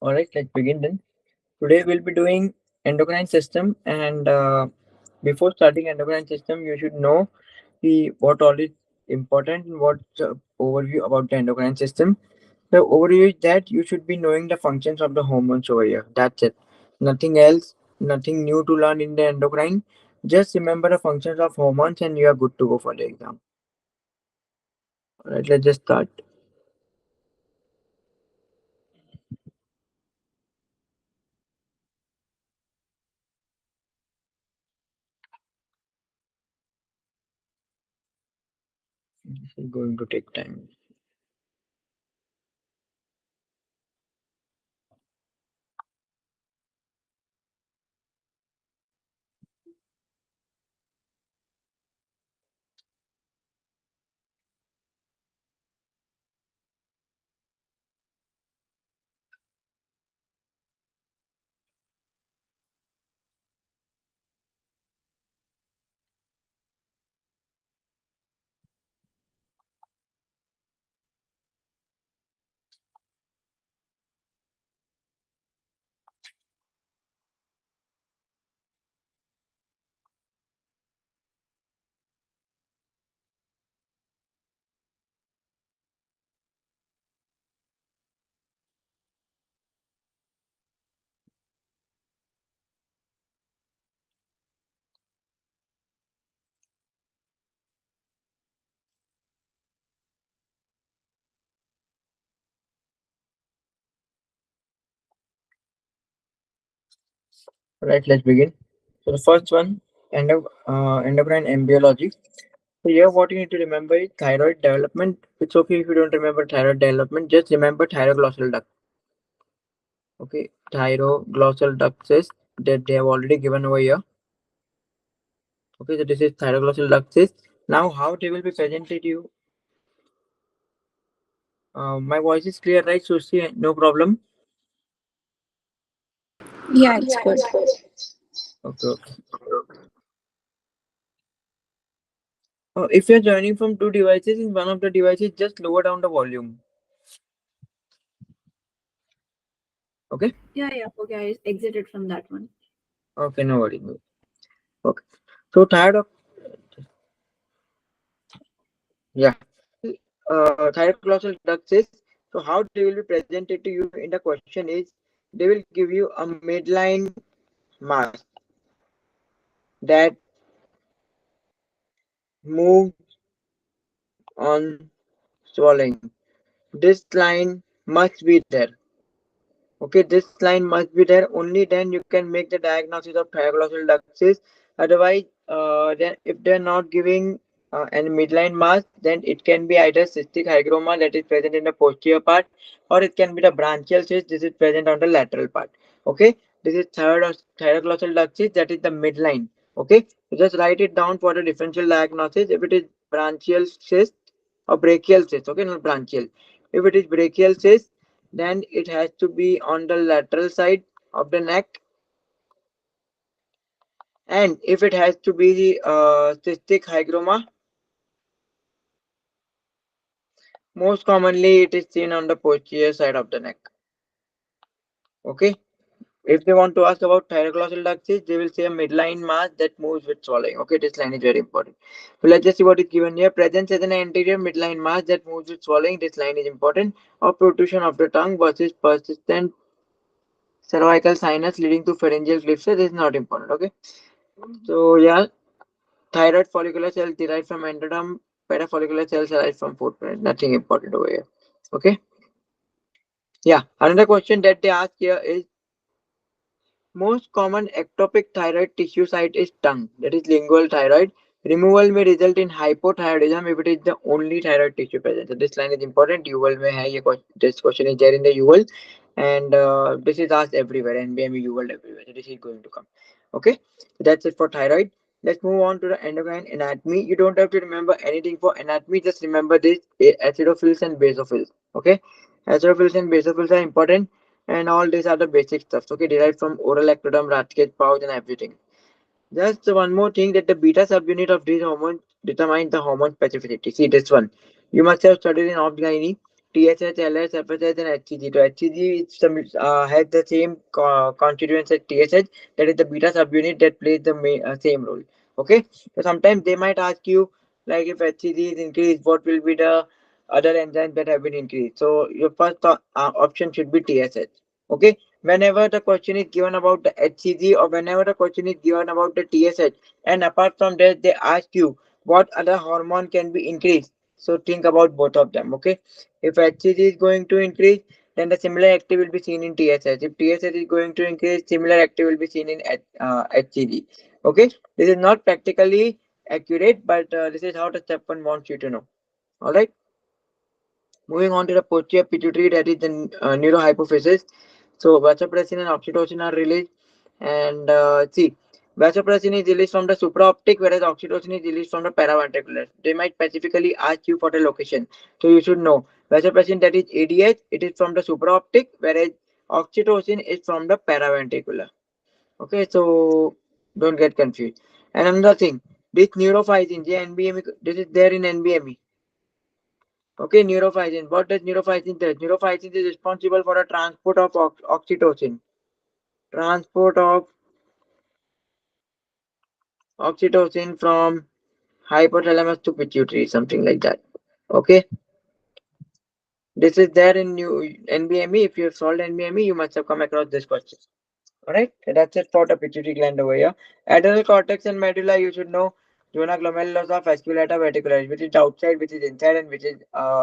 Alright, let's begin then. Today we'll be doing endocrine system, and before starting endocrine system, you should know the what all is important and what overview about the endocrine system. The overview is that you should be knowing the functions of the hormones over here. That's it. Nothing else, nothing new to learn in the endocrine. Just remember the functions of hormones and you are good to go for the exam. Alright, let's just start. This is going to take time. Alright, let's begin. So the first one, endocrine embryology. So here what you need to remember is thyroid development. It's okay if you don't remember thyroid development, just remember thyroglossal duct. Okay, thyroglossal duct cyst that they have already given over here. Okay, so this is thyroglossal duct cyst. Now how they will be presented to you. My voice is clear, right? So see, no problem. Yeah, it's good. Okay, okay. If you're joining from two devices, in one of the devices, just lower down the volume. Okay. Yeah. Okay, I exited from that one. Okay, no worries. Okay. So yeah. Thyroglossal duct cyst. So how they will be presented to you in the question is they will give you a midline mass that moves on swallowing. This line must be there. Okay, this line must be there. Only then you can make the diagnosis of thyroglossal duct cyst. Otherwise, then if they're not giving any midline mass, then it can be either cystic hygroma that is present in the posterior part, or it can be the branchial cyst. This is present on the lateral part. Okay, this is thyroglossal duct cyst. That is the midline. Okay, so just write it down for the differential diagnosis. If it is branchial cyst or brachial cyst, okay, not branchial. If it is brachial cyst, then it has to be on the lateral side of the neck, and if it has to be cystic hygroma, most commonly it is seen on the posterior side of the neck. Okay, if they want to ask about thyroglossal duct cyst, they will say a midline mass that moves with swallowing. Okay, this line is very important. So let's just see what is given here. Presence as an anterior midline mass that moves with swallowing. This line is important. Or protrusion of the tongue versus persistent cervical sinus leading to pharyngeal cliffs. This is not important. Okay, so yeah, thyroid follicular cells derived from endoderm, parafollicular cells derived from footprint. Nothing important over here. Okay. Yeah. Another question that they ask here is most common ectopic thyroid tissue site is tongue. That is lingual thyroid. Removal may result in hypothyroidism if it is the only thyroid tissue present. So this line is important. UL may have this question is there in the UL, and this is asked everywhere. NBM UL everywhere. So this is going to come. Okay, so that's it for thyroid. Let's move on to the endocrine anatomy. You don't have to remember anything for anatomy. Just remember this acidophils and basophils. Okay, acidophils and basophils are important, and all these are the basic stuff. Okay, derived from oral ectoderm, Rathke pouch, and everything. Just one more thing that the beta subunit of these hormones determines the hormone specificity. See this one. You must have studied in obgyne. TSH, LH, FSH, and HCG. So HCG is has the same constituents as TSH. That is the beta subunit that plays the same role. Okay. So sometimes they might ask you like if HCG is increased, what will be the other enzymes that have been increased? So your first option should be TSH. Okay. Whenever the question is given about the HCG or whenever the question is given about the TSH, and apart from that, they ask you what other hormone can be increased. So think about both of them. Okay. If HCG is going to increase, then the similar active will be seen in TSH. If TSH is going to increase, similar active will be seen in HCG. Okay, this is not practically accurate, but this is how the step one wants you to know. All right. Moving on to the posterior pituitary, that is the neurohypophysis. So vasopressin and oxytocin are released, and see, vasopressin is released from the supraoptic, whereas oxytocin is released from the paraventricular. They might specifically ask you for the location, so you should know vasopressin, that is ADH. It is from the supraoptic, whereas oxytocin is from the paraventricular. Okay, so don't get confused. And another thing, this neurophysin, NBME, this is there in NBME. Okay, neurophysin. What does neurophysin do? Neurophysin is responsible for the transport of oxytocin. Transport of oxytocin from hypothalamus to pituitary, something like that. Okay, this is there in new NBME. If you have solved NBME, you must have come across this question. Alright, so that's it for the pituitary gland over here. Adrenal cortex and medulla, you should know zona glomerulosa, fasciculata, verticularis, which is outside, which is inside, and which is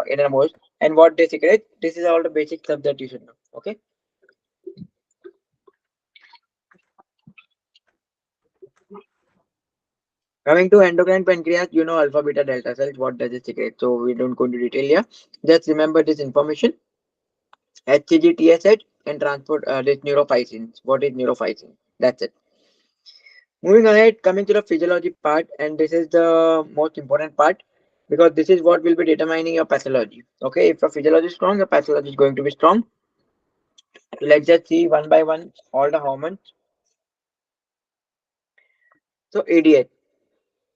innermost, and what they secrete. This is all the basic stuff that you should know. Okay. Coming to endocrine pancreas, you know alpha, beta, delta cells. What does it secrete? So we don't go into detail here. Just remember this information: HCG, TSH, and transport this neurophysin. What is neurophysin? That's it. Moving ahead, coming to the physiology part, and this is the most important part because this is what will be determining your pathology. Okay, if your physiology is strong, your pathology is going to be strong. So let's just see one by one all the hormones. So ADH.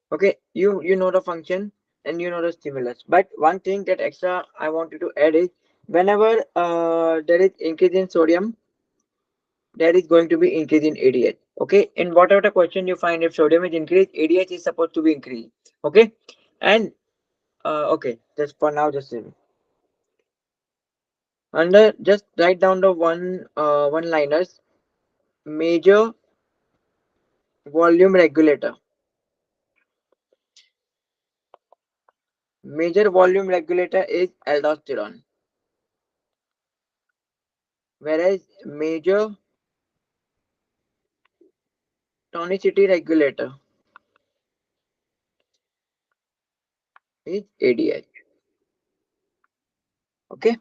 Okay, you know the function and you know the stimulus. But one thing that extra I want you to add is whenever there is increase in sodium, there is going to be increase in ADH. Okay, in whatever the question you find, if sodium is increased, ADH is supposed to be increased. Okay, and okay, just for now, just under just write down the one liners. Major volume regulator. Major volume regulator is aldosterone, whereas major tonicity regulator is ADH. Okay,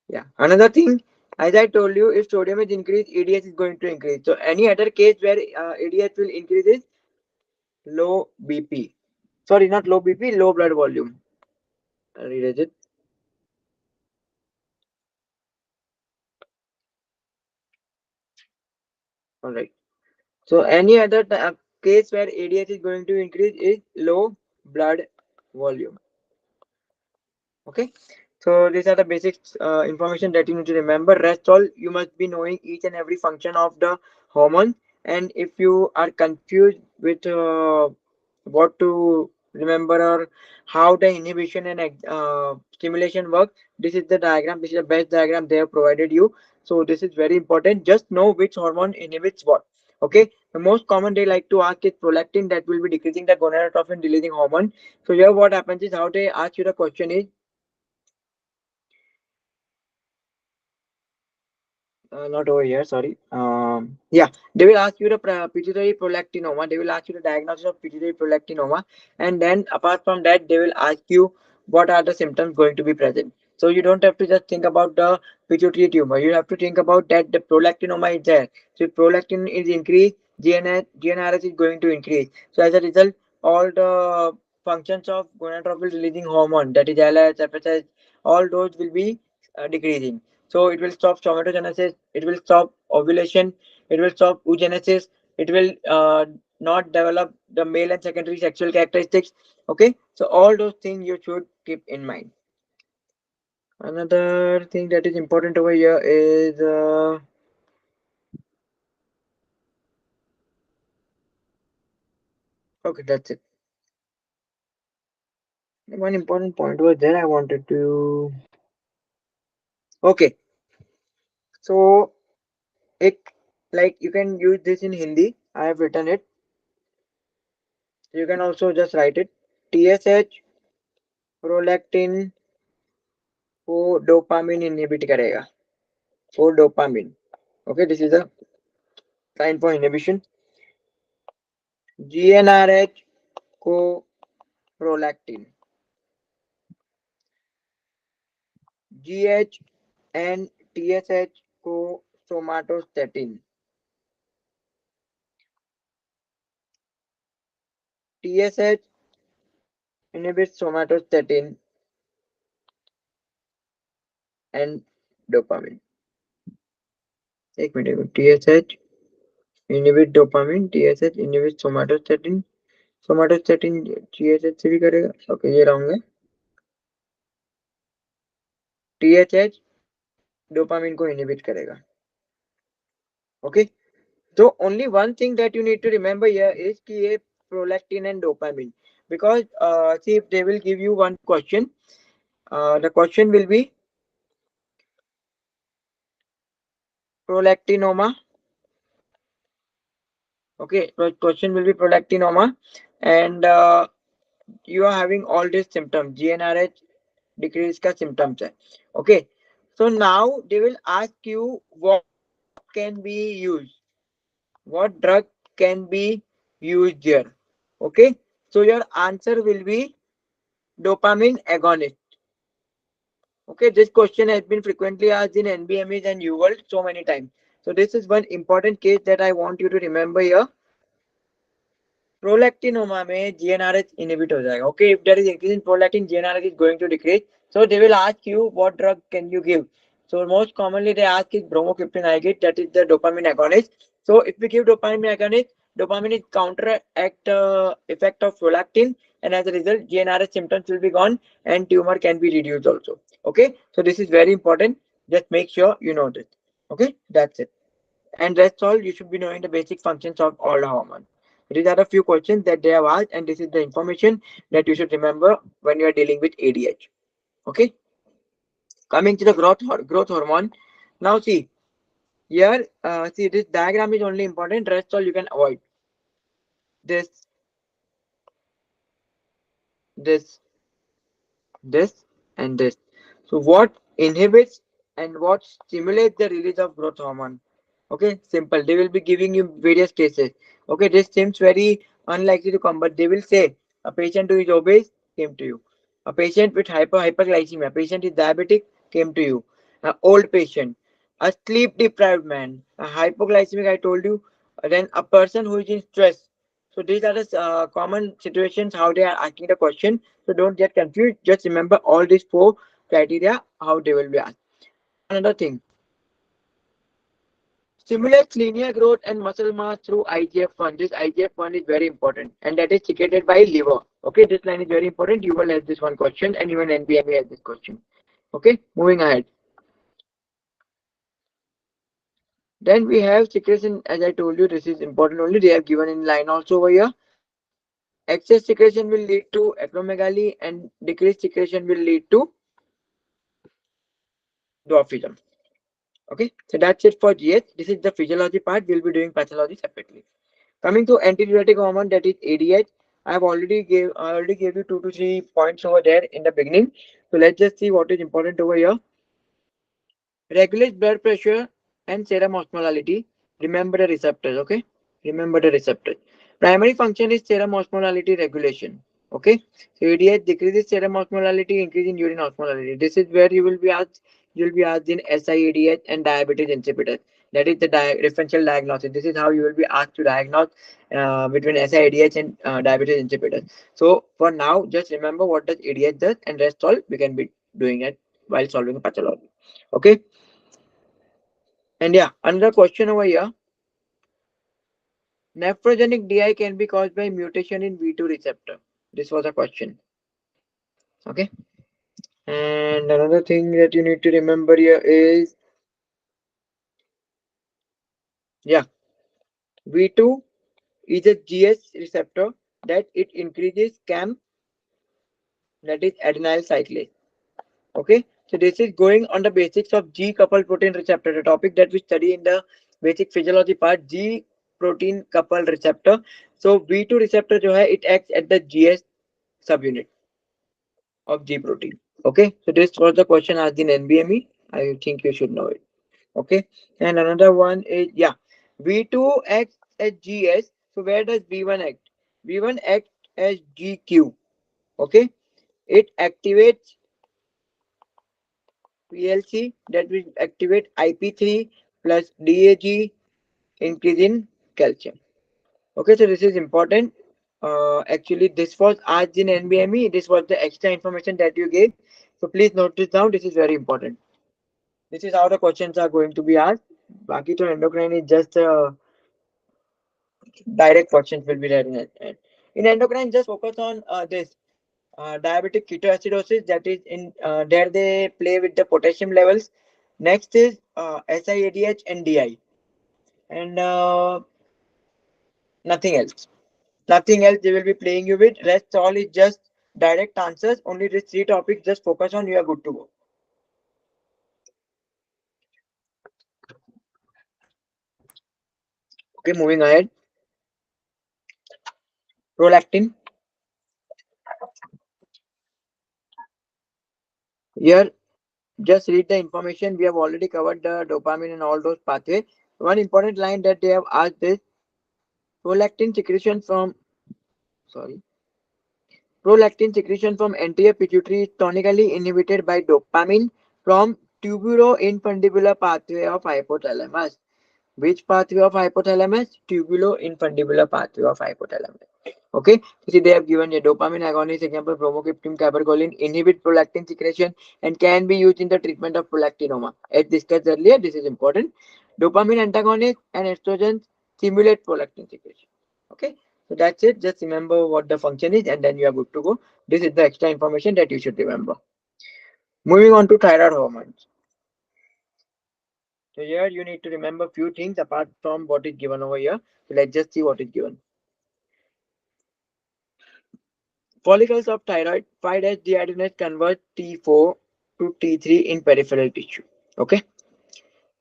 yeah. Another thing, as I told you, if sodium is increased, ADH is going to increase. So any other case where ADH will increase is low BP. Sorry, not low BP, low blood volume. Read it. All right. So any other case where ADH is going to increase is low blood volume. Okay. So these are the basic information that you need to remember. Rest all you must be knowing each and every function of the hormone. And if you are confused with what to remember or how the inhibition and stimulation work, this is the diagram. This is the best diagram they have provided you. So this is very important. Just know which hormone inhibits what. Okay. The most common they like to ask is prolactin, that will be decreasing the gonadotropin releasing hormone. So here what happens is how they ask you the question is not over here, sorry. Yeah, they will ask you the pituitary prolactinoma. They will ask you the diagnosis of pituitary prolactinoma, and then apart from that, they will ask you what are the symptoms going to be present. So you don't have to just think about the pituitary tumor. You have to think about that the prolactinoma is there. So if prolactin is increased, GnRH is going to increase. So as a result, all the functions of gonadotropin releasing hormone, that is LH, FSH, all those will be decreasing. So it will stop somatogenesis, it will stop ovulation, it will stop oogenesis, it will not develop the male and secondary sexual characteristics. Okay, so all those things you should keep in mind. Another thing that is important over here is okay, that's it. One important point was there I wanted to. Okay, so it, like, you can use this in Hindi. I have written it. You can also just write it. TSH prolactin को dopamine inhibit करेगा for dopamine. Okay, this is a sign for inhibition. GnRH को prolactin, GH and TSH को somatostatin, TSH inhibits somatostatin and dopamine. एक minute, TSH inhibit dopamine, TSH inhibits somatostatin, somatostatin TSH से भी करेगा. Okay, ये wrong है. THH dopamine को inhibit करेगा. Okay, so only one thing that you need to remember here is कि ये prolactin and dopamine, because see, if they will give you one question, the question will be prolactinoma. Okay, the question will be prolactinoma, and you are having all these symptoms. GnRH decrease का symptoms है. Okay, so now they will ask you what can be used, what drug can be used here. Okay, so your answer will be dopamine agonist. Okay, this question has been frequently asked in NBMEs and UWorld so many times. So this is one important case that I want you to remember here. Prolactinoma में GnRH inhibit हो जाएगा. Okay, if there is increase in prolactin, GnRH is going to decrease. So they will ask you what drug can you give. So most commonly they ask is bromocriptine agate, that is the dopamine agonist. So if we give dopamine agonist, dopamine is counteract effect of prolactin, and as a result GnRH symptoms will be gone and tumor can be reduced also. Okay, so this is very important. Just make sure you know this. Okay, that's it. And that's all. You should be knowing the basic functions of all the hormones. These are a few questions that they have asked, and this is the information that you should remember when you are dealing with ADH. Okay, coming to the growth hormone. Now see here, see, this diagram is only important. Rest all you can avoid. This, this, this, and this. So what inhibits and what stimulates the release of growth hormone? Okay, simple. They will be giving you various cases. Okay, this seems very unlikely to come, but they will say a patient who is obese came to you, a patient with hyperglycemia, a patient is diabetic came to you, an old patient, a sleep deprived man, a hypoglycemic, I told you, then a person who is in stress. So these are the common situations how they are asking the question. So don't get confused. Just remember all these four criteria how they will be asked. Now another thing, stimulates linear growth and muscle mass through IGF-1. This IGF-1 is very important, and that is secreted by liver. Okay, this line is very important. You will have this one question, and even NBME has this question. Okay, moving ahead. Then we have secretion. As I told you, this is important only. They have given in line also over here. Excess secretion will lead to acromegaly, and decreased secretion will lead to dwarfism. Okay, so that's it for GH. This is the physiology part. We'll be doing pathology separately. Coming to antidiuretic hormone, that is ADH. I already gave you 2 to 3 points over there in the beginning. So let's just see what is important over here. Regulates blood pressure and serum osmolality. Remember the receptors, okay? Remember the receptors. Primary function is serum osmolality regulation. Okay, so ADH decreases serum osmolality, increase in urine osmolality. This is where you will be asked. You will be asked in SIADH and diabetes insipidus. That is the differential diagnosis. This is how you will be asked to diagnose between SIADH and diabetes insipidus. So for now, just remember what does ADH does, and rest all we can be doing it while solving pathology. Okay, and yeah, another question over here. Nephrogenic DI can be caused by mutation in V2 receptor. This was a question. Okay. And another thing that you need to remember here is, yeah, V2 is a GS receptor that it increases CAM, that is adenyl cyclase. Okay, so this is going on the basics of G coupled protein receptor, the topic that we study in the basic physiology part, G protein coupled receptor. So V2 receptor जो है, it acts at the GS subunit of G protein. Okay, so this was the question asked in NBME. I think you should know it. Okay, and another one is, yeah, V2 acts as GS. So where does V1 act? V1 acts as GQ. Okay, it activates PLC, that will activate IP3 plus DAG, increase in calcium. Okay, so this is important. Actually, this was asked in NBME. This was the extra information that you gave. So please note this down. This is very important. This is how the questions are going to be asked. Baki to endocrine is just direct questions will be there in it. In endocrine, just focus on this diabetic ketoacidosis. That is in there they play with the potassium levels. Next is SIADH and DI, and nothing else. Nothing else they will be playing you with. Rest all is just direct answers. Only these three topics. Just focus on. You are good to go. Okay, moving ahead. Prolactin. Here, just read the information. We have already covered the dopamine and all those pathways. One important line that they have asked is prolactin secretion from, sorry, prolactin secretion from anterior pituitary is tonically inhibited by dopamine from tubuloinfundibular pathway of hypothalamus. Which pathway of hypothalamus? Tubuloinfundibular pathway of hypothalamus. Okay, so see they have given a dopamine agonist example bromocriptine cabergoline inhibit prolactin secretion and can be used in the treatment of prolactinoma. As discussed earlier, this is important. Dopamine antagonist and estrogens stimulate prolactin secretion. Okay, so that's it. Just remember what the function is and then you are good to go. This is the extra information that you should remember. Moving on to thyroid hormones. So here you need to remember few things apart from what is given over here. So let's just see what is given. Follicles of thyroid 5' dehydrogenase convert T4 to T3 in peripheral tissue. Okay.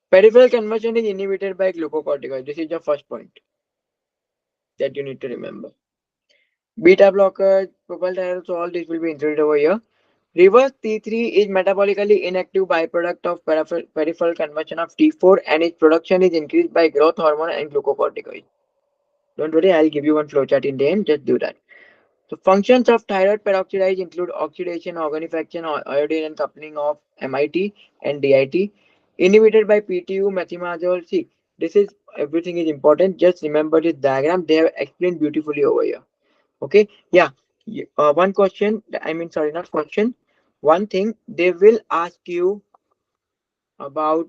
Peripheral conversion is inhibited by glucocorticoid. This is the first point that you need to remember. Beta blockers, propyltyrosol, all this will be included over here. Reverse T3 is metabolically inactive byproduct of peripheral conversion of T4 and its production is increased by growth hormone and glucocorticoid. Don't worry, I'll give you one flowchart in the end. Just do that. So functions of thyroid peroxidase include oxidation, organification, iodine and coupling of MIT and DIT. Inhibited by PTU, methimazole. See, this is everything is important. Just remember this diagram. They have explained beautifully over here. Okay. Yeah. One question. I mean, sorry, not question. One thing they will ask you about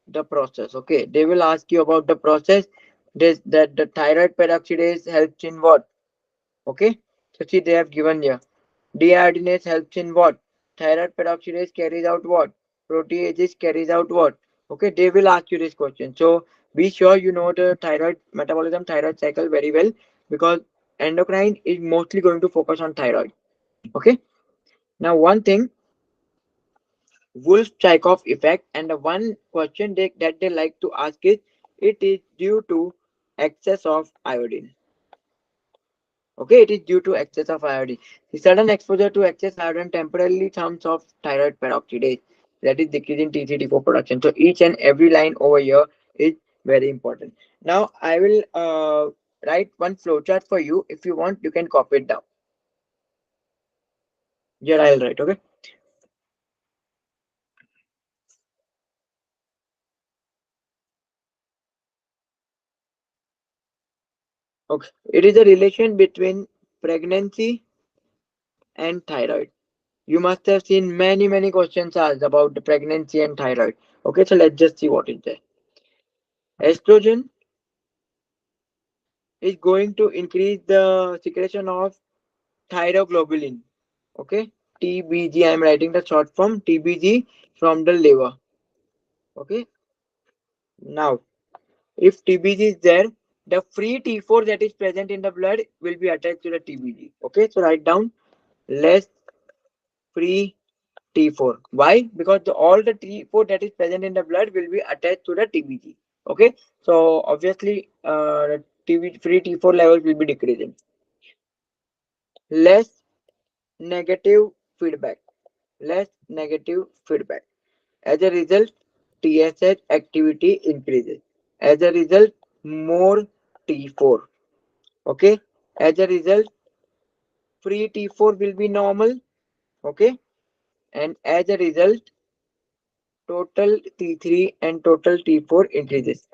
the process. Okay. They will ask you about the process. This that the thyroid peroxidase helps in what? Okay. So see, they have given here. Deiodinase helps in what? Thyroid peroxidase carries out what? Proteases carries out what? Okay, they will ask you this question. So be sure you know the thyroid metabolism, thyroid cycle very well because endocrine is mostly going to focus on thyroid. Okay. Now one thing, Wolff-Chaikoff effect, and the one question that they like to ask is, it is due to excess of iodine. Okay, it is due to excess of iodine. The sudden exposure to excess iodine temporarily thumbs off thyroid peroxidase, that is decreasing T3 T4 production. So each and every line over here is very important. Now I will write one flowchart for you. If you want, you can copy it down. Here I'll write. Okay. Okay. It is a relation between pregnancy and thyroid. You must have seen many questions asked about the pregnancy and thyroid. Okay, so let's just see what is there. Estrogen is going to increase the secretion of thyroglobulin. Okay. TBG. I am writing the short form TBG from the liver. Okay. Now, if TBG is there, the free T4 that is present in the blood will be attached to the TBG. Okay. So write down less free T4. Why? Because all the T4 that is present in the blood will be attached to the TBG. Okay. So obviously, the free T4 levels will be decreasing. Less negative feedback. Less negative feedback. As a result, TSH activity increases. As a result, more T4. Okay. As a result, free T4 will be normal. Okay. And as a result, total T3 and total T4 increases.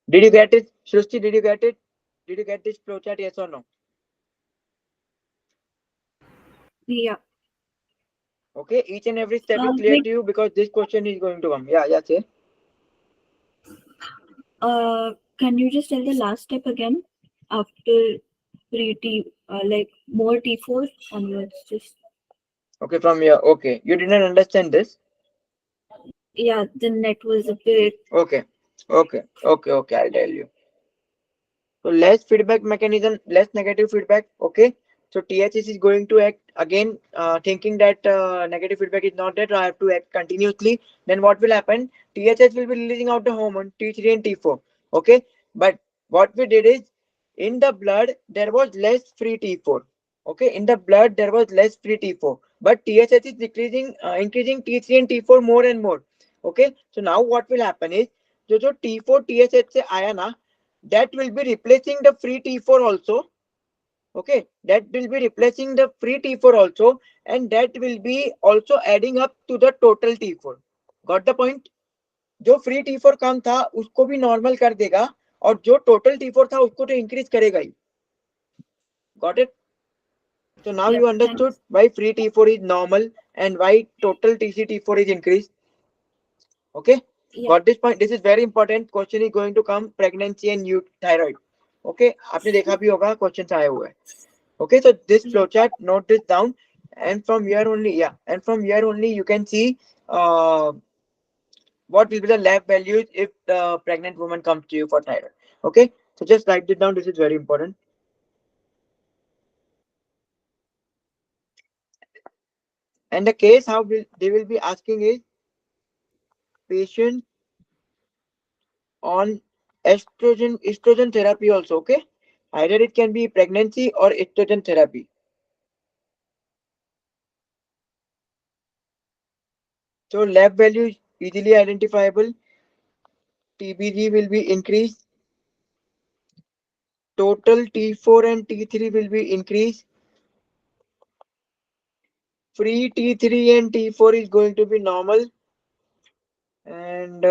Did you get it? Srusti, did you get it? Did you get this flowchart? Yes or no? Yeah. Okay. Each and every step is clear Like, to you because this question is going to come. Yeah, yeah, say. can you just tell the last step again after like more T4 onwards? Just Okay, from here. Okay. You didn't understand this? yeah, the net was a bit. Okay. Okay. I'll tell you. So less feedback mechanism, less negative feedback. Okay. So THS is going to act again, thinking that negative feedback is not there. So I have to act continuously. Then what will happen? THS will be releasing out the hormone T3 and T4. Okay. But what we did is in the blood there was less free T4. Okay. In the blood there was less free T4. But THS is decreasing, increasing T3 and T4 more and more. Okay. So now what will happen is जो T4 THS से आया ना, that will be replacing the free T4 also. Okay, that will be replacing the free T4 also, and that will be also adding up to the total T4. Got the point? जो free T4 कम था उसको भी normal कर देगा और जो total T4 था उसको तो इंक्रीज करेगा ही. Got it? So now Yep, you understood thanks. why free T4 is normal and why total TC-T4 is increased. Okay, Yeah, got this point? This is very important. Question is going to come pregnancy and thyroid. Okay, आपने देखा भी होगा questions आए हुए हैं. Okay, so this yeah, flowchart, note this down, and from here only, yeah, and from here only you can see what will be the lab values if the pregnant woman comes to you for thyroid. Okay, so just write this down. This is very important. And the case how will they will be asking is patient on estrogen therapy also. Okay, either it can be pregnancy or estrogen therapy. So lab values easily identifiable. TBG will be increased. Total T4 and T3 will be increased. Free T3 and T4 is going to be normal, and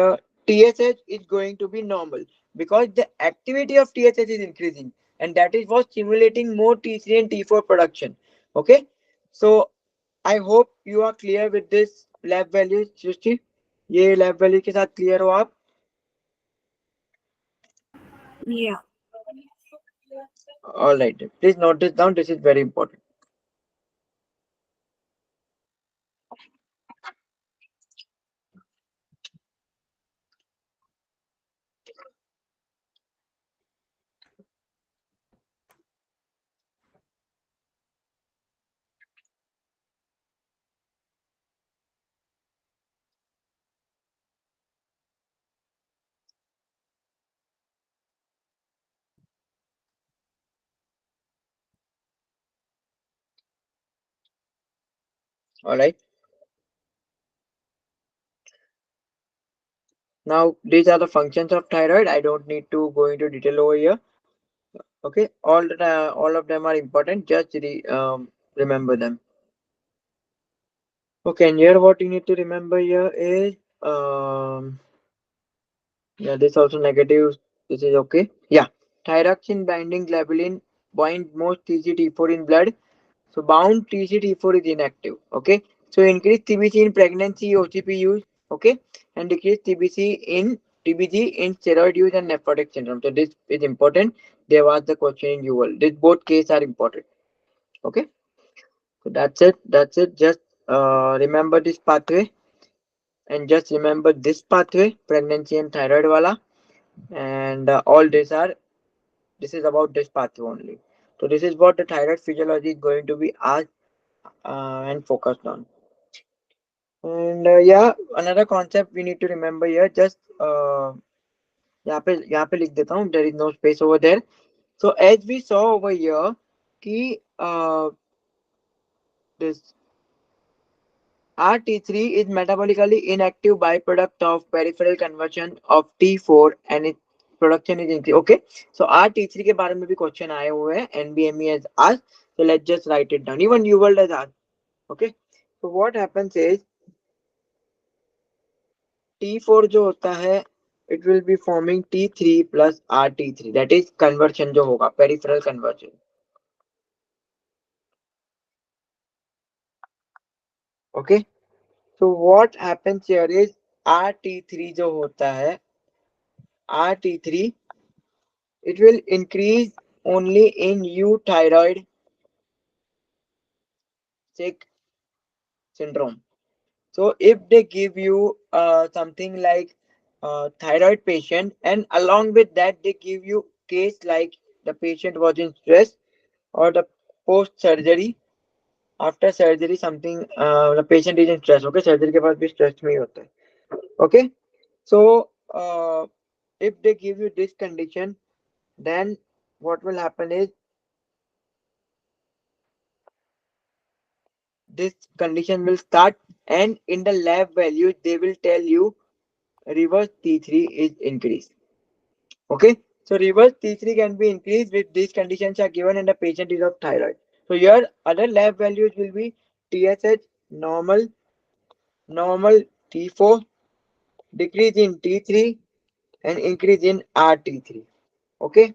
TSH is going to be normal because the activity of TSH is increasing, and that is what stimulating more T3 and T4 production. Okay, so I hope you are clear with this lab values. सृष्टि, ये lab value के साथ clear हो आप? yeah, All right, please note this down. This is very important. All right. Now these are the functions of thyroid. I don't need to go into detail over here. Okay, all of them are important. Just remember them. Okay, and here what you need to remember here is yeah, this also negative. This is okay. Yeah, thyroxine binding globulin bind most TCT4 in blood. So bound TCT4 is inactive. Okay, so increase TBC in pregnancy OCP use. Okay, and decrease TBG in steroid use and nephrotic syndrome. So this is important. They have asked the question in UL. These both cases are important. Okay, so that's it. That's it. Just remember this pathway, and just remember this pathway, pregnancy and thyroid wala, and all these are, this is about this pathway only. So this is what the thyroid physiology is going to be asked and focused on. And yeah, another concept we need to remember here, just यहाँ पे लिख देता हूँ, there is no space over there. So as we saw over here कि this RT3 is metabolically inactive byproduct of peripheral conversion of T4 and its production is increased. Okay, so RT3 के बारे में भी question आए हुए हैं, NBME has asked, so let's just write it down. Even you world has asked. Okay, so what happens is T4 जो होता है, it will be forming T3 plus RT3, that is conversion जो होगा, peripheral conversion. Okay, so what happens here is RT3 जो होता है, RT3, it will increase only in euthyroid sick syndrome. So if they give you something like thyroid patient, and along with that they give you case like the patient was in stress, or the post surgery, after surgery something, the patient is in stress. Okay, surgery के बाद भी stress में ही होता है. Okay, so if they give you this condition, then what will happen is this condition will start, and in the lab values they will tell you reverse T3 is increased. Okay, so reverse T3 can be increased with these conditions are given and the patient is of thyroid. So your other lab values will be TSH normal, normal T4, decrease in T3 and increase in RT3. Okay,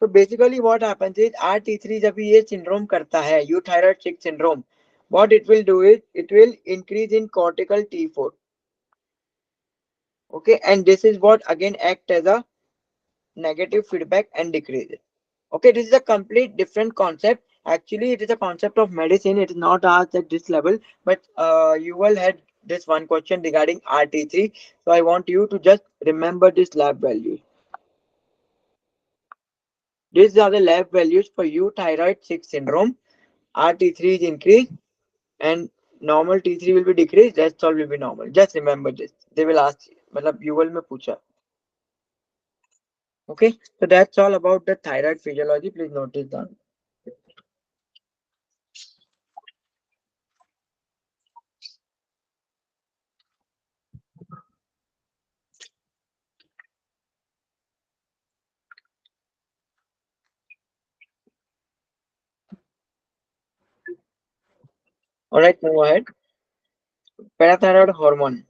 so basically what happens is RT3 जब ये syndrome करता है, euthyroid sick syndrome, what it will do is it will increase in cortical T4. Okay, and this is what again act as a negative feedback and decrease it. Okay, this is a complete different concept. Actually, it is a concept of medicine. It is not asked at this level, but you will had this one question regarding RT3. So I want you to just remember this lab values. These are the lab values for euthyroid 6 syndrome. RT3 is increased and normal T3 will be decreased. Rest all will be normal. Just remember this. They will ask, मतलब you will में पूछा. Okay, so that's all about the thyroid physiology. Please note this down. All right, move ahead. Parathyroid hormone.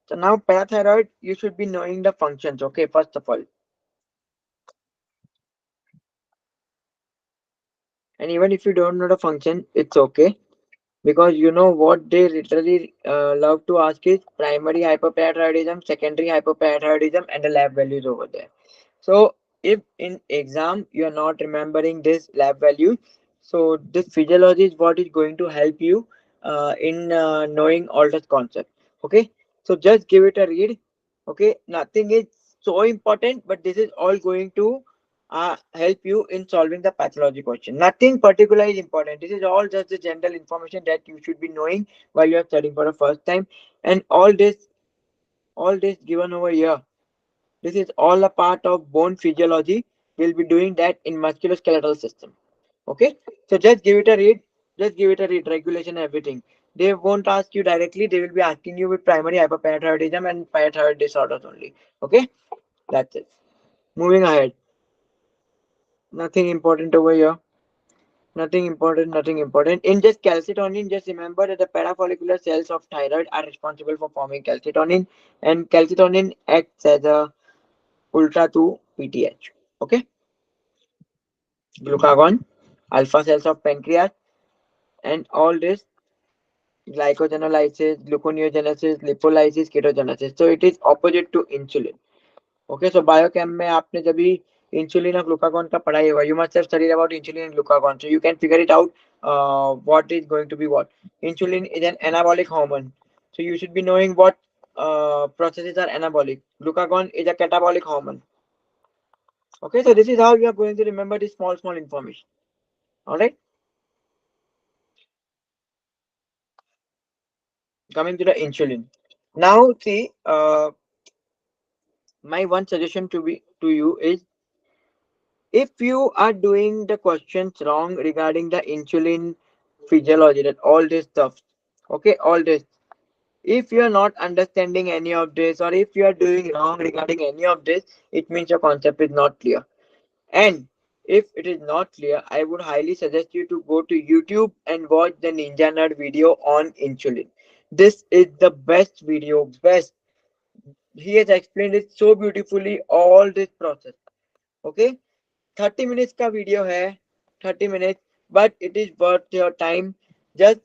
So now parathyroid, you should be knowing the functions. Okay, first of all, and even if you don't know the function, it's okay, because you know what they literally love to ask is primary hyperparathyroidism, secondary hyperparathyroidism, and the lab values over there. So if in exam you are not remembering this lab value, so this physiology is what is going to help you in knowing all this concept. Okay, so just give it a read. Okay, nothing is so important, but this is all going to help you in solving the pathology question. Nothing particular is important. This is all just the general information that you should be knowing while you are studying for the first time, and all this given over here, this is all a part of bone physiology. We'll be doing that in musculoskeletal system. Okay, so just give it a read. Just give it a read. Regulation, everything. They won't ask you directly. They will be asking you with primary hyperparathyroidism and parathyroid disorders only. Okay, that's it. Moving ahead. Nothing important over here. Nothing important. Nothing important. In just calcitonin, just remember that the parafollicular cells of thyroid are responsible for forming calcitonin, and calcitonin acts as a ultra to PTH. Okay, glucagon, alpha cells of pancreas, and all this glycogenolysis, gluconeogenesis, lipolysis, ketogenesis. So it is opposite to insulin. Okay, so biochem में आपने जब भी insulin और glucagon का पढ़ाई होगा, you must have studied about insulin and glucagon. So you can figure it out what is going to be what. Insulin is an anabolic hormone, so you should be knowing what processes are anabolic. Glucagon is a catabolic hormone. Okay, so this is how you are going to remember this small information. All right, coming to the insulin. Now, see, my one suggestion to you is, if you are doing the questions wrong regarding the insulin physiology, that all this stuff, okay, all this, if you are not understanding any of this, or if you are doing wrong regarding any of this, it means your concept is not clear. And if it is not clear, I would highly suggest you to go to YouTube and watch the Ninja Nerd video on insulin. This is the best video, best. He has explained it so beautifully, all this process. Okay, 30 minutes का video है, 30 minutes, but it is worth your time. Just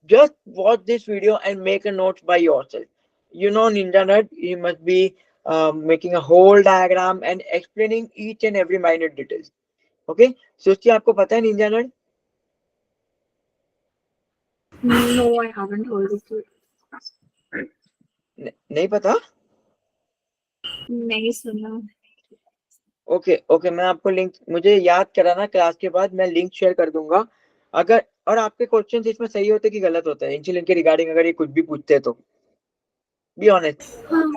just watch this video and make a note by yourself. You know, Ninja Nerd, you must be making a whole diagram and explaining each and every minute details. Okay, सोचिए आपको पता है Ninja Nerd? No, I haven't heard of it. नहीं पता? नहीं सुना. Okay okay, मैं आपको लिंक, मुझे याद कराना, क्लास के बाद मैं लिंक शेयर कर दूंगा. अगर और आपके क्वेश्चन इसमें सही होते कि गलत होते हैं इंसुलिन के रिगार्डिंग, अगर ये कुछ भी पूछते हैं तो बी ऑनेस्ट. हाँ,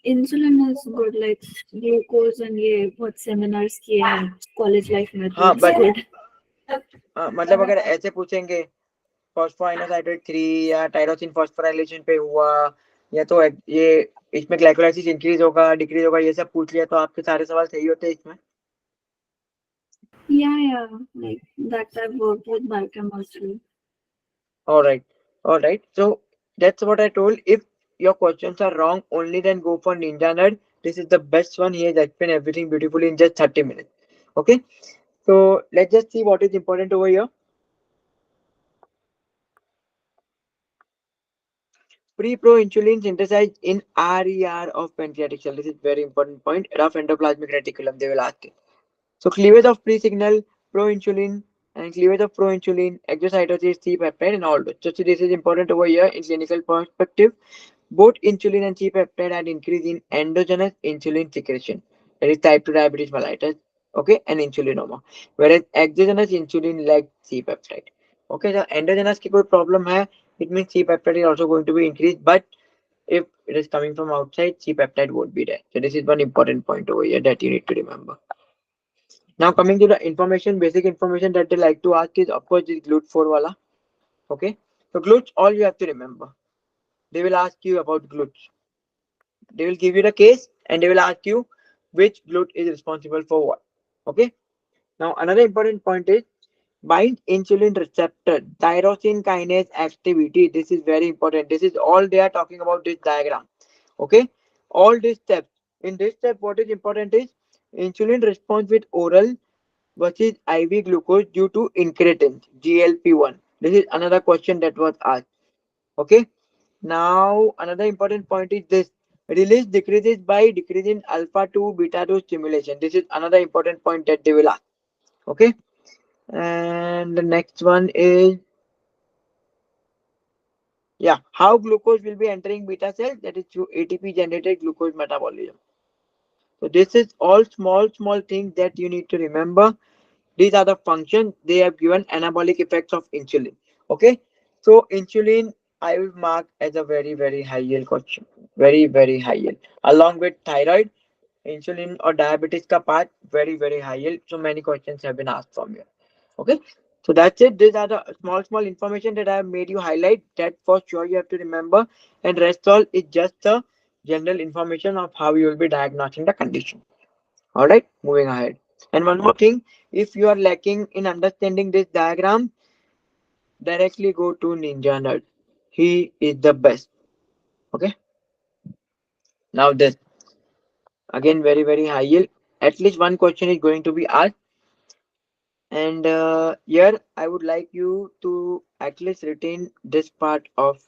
insulin is good, like glucose and ये बहुत seminars किए हैं college life में, तो हाँ it's बट good. मतलब अगर ऐसे पूछेंगे फॉस्फोइनोसाइड्रेट 3 या टायरोसिन फॉस्फोराइलेशन पे हुआ, या तो ये इसमें ग्लाइकोलाइसिस इंक्रीज होगा डिक्रीज होगा, ये सब पूछ लिया तो आपके सारे सवाल सही होते हैं इसमें. Yeah, like that I've worked with biochem also. Alright, alright. So that's what I told. If your questions are wrong, only then go for Ninja Nerd. This is the best one. He has explained everything beautifully in just 30 minutes. Okay. So let's just see what is important over here. Pre-pro-insulin synthesized in RER of pancreatic cell. This is very important point. Rough endoplasmic reticulum, they will ask it. So cleavage of pre-signal, pro-insulin, and cleavage of pro-insulin, exocytosis, C-peptide, and all those. So see, this is important over here in clinical perspective. Both insulin and C-peptide had increase in endogenous insulin secretion, that is type 2 diabetes mellitus, okay, and insulinoma. Whereas exogenous insulin lacked C-peptide. Okay, so endogenous की कोई problem है, it means C-peptide is also going to be increased, but if it is coming from outside, C-peptide won't be there. So this is one important point over here that you need to remember. Now coming to the information, basic information that they like to ask is, of course, this GLUT4 wala. Okay, so GLUTs, all you have to remember. They will ask you about GLUTs. They will give you the case and they will ask you which GLUT is responsible for what. Okay. Now another important point is bind insulin receptor, tyrosine kinase activity. This is very important. This is all they are talking about this diagram. Okay. All these steps. In this step, what is important is insulin response with oral versus IV glucose due to incretins, GLP-1. This is another question that was asked. Okay. Now, another important point is this. Release decreases by decreasing alpha 2 beta 2 stimulation. This is another important point that they will ask. Okay. And the next one is, yeah, how glucose will be entering beta cells, that is through ATP generated glucose metabolism. So this is all small things that you need to remember. These are the functions they have given anabolic effects of insulin. Okay, so insulin I will mark as a very high yield question, very high yield, along with thyroid, insulin or diabetes ka part, very high yield. So many questions have been asked from here. Okay, so that's it. These are the small information that I have made you highlight, that for sure you have to remember, and rest all is just the general information of how you will be diagnosing the condition. All right, moving ahead. And one more thing, if you are lacking in understanding this diagram, directly go to Ninja Nerd. He is the best. Okay. Now this, again, very high yield. At least one question is going to be asked. And here I would like you to at least retain this part of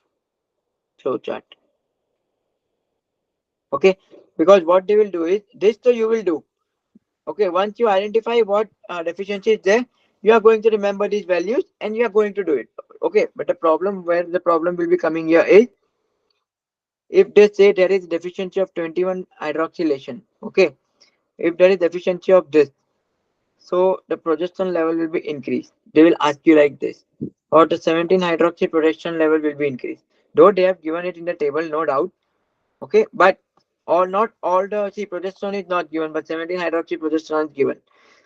flowchart. Okay. Because what they will do is this, so you will do. Okay. Once you identify what deficiency is there, You are going to remember these values and you are going to do it. Okay, but the problem, where the problem will be coming here is, if they say there is deficiency of 21 hydroxylation, okay, if there is deficiency of this, so the progesterone level will be increased. They will ask you like this, or the 17 hydroxy progesterone level will be increased. Though they have given it in the table, no doubt, okay, but or not all the, see, progesterone is not given, but 17 hydroxy progesterone is given.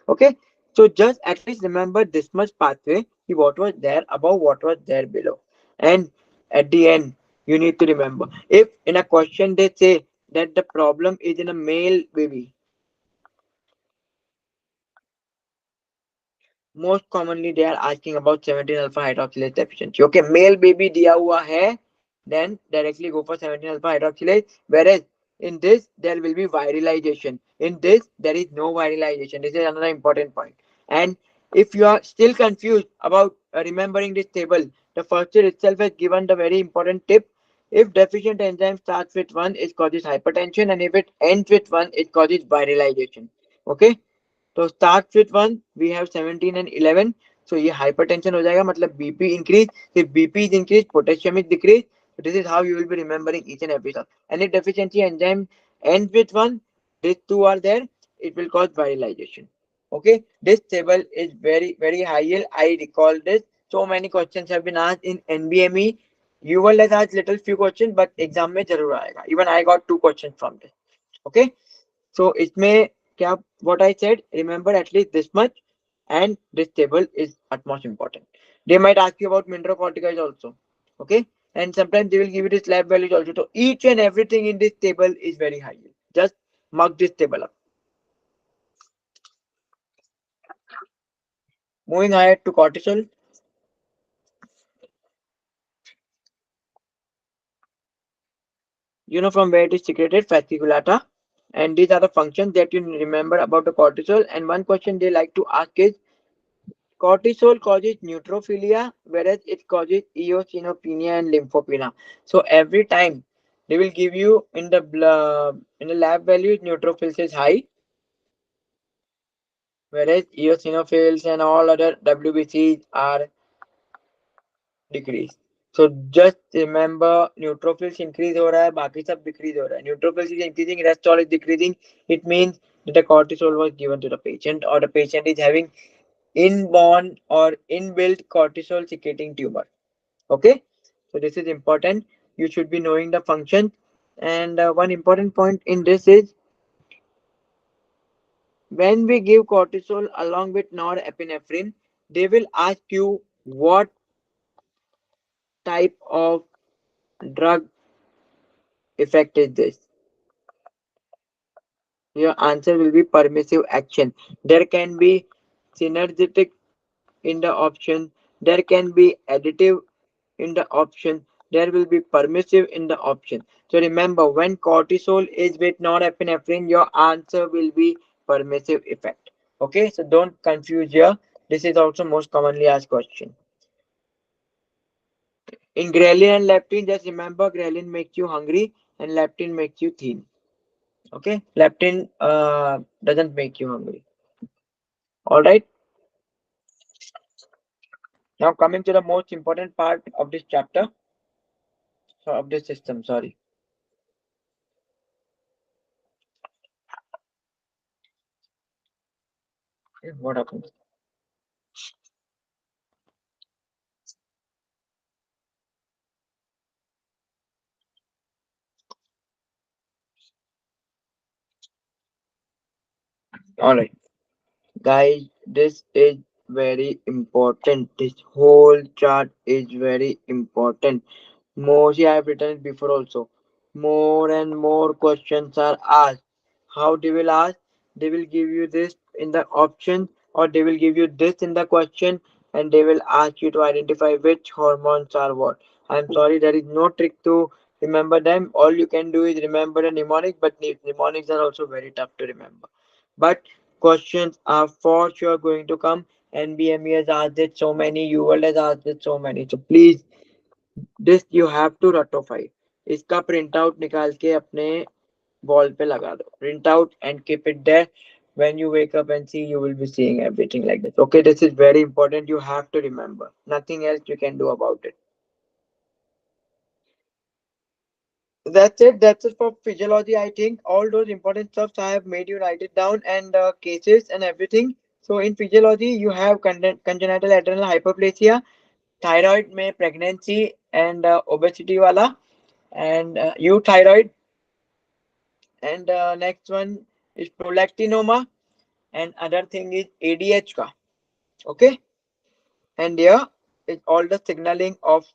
Okay, so just at least remember this much pathway, what was there above, what was there below, and at the end you need to remember, if in a question they say that the problem is in a male baby, most commonly they are asking about 17 alpha hydroxylase deficiency. Okay, male baby दिया हुआ है, then directly go for 17 alpha hydroxylase. Whereas in this there will be virilization. In this there is no virilization. This is another important point. And if you are still confused about remembering this table, the first year itself has given the very important tip. If deficient enzyme starts with 1, it causes hypertension, and if it ends with 1, it causes virilization. Okay, तो starts with 1, we have 17 and 11. So ये hypertension हो जाएगा, मतलब BP increase. If BP is increased, potassium is decreased. So this is how you will be remembering each and every stuff. And if deficiency enzyme ends with 1, these two are there, it will cause virilization. Okay, this table is very high yield. I recall this. So many questions have been asked in NBME. You will let ask little few questions, but exam में जरूर आएगा. Even I got 2 questions from this. Okay, so इसमें क्या, what I said, remember at least this much, and this table is utmost important. They might ask you about mineralocorticoids also. Okay, and sometimes they will give you this lab values also. So each and everything in this table is very high. Just mark this table up. Moving ahead to cortisol. You know from where it is secreted, fasciculata. And these are the functions that you remember about the cortisol. And one question they like to ask is, cortisol causes neutrophilia, whereas it causes eosinopenia and lymphopenia. So every time they will give you in the blood, in the lab value, neutrophils is high, whereas eosinophils and all other WBCs are decreased. So just remember, neutrophils increase हो रहा है, बाकी सब decrease हो रहा है. Neutrophils is increasing, rest all is decreasing. It means that the cortisol was given to the patient, or the patient is having inborn or inbuilt cortisol secreting tumor. Okay, so this is important. You should be knowing the function. And one important point in this is, when we give cortisol along with norepinephrine, they will ask you what type of drug effect is this. Your answer will be permissive action. There can be synergetic in the option, there can be additive in the option, there will be permissive in the option. So remember, when cortisol is with norepinephrine, your answer will be permissive effect. Okay, so don't confuse here. This is also most commonly asked question. In ghrelin and leptin, just remember, ghrelin makes you hungry and leptin makes you thin. Okay, leptin doesn't make you hungry. All right, now coming to the most important part of this chapter, so of this system, sorry. What happens? All right, guys, this is very important. This whole chart is very important. Mostly I have written it before also. More and more questions are asked. How they will ask? They will give you this in the option, or they will give you this in the question, and they will ask you to identify which hormones are what. I'm sorry, there is no trick to remember them. All you can do is remember the mnemonic, but mnemonics are also very tough to remember. But questions are for sure going to come. NBME has asked it so many, UL has asked it so many. So please, this you have to रटोफाई. इसका print out निकाल के अपने wall पे लगा दो, print out and keep it there. When you wake up and see, you will be seeing everything like this. Okay, this is very important. You have to remember. Nothing else you can do about it. That's it. That's it for physiology. I think all those important stuffs I have made you write it down, and cases and everything. So in physiology, you have congenital adrenal hyperplasia, thyroid में pregnancy and obesity wala, and euthyroid, and next one is prolactinoma, and other thing is ADH ka. Okay, and here is all the signaling of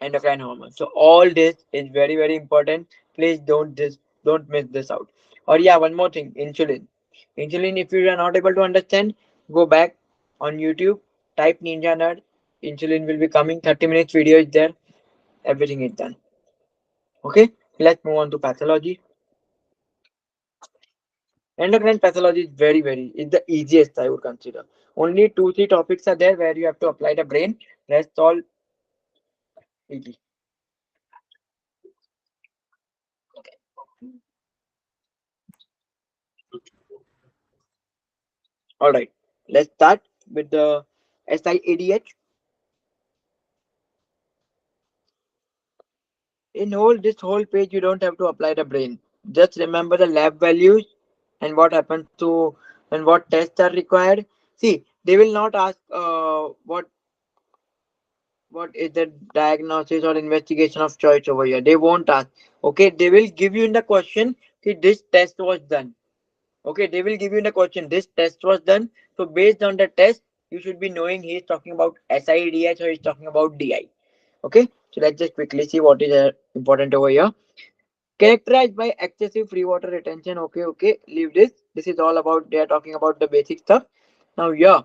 endocrine hormones. So all this is very very important. Please don't miss this out. Or yeah, one more thing, insulin. Insulin, if you are not able to understand, go back on YouTube, type Ninja Nerd. Insulin will be coming. 30 minutes video is there. Everything is done. Okay, let's move on to pathology. Endocrine pathology is is the easiest I would consider. Only 2 3 topics are there where you have to apply the brain. Rest all easy. All right, let's start with the SIADH. In whole this whole page, you don't have to apply the brain. Just remember the lab values and what happens to and what tests are required. See, they will not ask what is the diagnosis or investigation of choice over here. They won't ask. Okay, they will give you in the question that this test was done. Okay, they will give you in the question this test was done. So based on the test, you should be knowing he is talking about SIDH or he's talking about DI. Okay, so let's just quickly see what is important over here. Characterized by excessive free water retention. Okay, leave this. This is all about, they are talking about the basic stuff. Now yeah,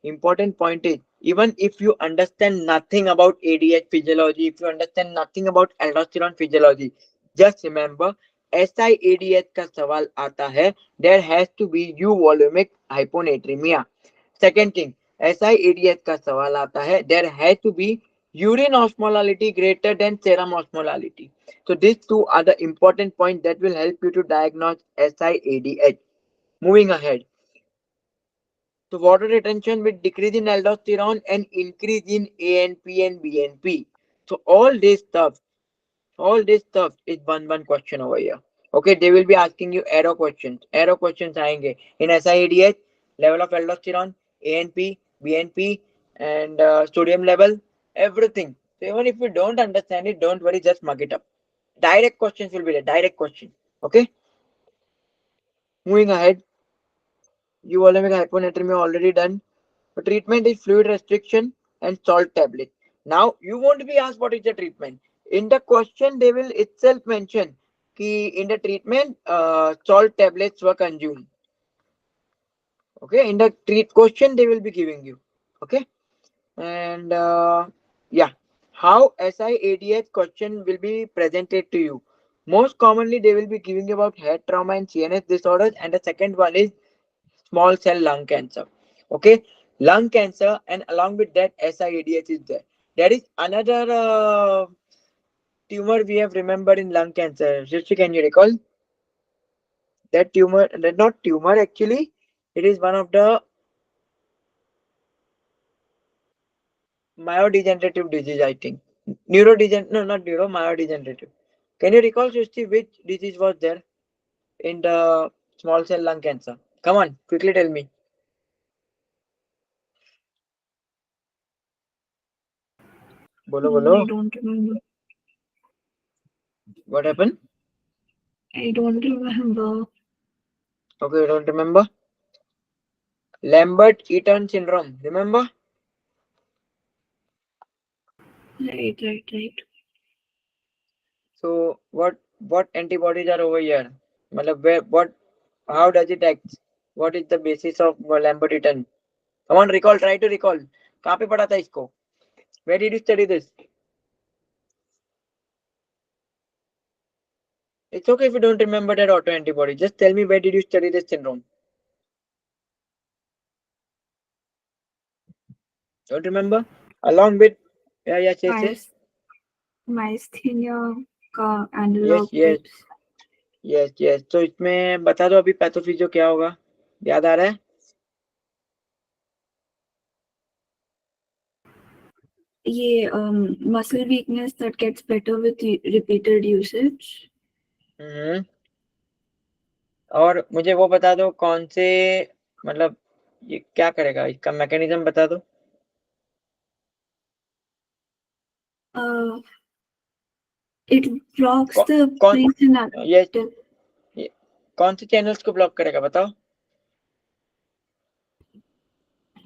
important point is, even if you understand nothing about ADH physiology, if you understand nothing about aldosterone physiology, just remember SIADH का सवाल आता है, there has to be euvolumic hyponatremia. Second thing, SIADH का सवाल आता है, there has to be urine osmolality greater than serum osmolality. So these two are the important points that will help you to diagnose SIADH. Moving ahead. So water retention with decrease in aldosterone and increase in ANP and BNP. So all this stuff is one question over here. Okay, they will be asking you arrow questions. Arrow questions आएंगे in SIADH, level of aldosterone, ANP, BNP, and sodium level, everything. So even if you don't understand it, don't worry, just mug it up. Direct questions will be there. Direct question. Okay. Moving ahead, euvolemic hyponatremia already done. The treatment is fluid restriction and salt tablet. Now you won't be asked what is the treatment. In the question, they will itself mention कि in the treatment, salt tablets were consumed. Okay, in the treat question they will be giving you. Okay, and yeah, how SIADH question will be presented to you. Most commonly, they will be giving you about head trauma and CNS disorders, and the second one is small cell lung cancer. Okay, lung cancer, and along with that, SIADH is there. There is another tumor we have remembered in lung cancer. Srishti, can you recall that tumor? That not tumor actually. It is one of the myodegenerative disease, I think. No, not neuro, myodegenerative. Can you recall, Srishti, which disease was there in the small cell lung cancer? Come on, quickly tell me. Bolo, No, bolo. I don't remember. What happened? I don't remember. Okay, you don't remember? Lambert-Eaton syndrome. Remember? Right. So what antibodies are over here? मतलब where what how does it act? What is the basis of Lambert-Eaton? Come on, recall. Try to recall. कहाँ पे पढ़ा था इसको? Where did you study this? It's okay if you don't remember that autoantibody. Just tell me where did you study this syndrome? Don't remember? Along with yes. Myas- Myasthenia ka analog Yes. types. Yes yes, तो इसमें बता दो अभी पैथोफिजियो क्या होगा, याद आ रहा है? ये muscle weakness that gets better with repeated usage. हम्म। और मुझे वो बता दो कौन से, मतलब ये क्या करेगा, इसका मैकेनिज्म बता दो। Uh, it blocks कौ, the कौन ये, presynaptic. ये कौन से चैनल्स को ब्लॉक करेगा बताओ।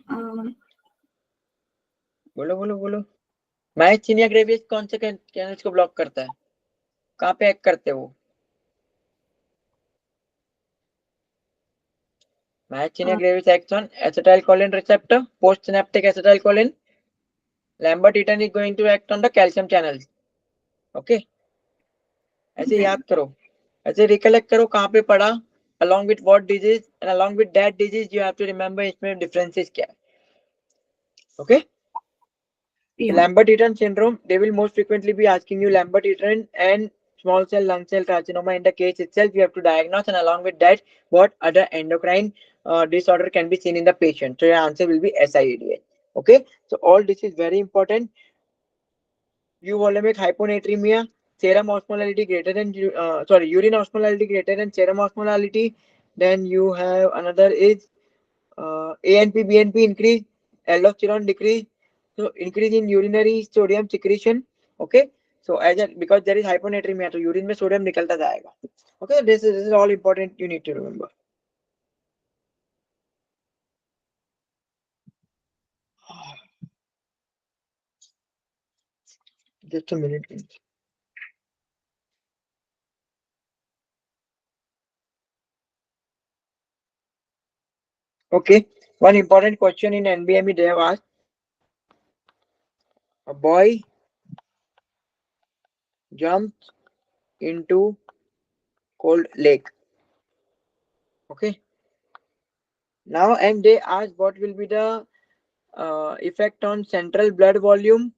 Uh, बोलो बोलो बोलो। माइस्थीनिया ग्रेविस कौन से चैनल्स को ब्लॉक करता है, कहाँ पे एक्ट करते हैं वो? Myasthenia uh, gravis acts on acetylcholine receptor, postsynaptic acetylcholine. Lambert Eaton is going to act on the calcium channels. Okay, ऐसे right. याद करो, ऐसे रिकलेक्ट करो कहाँ पे पढ़ा, along with what disease and along with that disease you have to remember इसमें differences क्या है. Okay, so Yeah. Lambert-Eaton syndrome, they will most frequently be asking you Lambert-Eaton and small cell lung cell carcinoma. In the case itself you have to diagnose, and along with that what other endocrine disorder can be seen in the patient. So your answer will be SIADH. Okay, so all this is very important. Euvolemic hyponatremia, serum osmolality greater than urine osmolality greater than serum osmolality. Then you have another is ANP BNP increase, aldosterone decrease, so increase in urinary sodium secretion. Okay, so because there is hyponatremia, so urine में sodium निकलता जाएगा. Okay, this is all important, you need to remember. Just a minute, please. Okay, one important question in NBME they have asked: a boy jumps into cold lake. Okay, now and they ask what will be the effect on central blood volume,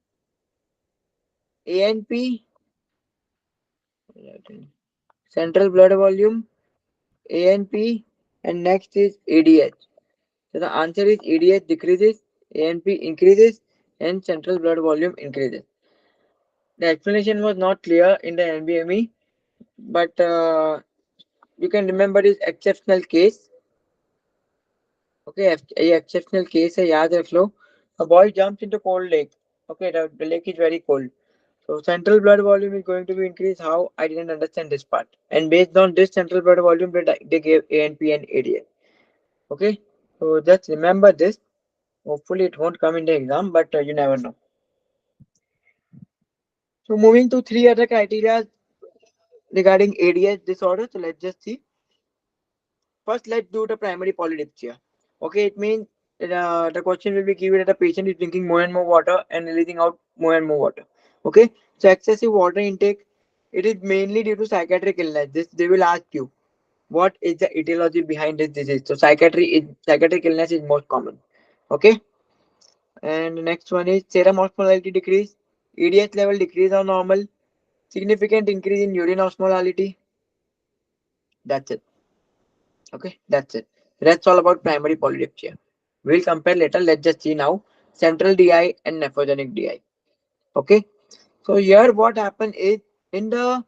ANP, central blood volume, ANP, and next is ADH. So the answer is ADH decreases, ANP increases, and central blood volume increases. The explanation was not clear in the NBME, but you can remember this exceptional case. Okay, ये exceptional case है, याद रख लो. A boy jumps into cold lake. Okay, the lake is very cold. So central blood volume is going to be increased. How? I didn't understand this part. And based on this central blood volume, they gave ANP and ADH. Okay, so just remember this. Hopefully, it won't come in the exam, but you never know. So moving to three other criteria regarding ADH disorder. So let's just see. First, let's do the primary polydipsia. Okay, it means the question will be given that the patient is drinking more and more water and releasing out more and more water. Okay, so excessive water intake, it is mainly due to psychiatric illness. This they will ask you what is the etiology behind this disease. So psychiatric illness is most common. Okay, and the next one is serum osmolality decrease, EDH level decrease or normal, significant increase in urine osmolality. That's it. Okay, that's it. That's all about primary polydipsia. We'll compare later. Let's just see now central DI and nephrogenic DI. Okay, so here what happened is in the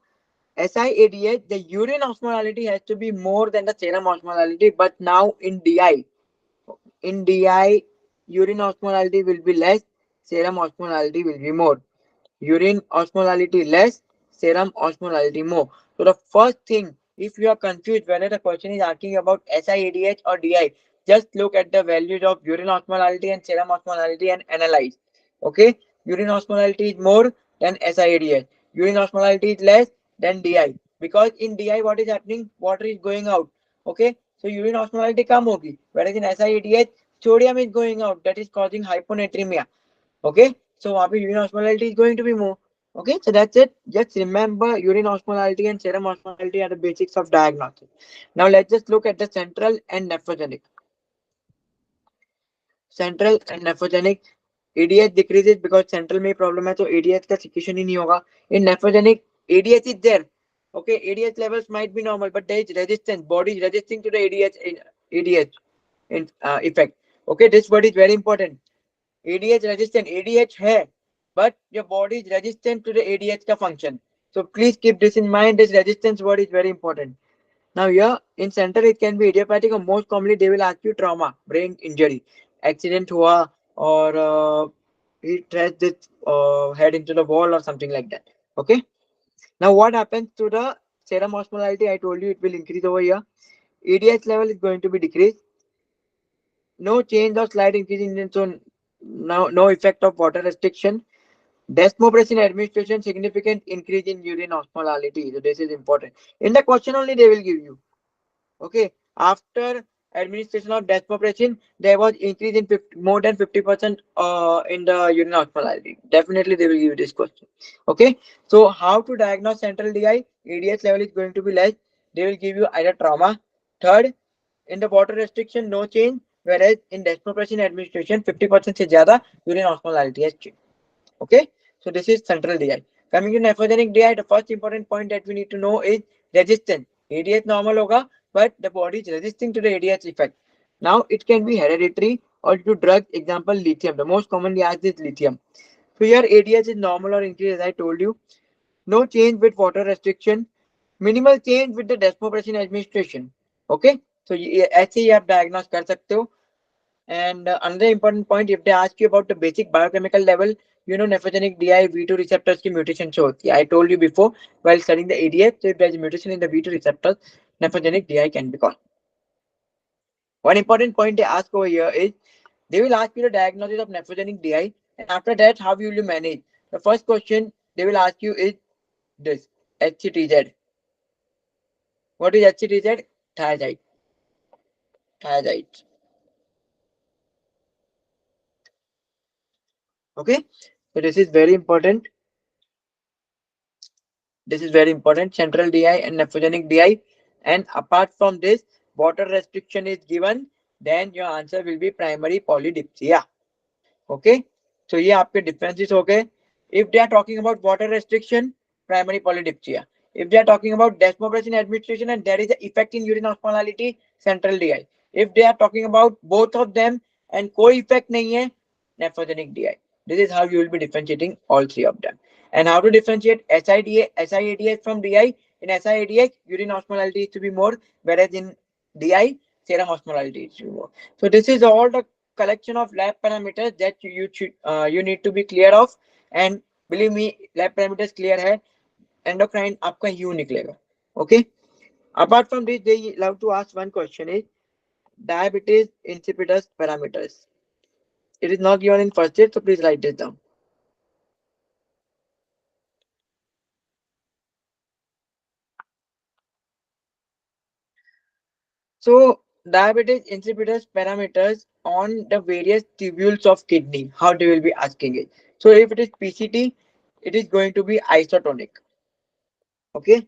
SIADH, the urine osmolality has to be more than the serum osmolality, but now in DI, urine osmolality will be less, serum osmolality will be more. Urine osmolality less, serum osmolality more. So the first thing, if you are confused whether the question is asking about SIADH or DI, just look at the values of urine osmolality and serum osmolality and analyze. Okay, urine osmolality is more than SIADH. Urine osmolality is less than DI. Because in DI, what is happening? Water is going out. Okay, so urine osmolality कम होगी. Whereas in SIADH, sodium is going out. That is causing hyponatremia. Okay, so वहाँ पे urine osmolality is going to be more. Okay, so that's it. Just remember urine osmolality and serum osmolality are the basics of diagnosis. Now let's just look at the central and nephrogenic. Central and nephrogenic, ADH decreases because central में problem है तो ADH का secretion ही नहीं होगा. In nephrogenic, ADH is there Okay, ADH levels might be normal, but there is resistance. Body is resisting to the ADH effect. Okay, this word is very important. ADH resistant, ADH है, but your body is resistant to the ADH का function. So please keep this in mind. This resistance word is very important. Now here in center it can be idiopathic, or most commonly they will ask you trauma, brain injury, accident हुआ, or he trashed his head into the wall or something like that. Okay. Now what happens to the serum osmolality? I told you it will increase over here. ADH level is going to be decreased. No change or slight increase in, so no effect of water restriction. Desmopressin administration, significant increase in urine osmolality. So this is important. In the question only they will give you. Okay. After administration of desmopressin, there was increase in 50, more than 50% in the urine osmolality. Definitely they will give you this question. Okay. So how to diagnose central DI? ADH level is going to be less. They will give you either trauma. Third, in the water restriction, no change. Whereas in desmopressin administration, 50% से ज़्यादा urine osmolality has changed. Okay, so this is central DI. Coming to nephrogenic DI, the first important point that we need to know is resistance. ADH normal hoga, but the body is resisting to the ADH effect. Now it can be hereditary or due to drugs. Example, lithium. The most commonly asked is lithium. So here ADH is normal or increased, as I told you. No change with water restriction. Minimal change with the desmopressin administration. Okay, so ऐसे ही आप diagnose कर सकते हो. And another important point, if they ask you about the basic biochemical level, you know nephrogenic DI V2 receptors की mutation show होती है. I told you before while studying the ADH, so if there is mutation in the V2 receptors, nephrogenic DI can be called. One important point they ask over here is they will ask you the diagnosis of nephrogenic DI, and after that, how will you manage? The first question they will ask you is this: HCTZ. What is HCTZ? Thiazide. Thiazide. Okay, so this is very important. This is very important. Central DI and nephrogenic DI. And apart from this, water restriction is given. Then your answer will be primary polydipsia. Okay. So ये आपके differences हो गए. If they are talking about water restriction, primary polydipsia. If they are talking about desmopressin administration and there is an effect in urine osmolality, central DI. If they are talking about both of them and कोई effect नहीं है, nephrogenic DI. This is how you will be differentiating all three of them. And how to differentiate SIADH from DI? In SIADH, urine osmolality is to be more, whereas in DI, serum osmolality is to be more. So this is all the collection of lab parameters that you need to be clear of. And believe me, lab parameters clear है, endocrine आपका U निकलेगा. Okay. Apart from this, they love to ask one question is diabetes insipidus parameters. It is not given in first year, so please write this down. So diabetes insipidus parameters on the various tubules of kidney. How they will be asking it. So if it is PCT, it is going to be isotonic. Okay.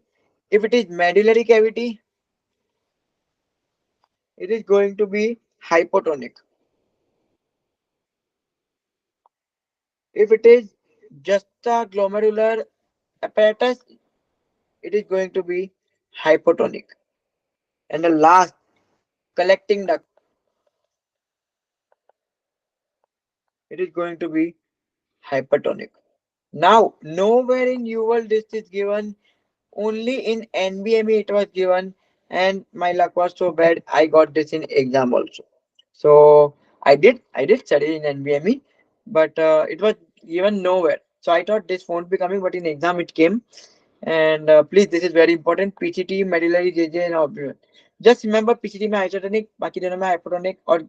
If it is medullary cavity, it is going to be hypotonic. If it is juxtaglomerular apparatus, it is going to be hypotonic. And the last, collecting duct, it is going to be hypertonic. Now, nowhere in UL this is given, only in NBME it was given, and my luck was so bad, I got this in exam also. So I did study in NBME, but it was given nowhere. So I thought this won't be coming, but in exam it came. And please, this is very important. PCT, medullary, JJ, and obstruent. Just remember PCT में isotonic, बाकी दोनों में hypotonic और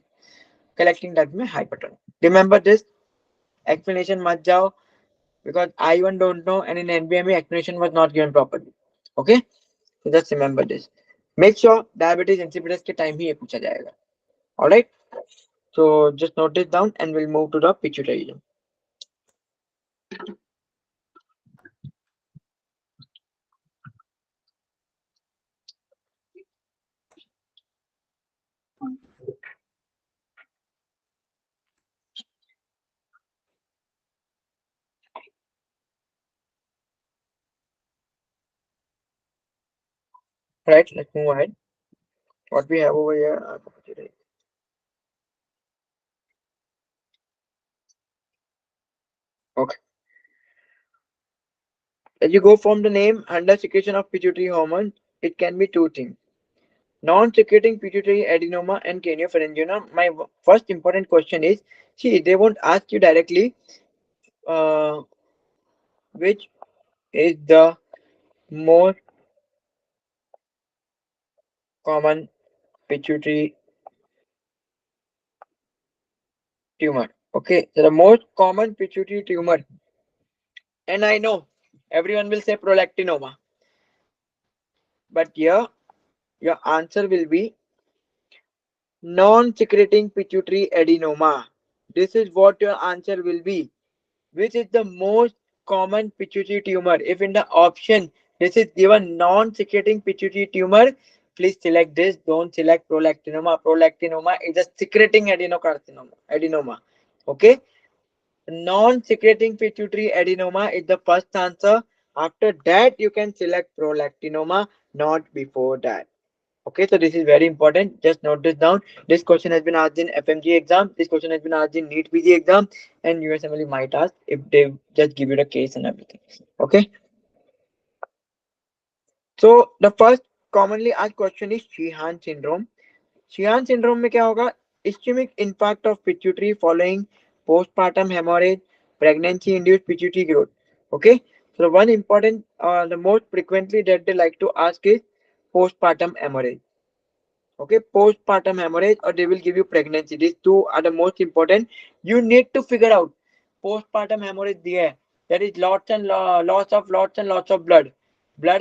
collecting duct में hypertonic. Remember this. Explanation मत जाओ because I even don't know, and in NBME explanation was not given properly. Okay, so just remember this. Make sure diabetes insipidus के time ही ये पूछा जाएगा. All right. So just note this down, and we'll move to the pituitary. Right, let's move ahead. What we have over here are pituitary. Okay. As you go from the name, under secretion of pituitary hormone, it can be two things. Non-secreting pituitary adenoma and craniopharyngioma. My first important question is, see, they won't ask you directly which is the most common pituitary tumor. Okay, so the most common pituitary tumor, and I know everyone will say prolactinoma, but here your answer will be non-secreting pituitary adenoma. This is what your answer will be. Which is the most common pituitary tumor? If in the option this is given non-secreting pituitary tumor, please select this. Don't select prolactinoma. Prolactinoma is a secreting adenocarcinoma. Adenoma. Okay. Non-secreting pituitary adenoma is the first answer. After that, you can select prolactinoma, not before that. Okay, so this is very important. Just note this down. This question has been asked in FMG exam. This question has been asked in NEET PG exam, and USMLE might ask if they just give you the case and everything. Okay, so the first commonly asked question is Sheehan syndrome. Sheehan syndrome में क्या होगा? Ischemic infarct of pituitary following postpartum hemorrhage, pregnancy induced pituitary growth. Okay, so one important, the most frequently that they like to ask is postpartum hemorrhage. Okay, postpartum hemorrhage, or they will give you pregnancy. These two are the most important. You need to figure out postpartum hemorrhage दिया है, that is lots and lots of blood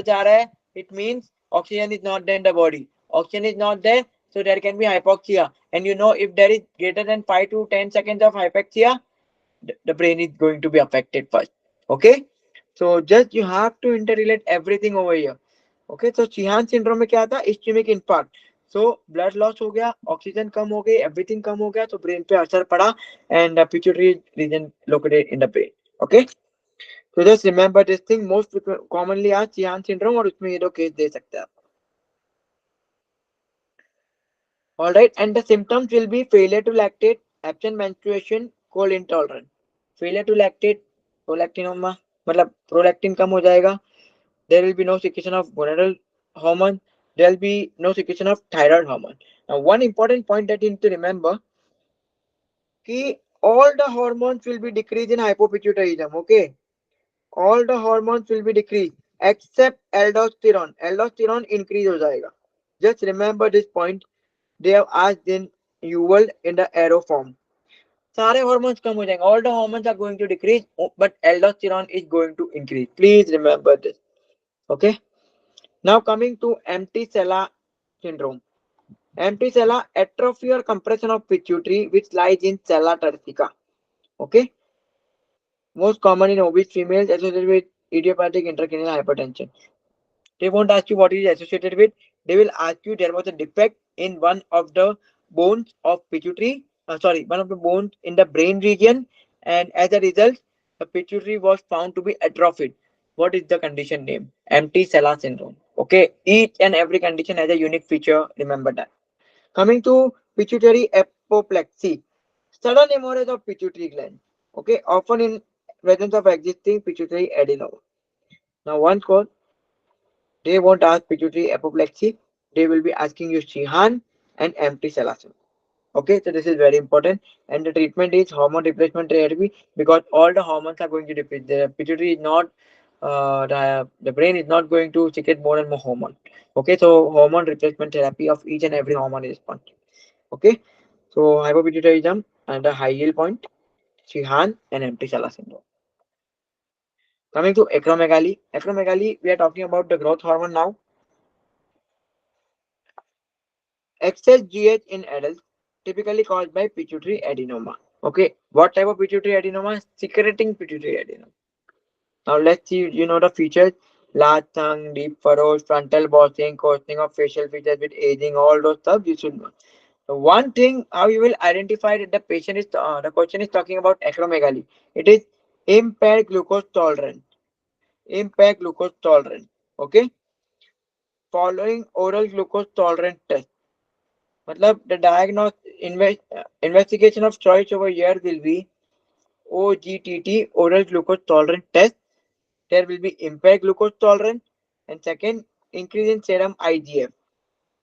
जा रहा है, it means oxygen is not there in the body. Oxygen is not there, so there can be hypoxia, and you know, if there is greater than 5 to 10 seconds of hypoxia, the brain is going to be affected first. Okay, so just you have to interrelate everything over here. Okay, तो चिहान syndrome में क्या था? Ischaemic infarct. So blood loss हो गया, oxygen कम हो गई, everything कम हो गया, तो ब्रेन पे असर पड़ा, and pituitary region located in the brain. Okay, तो just remember this thing, most commonly आज चिहान सिंड्रोम, और उसमें ये दो केस दे सकते हैं आप. All right, and the symptoms will be failure to lactate, absent menstruation, cold intolerant. Failure to lactate, prolactinoma, मतलब prolactin कम हो जाएगा. There will be no secretion of gonadal hormone. There will be no secretion of thyroid hormone. Now, one important point that you need to remember, कि all the hormones will be decreased in hypopituitarism. Okay, all the hormones will be decreased except aldosterone. Aldosterone increase हो जाएगा. Just remember this point. They have asked in UL in the arrow form. सारे hormones कम हो जाएंगे. All the hormones are going to decrease, but aldosterone is going to increase. Please remember this. Okay. Now coming to empty sella syndrome. Empty sella, atrophy or compression of pituitary which lies in sella turcica. Okay. Most common in obese females associated with idiopathic intracranial hypertension. They won't ask you what it is associated with. They will ask you there was a defect in one of the bones of pituitary. One of the bones in the brain region, and as a result, the pituitary was found to be atrophied. What is the condition name? Empty sella syndrome. Okay, each and every condition has a unique feature. Remember that. Coming to pituitary apoplexy, sudden hemorrhage of pituitary gland. Okay, often in presence of existing pituitary adenoma. Now, one cause, they won't ask pituitary apoplexy. They will be asking you Sheehan and empty cell. Okay, so this is very important. And the treatment is hormone replacement therapy, because all the hormones are going to deplete. The pituitary is not, the brain is not going to secrete more and more hormone. Okay, so hormone replacement therapy of each and every hormone is responsible. Okay, so hypopituitarism and the high yield point, Sheehan and empty cell syndrome. Coming to acromegaly. Acromegaly, we are talking about the growth hormone now. Excess GH in adults, typically caused by pituitary adenoma. Okay, what type of pituitary adenoma? Secreting pituitary adenoma. Now let's see, you know the features: large tongue, deep furrows, frontal bossing, coarsening of facial features with aging, all those stuff you should know. So one thing, how you will identify that the patient is, the question is talking about acromegaly. It is impaired glucose tolerance. Impaired glucose tolerance. Okay. following oral glucose tolerance test. मतलब the investigation of choice over here will be OGTT, oral glucose tolerance test. There will be impaired glucose tolerance, and second, increase in serum IGF.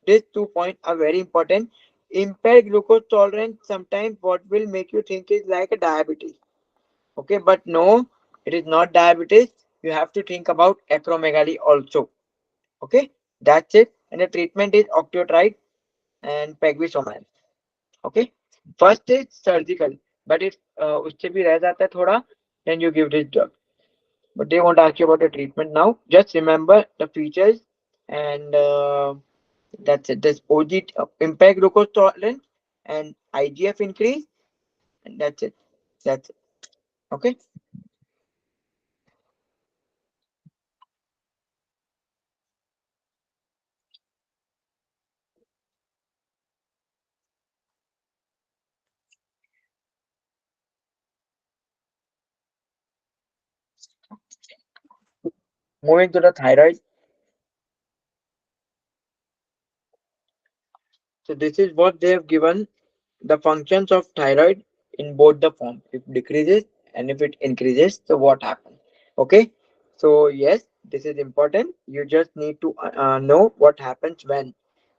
These 2 points are very important. Impaired glucose tolerance sometimes what will make you think is like a diabetes. Okay, but no, it is not diabetes. You have to think about acromegaly also. Okay, that's it. And the treatment is octreotide and pegvisomant. Okay, first is surgical, but if उससे भी रह जाता है थोड़ा, then you give this drug. But they won't ask you about the treatment now. Just remember the features, and that's it. This OG impact glucose tolerance and IGF increase, and that's it. That's it. Okay. Moving to the thyroid. So this is what they have given the functions of thyroid in both the form. If decreases and if it increases, so what happens? Okay. So yes, this is important. You just need to know what happens when.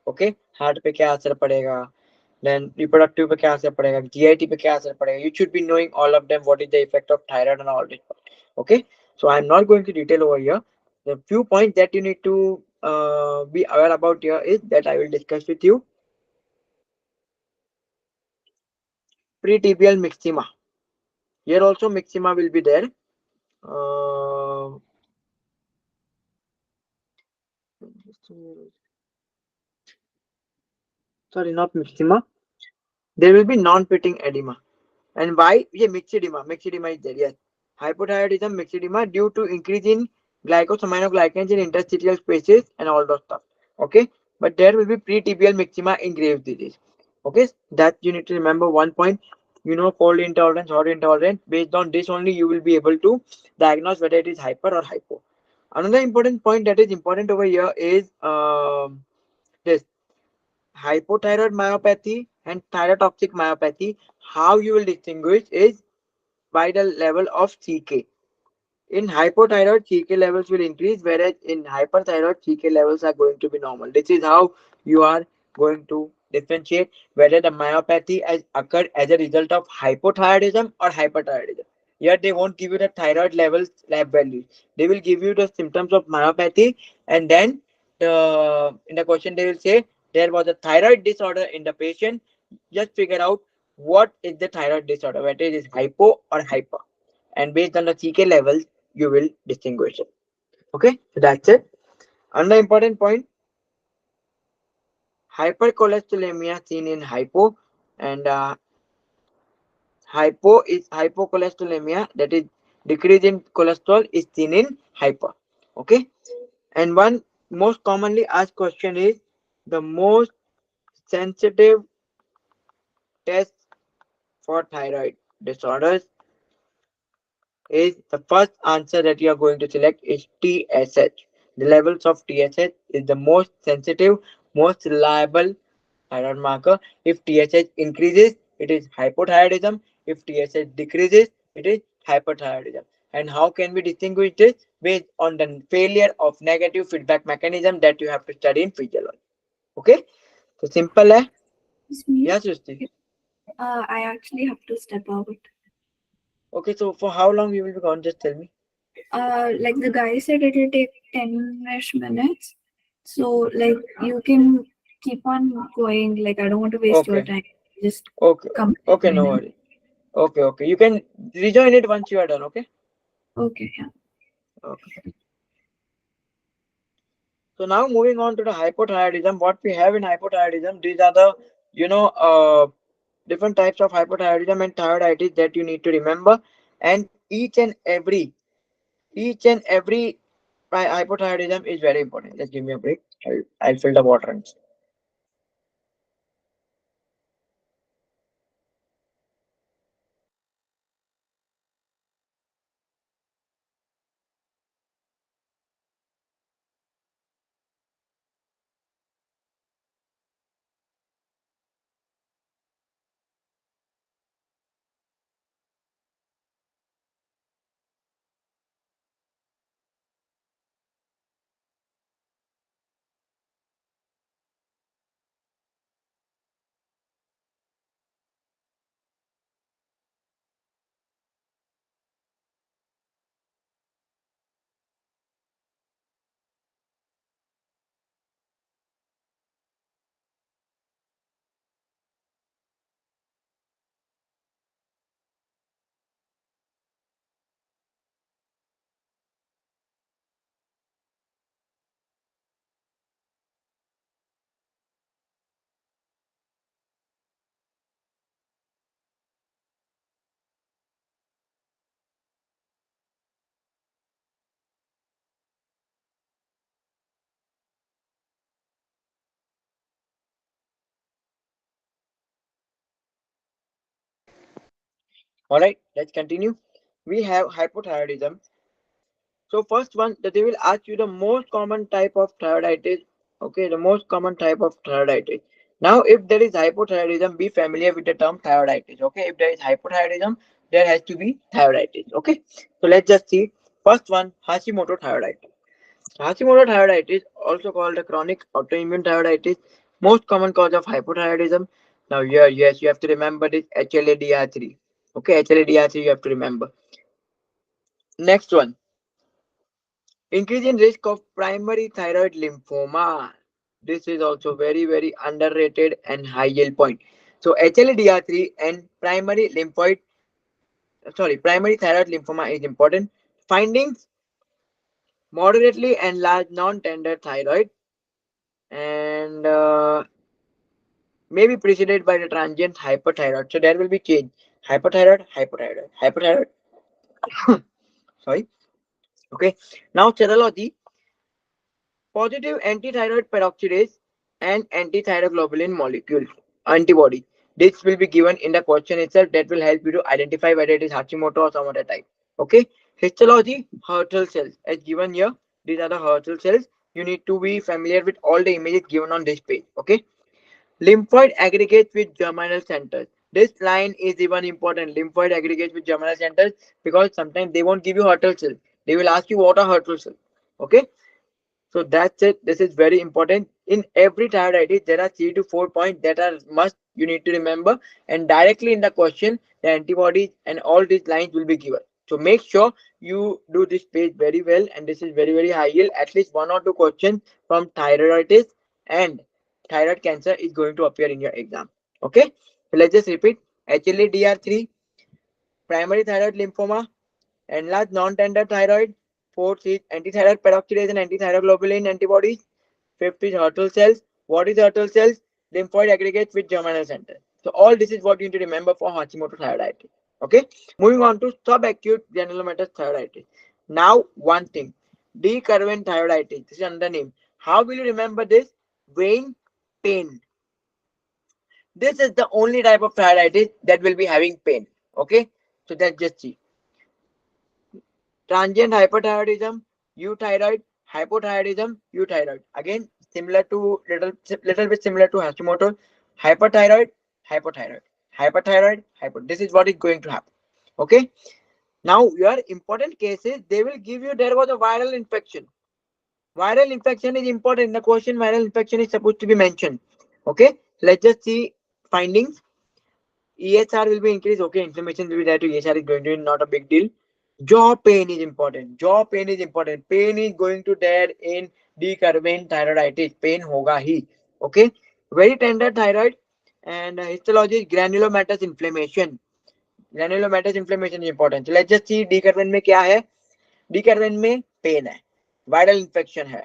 Okay. Heart पे क्या असर पड़ेगा, then reproductive पे क्या असर पड़ेगा, GIT पे क्या असर पड़ेगा. You should be knowing all of them. What is the effect of thyroid and all this. Okay. So I'm not going to detail over here. The few points that you need to be aware about here is that I will discuss with you. Pretibial myxema. Here also myxema will be there. Uh, Sorry, not myxema. There will be non-pitting edema. And why? Yeah, myxedema. Myxedema is there. Yes. Hypothyroidism, myxedema due to increase in glycosaminoglycans in interstitial spaces and all those stuff. Okay. But there will be pretibial myxema in Graves' disease. Okay. That you need to remember one point. You know, cold intolerance, hot intolerance. Based on this only, you will be able to diagnose whether it is hyper or hypo. Another important point that is important over here is this hypothyroid myopathy and thyrotoxic myopathy. How you will distinguish is by the level of CK. In hypothyroid, CK levels will increase, whereas in hyperthyroid, CK levels are going to be normal. This is how you are going to differentiate whether the myopathy has occurred as a result of hypothyroidism or hyperthyroidism. Yet they won't give you the thyroid levels lab values. They will give you the symptoms of myopathy, and then in the question they will say there was a thyroid disorder in the patient. Just figure out what is the thyroid disorder, whether it is hypo or hyper, and based on the CK levels you will distinguish it. Okay, so that's it. Another important point, hypercholesterolemia seen in hypo, and hypo is hypocholesterolemia, that is decrease in cholesterol is seen in hyper. Okay, and one most commonly asked question is the most sensitive test for thyroid disorders is the first answer that you are going to select is TSH. The levels of TSH is the most sensitive, most reliable thyroid marker. If TSH increases, it is hypothyroidism. If TSH decreases, it is hyperthyroidism. And how can we distinguish this? Based on the failure of negative feedback mechanism that you have to study in physiology. Okay? So simple hai. Excuse me. Yes, Srishti. I actually have to step out. Okay, so for how long you will be gone? Just tell me. Like the guy said, it will take 10-ish minutes. So, like, you can keep on going. Like, I don't want to waste your Okay. time. Just Okay. come Okay, right no now. worry. Okay, okay. You can rejoin it once you are done, okay? Okay, yeah. Okay. So now moving on to the hypothyroidism, what we have in hypothyroidism, these are the, you know, different types of hypothyroidism and thyroiditis that you need to remember. And each and every hypothyroidism is very important. Just give me a break. I'll fill the water. All right, let's continue. We have hypothyroidism. So first one that they will ask you the most common type of thyroiditis. Okay, the most common type of thyroiditis. Now, if there is hypothyroidism, be familiar with the term thyroiditis. Okay, if there is hypothyroidism, there has to be thyroiditis. Okay, so let's just see. First one, Hashimoto thyroiditis. Hashimoto thyroiditis, also called the chronic autoimmune thyroiditis, most common cause of hypothyroidism. Now, here, yes, you have to remember this HLA-DR3. Okay, HLA-DR3 you have to remember. Next one, increase in risk of primary thyroid lymphoma. This is also very, very underrated and high yield point. So HLA-DR3 and primary thyroid lymphoma is important. Findings: moderately enlarged non-tender thyroid and may be preceded by the transient hyperthyroid. So there will be change. Hyperthyroid, hyperthyroid, hyperthyroid. Sorry. Okay. Now serology. Positive antithyroid peroxidase and antithyroglobulin molecule antibody. This will be given in the question itself. That will help you to identify whether it is Hashimoto or some other type. Okay. Histology, Hertel cells. As given here, these are the Hertel cells. You need to be familiar with all the images given on this page. Okay. Lymphoid aggregates with germinal centers. This line is even important. Lymphoid aggregates with germinal centers, because sometimes they won't give you Hertel cells. They will ask you what are Hertel cells. Okay. So that's it. This is very important. In every thyroiditis, there are 3 to 4 points that are must you need to remember. And directly in the question, the antibodies and all these lines will be given. So make sure you do this page very well. And this is very, very high yield. At least 1 or 2 questions from thyroiditis and thyroid cancer is going to appear in your exam. Okay. So let's just repeat. HLA-DR3, primary thyroid lymphoma, enlarged non-tender thyroid. Fourth is antithyroid peroxidase and antithyroglobulin antibodies. Fifth is Hurtle cells. What is Hurtle cells? Lymphoid aggregates with germinal center. So all this is what you need to remember for Hashimoto thyroiditis. Okay. Moving on to subacute granulomatous thyroiditis. Now one thing, decurvent thyroiditis. This is another name. How will you remember this? Vein pain. This is the only type of thyroiditis that will be having pain. Okay. So let's just see. Transient hyperthyroidism, euthyroid, hypothyroidism, euthyroid. Again, similar to little bit similar to Hashimoto. Hyperthyroid, hypothyroid, hyperthyroid, hypo. This is what is going to happen. Okay. Now your important cases, they will give you there was a viral infection. Viral infection is important in the question. Viral infection is supposed to be mentioned. Okay. Let's just see findings. EHR will be increased. Okay, inflammation will be there to EHR is going to be not a big deal. Jaw pain is important. Jaw pain is important. Pain is going to there in decurvent thyroiditis. Pain hoga hi. Okay. Very tender thyroid and histology is granulomatous inflammation. Granulomatous inflammation is important. So let's just see decurvent में क्या है. Decurvent में pain है. Viral infection है.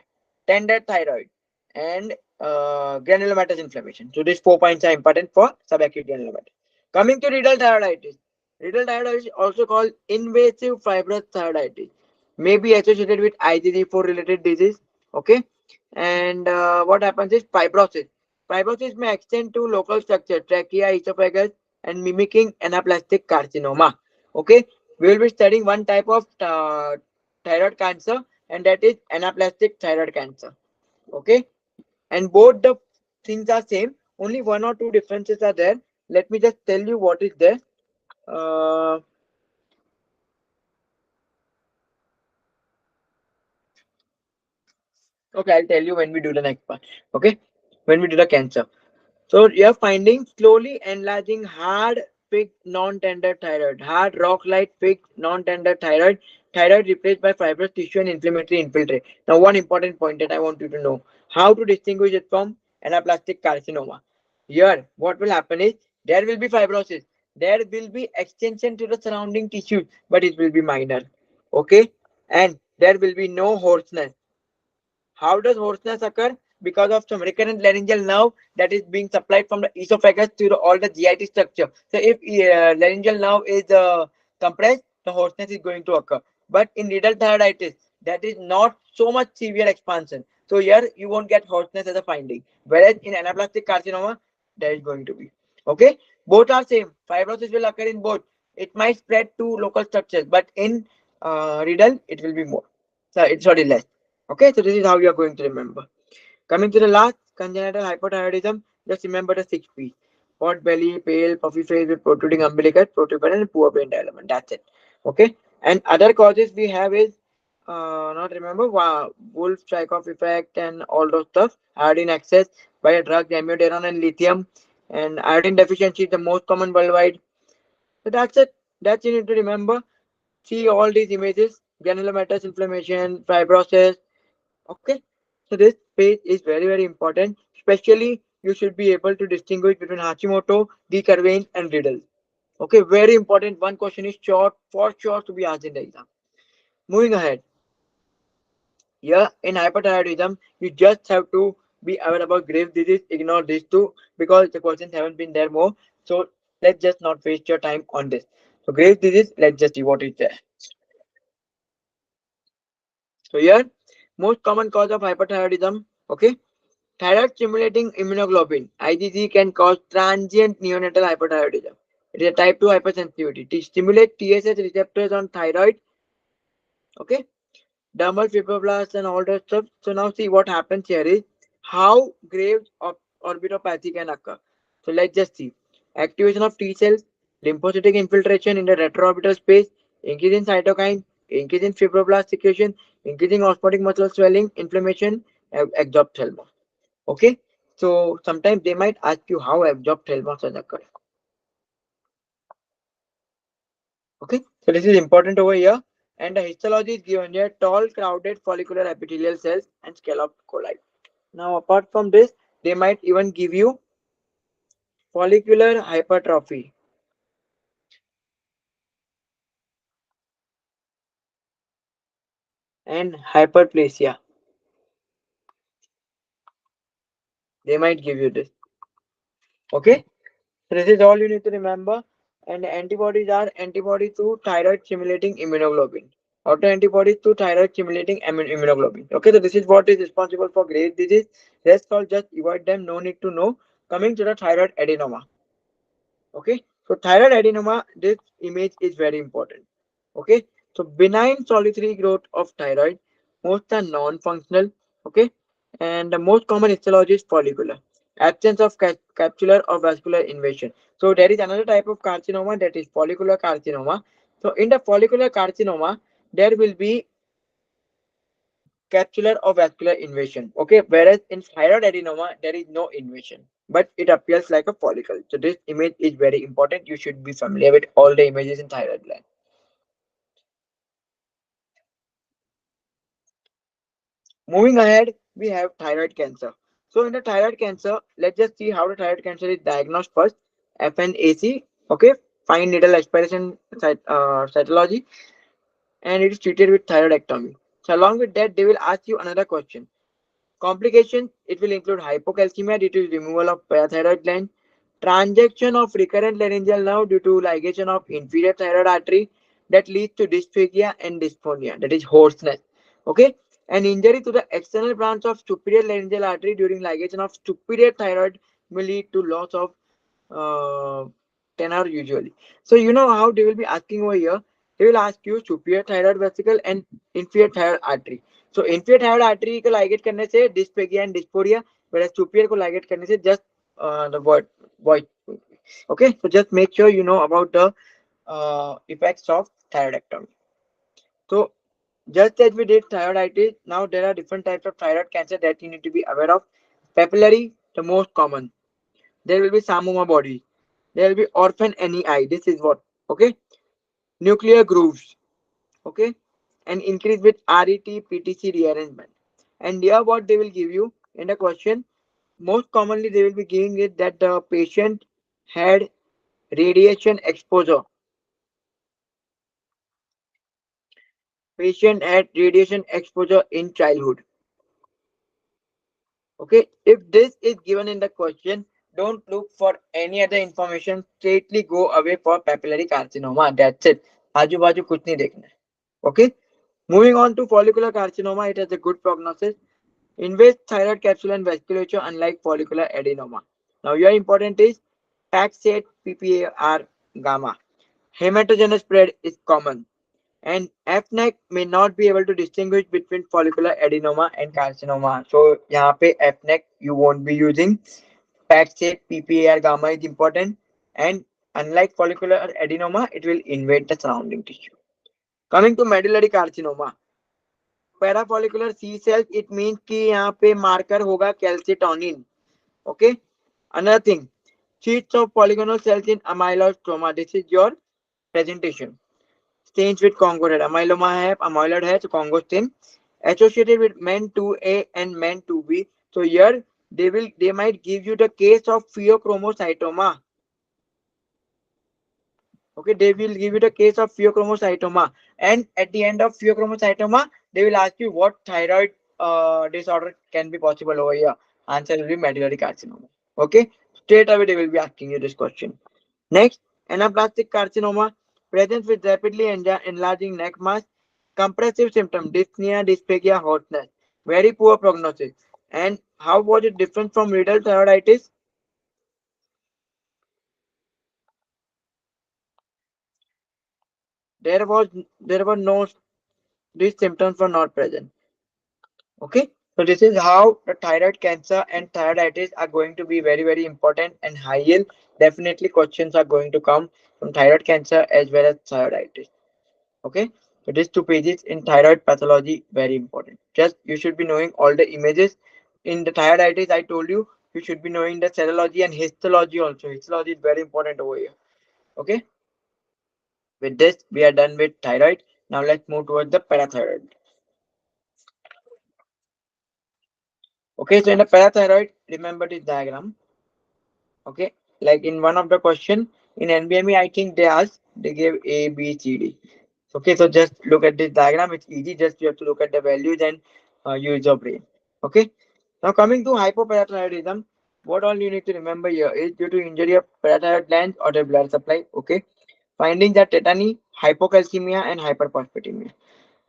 Tender thyroid and granulomatous inflammation. So these 4 points are important for subacute granulomatous. Coming to renal thyroiditis. Renal thyroiditis, also called invasive fibrous thyroiditis, may be associated with IgG4 related disease. Okay. And what happens is fibrosis. Fibrosis may extend to local structure, trachea, esophagus, and mimicking anaplastic carcinoma. Okay. We will be studying one type of thyroid cancer, and that is anaplastic thyroid cancer. Okay. And both the things are same. Only 1 or 2 differences are there. Let me just tell you what is there. Uh, okay, I'll tell you when we do the next part. Okay, when we do the cancer. So you're finding slowly enlarging hard fixed non-tender thyroid, hard rock-like fixed non-tender thyroid, thyroid replaced by fibrous tissue and inflammatory infiltrate. Now, one important point that I want you to know: how to distinguish it from anaplastic carcinoma. Here, what will happen is there will be fibrosis, there will be extension to the surrounding tissue, but it will be minor. Okay, and there will be no hoarseness. How does hoarseness occur? Because of some recurrent laryngeal nerve that is being supplied from the esophagus to all the GIT structure. So if laryngeal nerve is compressed, the hoarseness is going to occur. But in renal thyroiditis, that is not so much severe expansion. So here you won't get hoarseness as a finding. Whereas in anaplastic carcinoma, there is going to be. Okay, both are same. Fibrosis will occur in both. It might spread to local structures, but in riddle, it will be more. So it's sorry less. Okay, so this is how you are going to remember. Coming to the last, congenital hypothyroidism, just remember the 6 P's. Pot belly, pale, puffy face with protruding umbilicus, protruberant, and poor brain development. That's it. Okay. And other causes we have is not remember Wolf Chaikoff effect and all those stuff. Iodine excess by a drug, amiodarone and lithium, and iodine deficiency is the most common worldwide. So that's it. That's you need to remember. See all these images: granulomatous inflammation, fibrosis. Okay, so this page is very important. Especially, you should be able to distinguish between Hashimoto, D. curvain, and Riddle. Okay, very important. One question is short for sure to be asked in the exam. Moving ahead, here in hyperthyroidism, you just have to be aware about Graves' disease. Ignore these two because the questions haven't been there more. So let's just not waste your time on this. So Graves' disease, let's just see what is there. So here, most common cause of hyperthyroidism. Okay, thyroid stimulating immunoglobulin (IgG) can cause transient neonatal hyperthyroidism. It is a type 2 hypersensitivity. To stimulate TSH receptors on thyroid, okay, dermal fibroblasts and all that stuff. So now see what happens here is how Graves of orbitopathy can occur. So let's just see. Activation of T cells, lymphocytic infiltration in the retroorbital space, increase in cytokine, increase in fibroblast secretion, increasing osmotic muscle swelling, inflammation, exophthalmos. Okay, so sometimes they might ask you how exophthalmos has occurred. Okay, so this is important over here. And the histology is given here: tall, crowded follicular epithelial cells and scalloped coli. Now, apart from this, they might even give you follicular hypertrophy and hyperplasia. They might give you this. Okay, so this is all you need to remember. And the antibodies are antibody to thyroid stimulating immunoglobulin. Autoantibodies to thyroid stimulating immunoglobulin. Okay, so this is what is responsible for Graves' disease. Rest all just avoid them. No need to know. Coming to the thyroid adenoma. Okay, so thyroid adenoma, this image is very important. Okay, so benign solitary growth of thyroid, most are non-functional. Okay, and the most common histology is follicular, absence of capsular or vascular invasion. So there is another type of carcinoma, that is follicular carcinoma. So in the follicular carcinoma, there will be capsular or vascular invasion. Okay, whereas in thyroid adenoma there is no invasion, but it appears like a follicle. So this image is very important. You should be familiar with all the images in thyroid gland. Moving ahead, we have thyroid cancer. So in the thyroid cancer, let's just see how the thyroid cancer is diagnosed first. FNAC, okay, fine needle aspiration cytology, and it is treated with thyroidectomy. So along with that, they will ask you another question. Complications, it will include hypocalcemia due to removal of parathyroid gland, transaction of recurrent laryngeal nerve due to ligation of inferior thyroid artery that leads to dysphagia and dysphonia, that is hoarseness. Okay, an injury to the external branch of superior laryngeal artery during ligation of superior thyroid will lead to loss of uh, tenor usually. So you know how they will be asking over here. They will ask you superior thyroid vesicle and inferior thyroid artery. So inferior thyroid artery को ligate करने से dysphagia and dysphoria, whereas superior को ligate करने से just the void. Okay, so just make sure you know about the effects of thyroidectomy. So just as we did thyroiditis, now there are different types of thyroid cancer that you need to be aware of. Papillary, the most common. There will be Samoma body. There will be orphan NEI. This is what, okay? Nuclear grooves, okay? And increase with RET, PTC rearrangement. And here what they will give you in the question, most commonly they will be giving it that the patient had radiation exposure. Patient had radiation exposure in childhood. Okay, if this is given in the question, don't look for any other information. Straightly go away for papillary carcinoma. That's it. आजू बाजू कुछ नहीं देखना है. Okay. Moving on to follicular carcinoma, it has a good prognosis. Invades thyroid capsule and vasculature, unlike follicular adenoma. Now, your important is PAC-SAT PPAR gamma. Hematogenous spread is common, and FNAC may not be able to distinguish between follicular adenoma and carcinoma. So यहाँ पे FNAC you won't be using. Fact say PPAR gamma is important, and unlike follicular adenoma, it will invade the surrounding tissue. Coming to medullary carcinoma, parafollicular C cells it means कि यहाँ पे marker होगा calcitonin. Okay, another thing, sheets of polygonal cells in amyloid stroma. This is your presentation. Stains with Congo red. Amyloma है, amyloid है, so Congo stain associated with MEN 2A and MEN 2B. So here they might give you the case of pheochromocytoma. Okay, they will give you the case of pheochromocytoma, and at the end of pheochromocytoma, they will ask you what thyroid disorder can be possible over here. Answer will be medullary carcinoma. Okay, straight away they will be asking you this question. Next, anaplastic carcinoma, present with rapidly enlarging neck mass, compressive symptom, dyspnea, dysphagia, hotness, very poor prognosis. And how was it different from riddle thyroiditis? There was there were no, these symptoms were not present. Okay, so this is how the thyroid cancer and thyroiditis are going to be very very important and high yield. Definitely questions are going to come from thyroid cancer as well as thyroiditis. Okay, so these two pages in thyroid pathology very important. Just you should be knowing all the images. In the thyroiditis I told you, you should be knowing the serology and histology also. Histology is very important over here. Okay, with this we are done with thyroid. Now let's move towards the parathyroid. Okay, so in the parathyroid, remember this diagram. Okay, like in one of the question in NBME, I think they asked, they gave A, B, C, D. Okay, so just look at this diagram. It's easy. Just you have to look at the values and use your brain. Okay. Now coming to hypoparathyroidism, what all you need to remember here is due to injury of parathyroid glands or the blood supply. Okay. Findings are tetany, hypocalcemia, and hyperphosphatemia.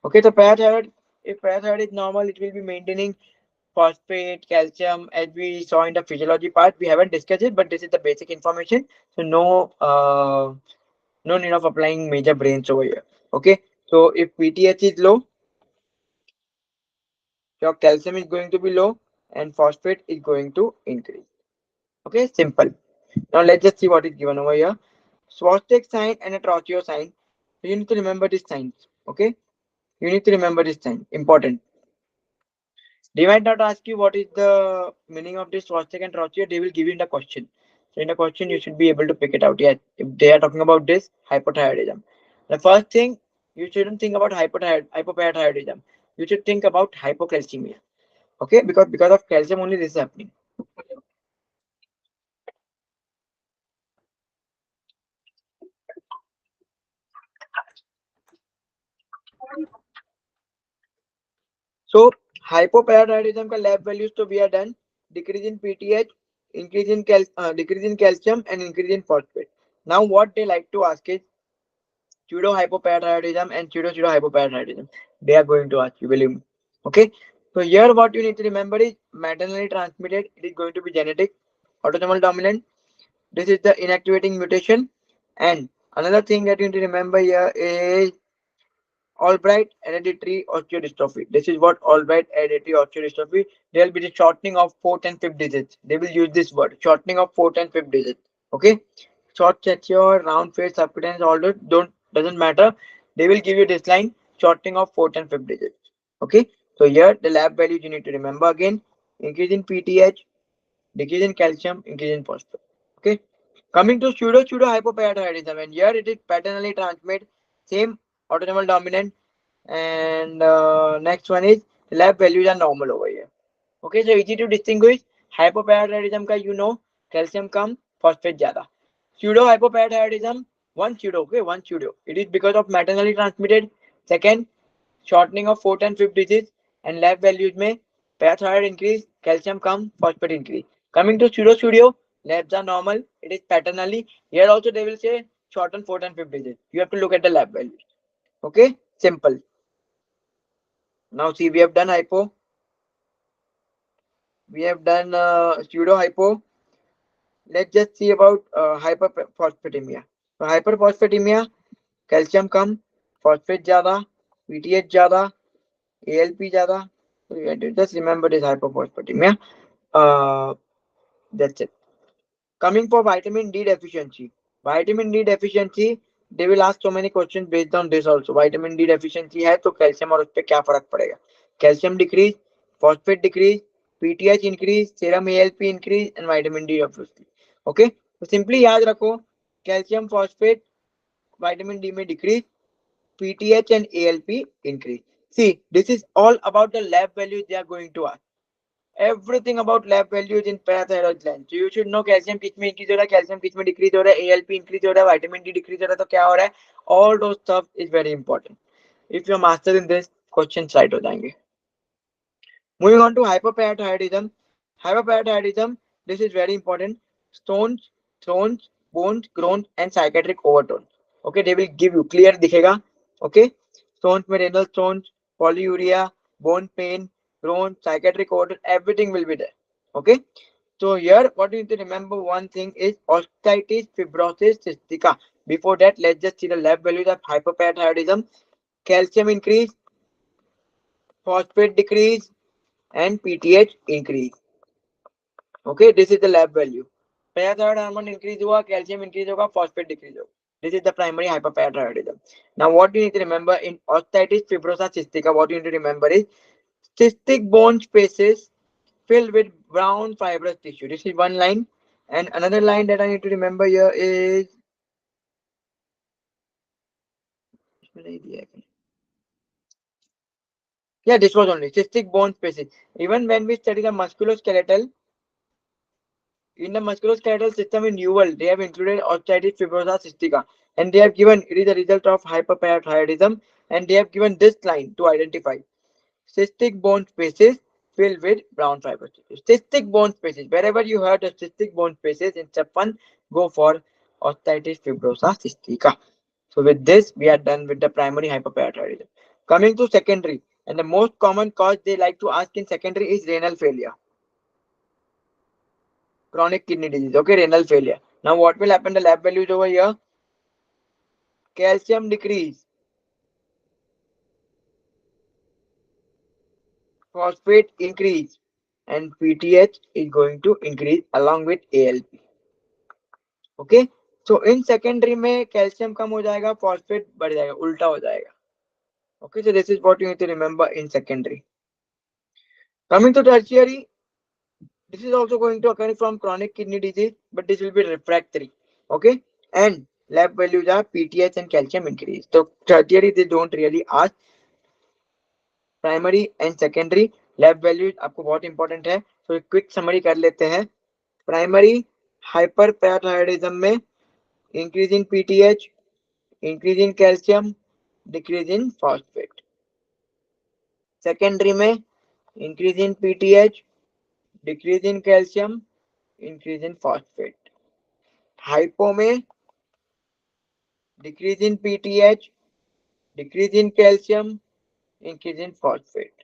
Okay, so parathyroid, if parathyroid is normal, it will be maintaining phosphate, calcium, as we saw in the physiology part. We haven't discussed it, but this is the basic information. So no need of applying major brains over here. Okay, so if PTH is low, your calcium is going to be low and phosphate is going to increase. Okay, simple. Now let's just see what is given over here. Swastik sign and a Trochio sign. So you need to remember these signs. Okay, you need to remember this sign. Important. They might not ask you what is the meaning of this swastika and Trochio. They will give you in the question. So in the question, you should be able to pick it out. Yes, if they are talking about this hypothyroidism, the first thing you shouldn't think about hypoparathyroidism. You should think about hypocalcemia. Okay, because of calcium only this is happening. So hypoparathyroidism का lab values तो we are done. Decrease in PTH, decrease in calcium, and increase in phosphate. Now what they like to ask is pseudo hypoparathyroidism and pseudo hypoparathyroidism. They are going to ask you, believe me. Okay. So here what you need to remember is maternally transmitted. It is going to be genetic, autosomal dominant. This is the inactivating mutation. And another thing that you need to remember here is Albright hereditary osteodystrophy. This is what Albright hereditary osteodystrophy. There will be the shortening of fourth and fifth digits. They will use this word, shortening of fourth and fifth digits. Okay, short stature, round face, subcutaneous, all those don't doesn't matter. They will give you this line, shortening of fourth and fifth digits. Okay, so here the lab values you need to remember again: increase in PTH, decrease in calcium, increase in phosphorus. Okay, coming to pseudo hypoparathyroidism, and here it is paternally transmitted, same autosomal dominant, and next one is lab values are normal over here. Okay, so easy to distinguish. Hypoparathyroidism का you know calcium come, phosphate ज़्यादा. Pseudo hypoparathyroidism, one pseudo, okay, one pseudo. It is because of maternally transmitted. Second, shortening of fourth and fifth digits, and lab values में parathyroid increase, calcium come, phosphate increase. Coming to pseudo, labs are normal. It is paternally. Here also they will say shorten fourth and fifth digits. You have to look at the lab values. Okay, simple. Now see, we have done hypo, we have done pseudo hypo. Let's just see about hyperphosphatemia. So hyperphosphatemia, calcium come, phosphate ज्यादा, PTH ज्यादा, ALP ज्यादा. Just remember this hypophosphatemia. That's it. Coming for vitamin D deficiency. Vitamin D deficiency, they will ask so many questions based on this also. Vitamin D deficiency है तो calcium और उस पर क्या फर्क पड़ेगा? Calcium decrease, phosphate decrease, PTH increase, serum ALP increase and vitamin D obviously. Okay, तो simply याद रखो, कैल्शियम फॉस्फेट विटामिन डी में decrease, PTH and ALP increase. See, this is all about the lab values they are going to ask. Everything about lab values in parathyroid gland. So you should know calcium किस में increase हो रहा है, calcium किस में decrease हो रहा है, ALP increase हो रहा है, vitamin D decrease हो रहा है तो क्या हो रहा है. All those stuff is very important. If you are master in this, questions right हो जाएंगे. Moving on to hyperparathyroidism. Hyperparathyroidism, this is very important. Stones, thrones, bones, groans and psychiatric overtones. Okay, they will give you clear दिखेगा. Okay, stones में renal stones, polyuria, bone pain, groans, psychiatric overtone, everything will be there. Okay, so here what you need to remember, one thing is osteitis fibrosis cystica. Before that, let's just see the lab values of hyperparathyroidism. Calcium increase, phosphate decrease and PTH increase. Okay, this is the lab value. Parathyroid hormone increase हुआ, calcium increase होगा, phosphate decrease होगा. This is the primary hyperparathyroidism. Now, what you need to remember in osteitis fibrosa cystica, what you need to remember is cystic bone spaces filled with brown fibrous tissue. This is one line, and another line that I need to remember here is yeah, this was only cystic bone spaces. Even when we study the musculoskeletal, in the musculoskeletal system in UL, they have included osteitis fibrosa cystica, and they have given it is a result of hyperparathyroidism, and they have given this line to identify cystic bone spaces filled with brown fibrous tissue. Cystic bone spaces. Wherever you heard the cystic bone spaces in step 1, go for osteitis fibrosa cystica. So with this, we are done with the primary hyperparathyroidism. Coming to secondary, and the most common cause they like to ask in secondary is renal failure. Chronic kidney disease. Okay, renal failure. Now what will happen? The lab values over here. Calcium decrease, phosphate increase, and PTH is going to increase along with ALP. Okay, so in secondary में calcium कम हो जाएगा, phosphate बढ़ जाएगा, उल्टा हो जाएगा. Okay, so this is what you need to remember in secondary. Coming to tertiary, this is also going to occur from chronic kidney disease, but this will be refractory. Okay, and lab values are PTH and calcium increase. So tertiary they don't really ask. Primary and secondary lab values आपको बहुत important है, तो quick summary कर लेते हैं. Primary hyper parathyroidism में increase in PTH, increase in calcium, decrease in phosphate. Secondary में increase in PTH, decrease in calcium, increase in phosphate. Hypo में decrease in PTH, decrease in calcium, increase in phosphate.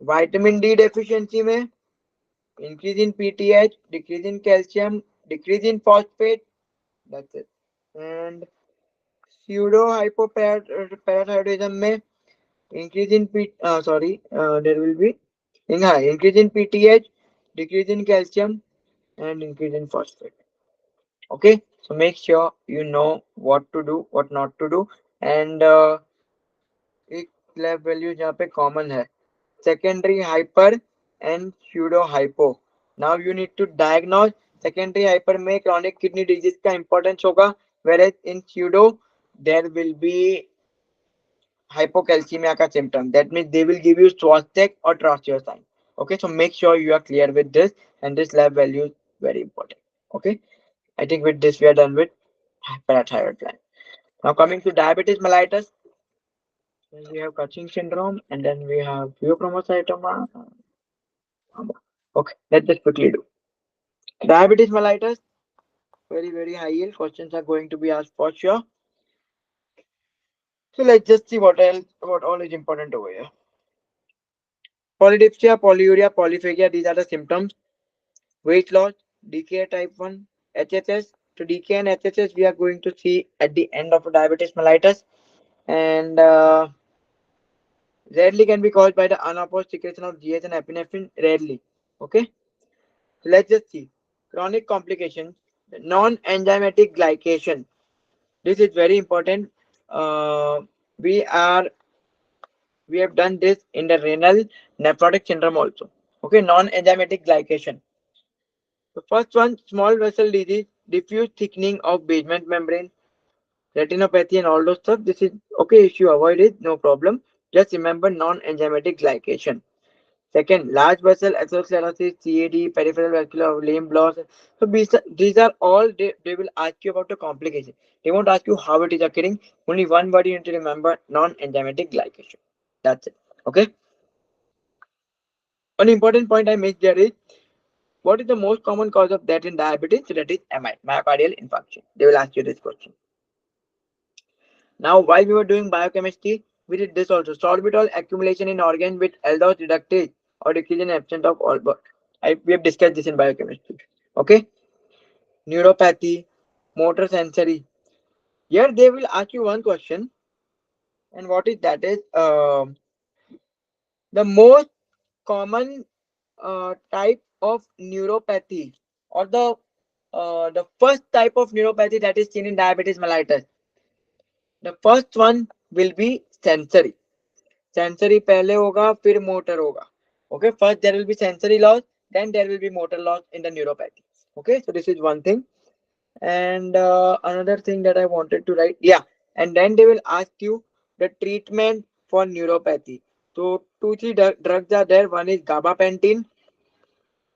Vitamin D deficiency में increase in PTH, decrease in calcium, decrease in phosphate. That's it. And pseudo hypoparathyroidism में increase in there will be increase in PTH, decrease in calcium, and increase in phosphate. Okay, so make sure you know what to do, what not to do, and एक lab value जहाँ पे common है, secondary hyper and pseudo hypo. Now you need to diagnose. Secondary hyper में chronic kidney disease का importance होगा, whereas in pseudo there will be hypocalcemia का symptom. That means they will give you Swastik or Trousseau sign. Okay, so make sure you are clear with this, and this lab value is very important. Okay, I think with this we are done with parathyroid gland. Now coming to diabetes mellitus, we have Cushing syndrome, and then we have pheochromocytoma. Okay, let's just quickly do. Diabetes mellitus, very high yield. Questions are going to be asked for sure. So let's just see what all is important over here. Polydipsia, polyuria, polyphagia, these are the symptoms. Weight loss, DKA type 1, HSS, So DK and HSS we are going to see at the end of diabetes mellitus, and rarely can be caused by the unopposed secretion of GH and epinephrine. Rarely. Okay. So let's just see. Chronic complications. Non-enzymatic glycation. This is very important. Uh, we are we have done this in the renal nephrotic syndrome also. Okay, non-enzymatic glycation. The first one, small vessel disease, diffuse thickening of basement membrane, retinopathy, and all those stuff. This is okay if you avoid it, no problem. Just remember non-enzymatic glycation. Second, large vessel atherosclerosis, CAD, peripheral vascular lame loss. So these are all they will ask you about the complication. They won't ask you how it is occurring. Only one word you need to remember: non-enzymatic glycation. That's it. Okay. One important point I missed there is what is the most common cause of death in diabetes? So that is MI, myocardial infarction. They will ask you this question. Now, while we were doing biochemistry, we did this also. Sorbitol accumulation in organs with aldose reductase or decrease in absence of all. We have discussed this in biochemistry. Okay. Neuropathy, motor sensory. Here they will ask you one question, and what is that? Is the most common type of neuropathy, or the first type of neuropathy that is seen in diabetes mellitus. The first one will be sensory. Sensory पहले होगा फिर motor होगा. Okay, first there will be sensory loss, then there will be motor loss in the neuropathy. Okay, so this is one thing. And another thing that I wanted to write, yeah, and then they will ask you the treatment for neuropathy. So two three drugs are there. One is gabapentin,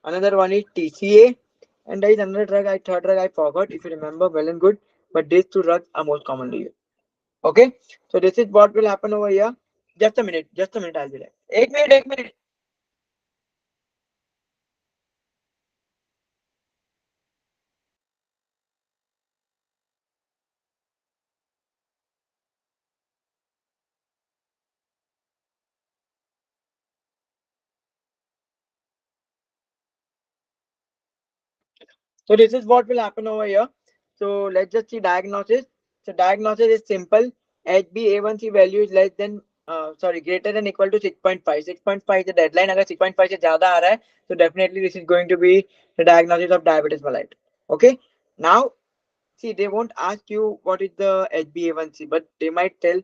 another one is TCA, and there is another drug, third drug I forgot. If you remember, well and good. But these two drugs are most commonly used. Okay, so this is what will happen over here. Just a minute, I'll be there. एक minute. So this is what will happen over here. So let's just see diagnosis. So diagnosis is simple. HbA1c value is less than greater than equal to 6.5. 6.5 is the deadline. अगर 6.5 से ज़्यादा आ रहा है, so definitely this is going to be the diagnosis of diabetes mellitus. Okay. Now see, they won't ask you what is the HbA1c, but they might tell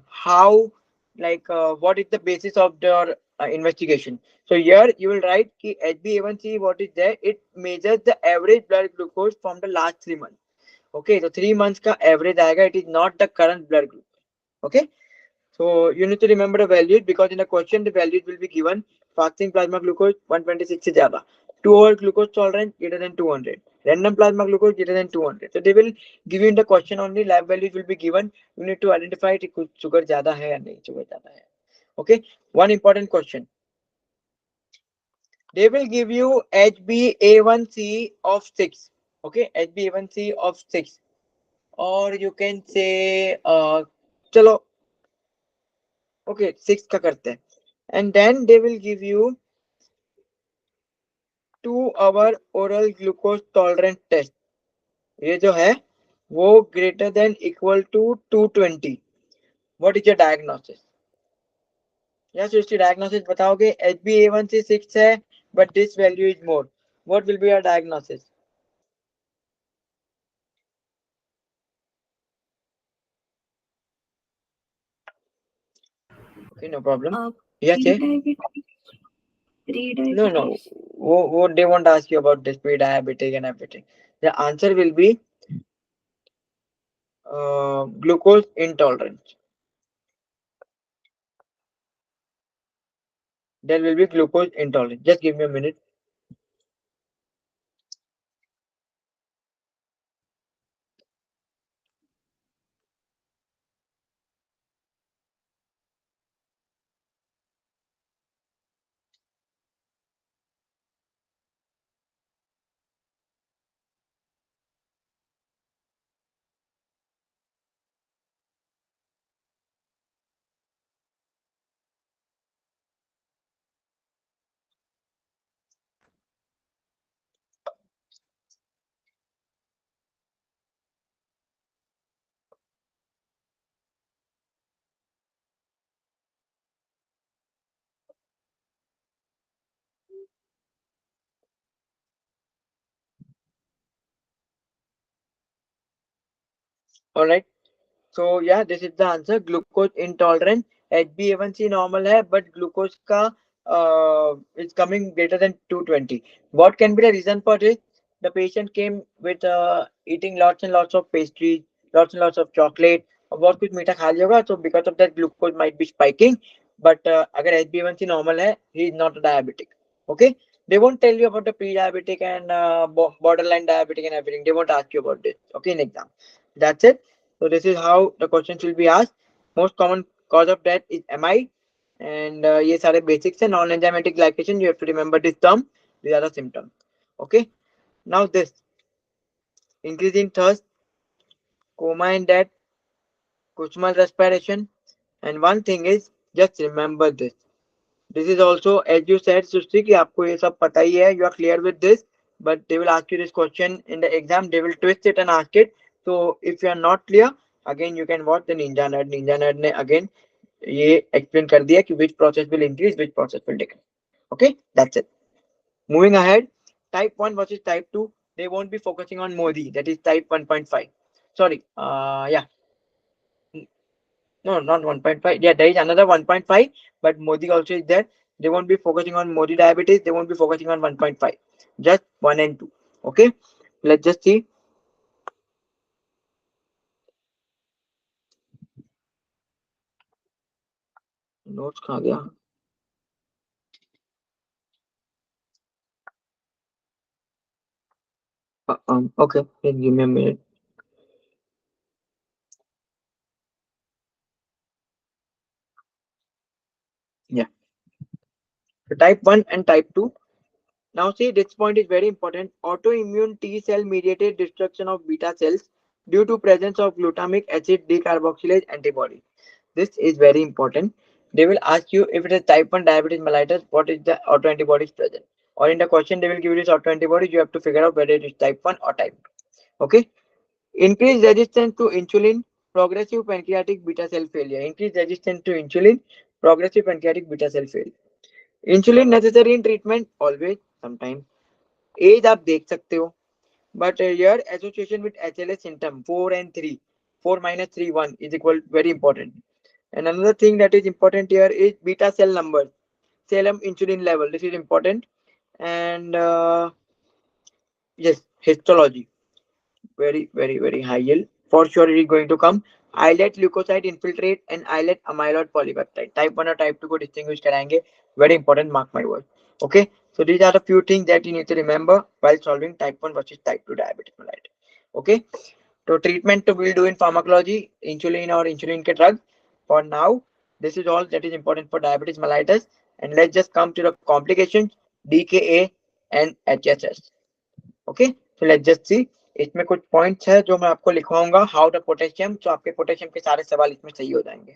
how, like, what is the basis of their investigation. So here you will write ki HbA1c, what is there? It measures the average blood glucose from the last 3 months. Okay, so 3 months ka average aega. It is not the current blood glucose. Okay, so you need to remember the values because in the question the values will be given. Fasting plasma glucose 126 से ज़्यादा. 2 hour glucose tolerance greater than 200. Random plasma glucose greater than 200. So they will give you in the question only. Lab values will be given. You need to identify it. Sugar ज़्यादा है या नहीं. Sugar ज़्यादा है. Okay. One important question. They will give you HbA1c of 6. Okay, HbA1c of 6. Or you can say चलो okay 6 का करते हैं. And then they will give you 2 hour oral glucose tolerance test. ये जो है वो greater than equal to 220. What is your diagnosis? या so इसकी diagnosis बताओगे. HbA1c 6 है but this value is more. What will be your diagnosis? Okay, no problem. Yes, yeah. Pre-diabetes. No. Pre-diabetes. What they won't ask you about this pre-diabetic and everything. The answer will be glucose intolerance. There will be glucose intolerance. Just give me a minute. All right. So yeah, this is the answer. Glucose intolerant. HbA1c normal है, but glucose का is coming greater than 220. What can be the reason for this? The patient came with eating lots and lots of pastries, lots and lots of chocolate, और बहुत कुछ मीठा खा लिया होगा. So because of that, glucose might be spiking. But अगर HbA1c normal है, he is not a diabetic. Okay. They won't tell you about the pre-diabetic and borderline diabetic and everything. They won't ask you about this. Okay, in exam. That's it. So this is how the questions will be asked. Most common cause of death is MI, and ये सारे basics है. Non-enzymatic glycation. You have to remember this term. These are the symptoms. Okay. Now this increase in thirst, coma and death, Kuchmal respiration, and one thing is just remember this. This is also as you said, Sushti, कि आपको ये सब पता ही है. You are clear with this, but they will ask you this question in the exam. They will twist it and ask it. So if you are not clear, again you can watch the Ninja Nerd. Ninja Nerd ने again ये explain कर दिया कि which process will increase, which process will decrease. Okay, that's it. Moving ahead, type 1 versus type 2. They won't be focusing on Modi, that is type 1.5. Sorry, yeah, no, not 1.5. Yeah, there is another 1.5, but Modi also is there. They won't be focusing on Modi diabetes. They won't be focusing on 1.5. Just 1 and 2. Okay, let's just see. Notes कहाँ गया? Okay, just give me a minute. Yeah, so type 1 and type 2. Now see, this point is very important. Autoimmune T cell mediated destruction of beta cells due to presence of glutamic acid decarboxylase antibody. This is very important. They will ask you if it is type 1 diabetes mellitus, what is the autoantibodies present? Or in the question, they will give you this autoantibodies. You have to figure out whether it is type 1 or type 2. Okay. Increased resistance to insulin, progressive pancreatic beta cell failure. Increased resistance to insulin, progressive pancreatic beta cell failure. Insulin necessary in treatment always, sometimes. As आप देख सकते हो, but here association with HLA symptom 4 and 3, 4 minus 3 1 is equal, very important. And another thing that is important here is beta cell number, serum insulin level. This is important. And yes, histology, very high yield. For sure, it is going to come. Islet leukocyte infiltrate and islet amyloid polypeptide. Type 1 or type 2 को distinguish कराएंगे. Very important, mark my word. Okay. So these are the few things that you need to remember while solving type 1 versus type 2 diabetic mellitus. Okay. So treatment to will do in pharmacology, insulin or insulin के drug. For now, this is all that is important for diabetes mellitus. And let's just come to the complications, DKA and HSS. Okay, तो let's just see. इसमें कुछ points है जो मैं आपको लिखवाऊंगा. How the potassium, तो आपके पोटेशियम के सारे सवाल इसमें सही हो जाएंगे.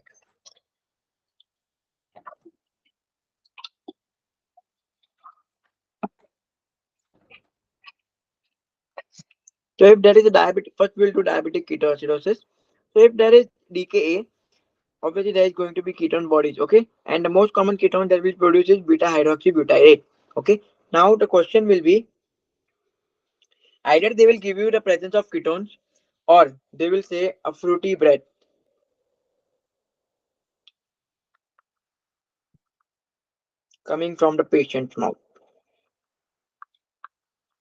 So if there is a diabetic, first we'll do diabetic ketoacidosis. So if there is DKA, obviously there is going to be ketone bodies. Okay, and the most common ketone that will produce is beta hydroxybutyrate. Okay, now the question will be, either they will give you the presence of ketones, or they will say a fruity breath coming from the patient's mouth.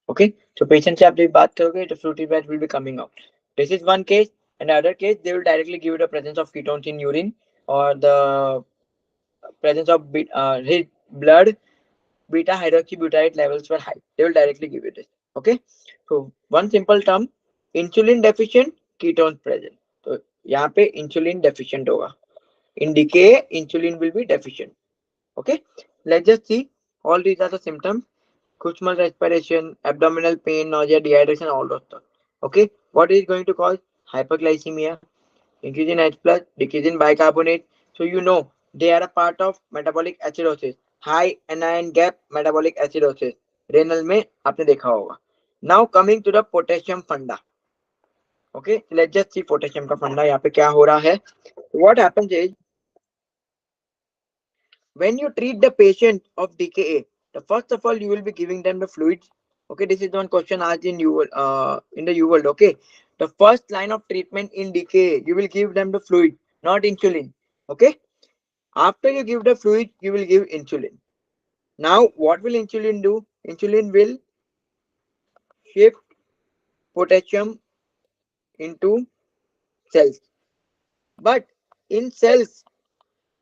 Okay, so patient से आप जब बात करोगे, the fruity breath will be coming out. This is one case. And the other case, they will directly give you the presence of ketones in urine, or the presence of his blood beta hydroxybutyrate levels were high. They will directly give you this. Okay, so one simple term, insulin deficient, ketones present. तो यहाँ पे insulin deficient होगा. In decay, insulin will be deficient. Okay, let's just see. All these are the symptoms. Kuchmal respiration, abdominal pain, nausea, dehydration, all those stuff. Okay, what is going to cause hyperglycemia, increase in H plus, decrease in bicarbonate? So you know they are a part of metabolic acidosis, high anion gap metabolic acidosis. Renal में आपने देखा होगा. Now coming to the potassium funda. Okay, so let's just see potassium का फंडा यहाँ पे क्या हो रहा है. What happens is, when you treat the patient of DKA, the first of all you will be giving them the fluids. Okay, this is one question asked in you in the U world. Okay, the first line of treatment in DKA, you will give them the fluid, not insulin. Okay, after you give the fluid, you will give insulin. Now, what will insulin do? Insulin will shift potassium into cells. But in cells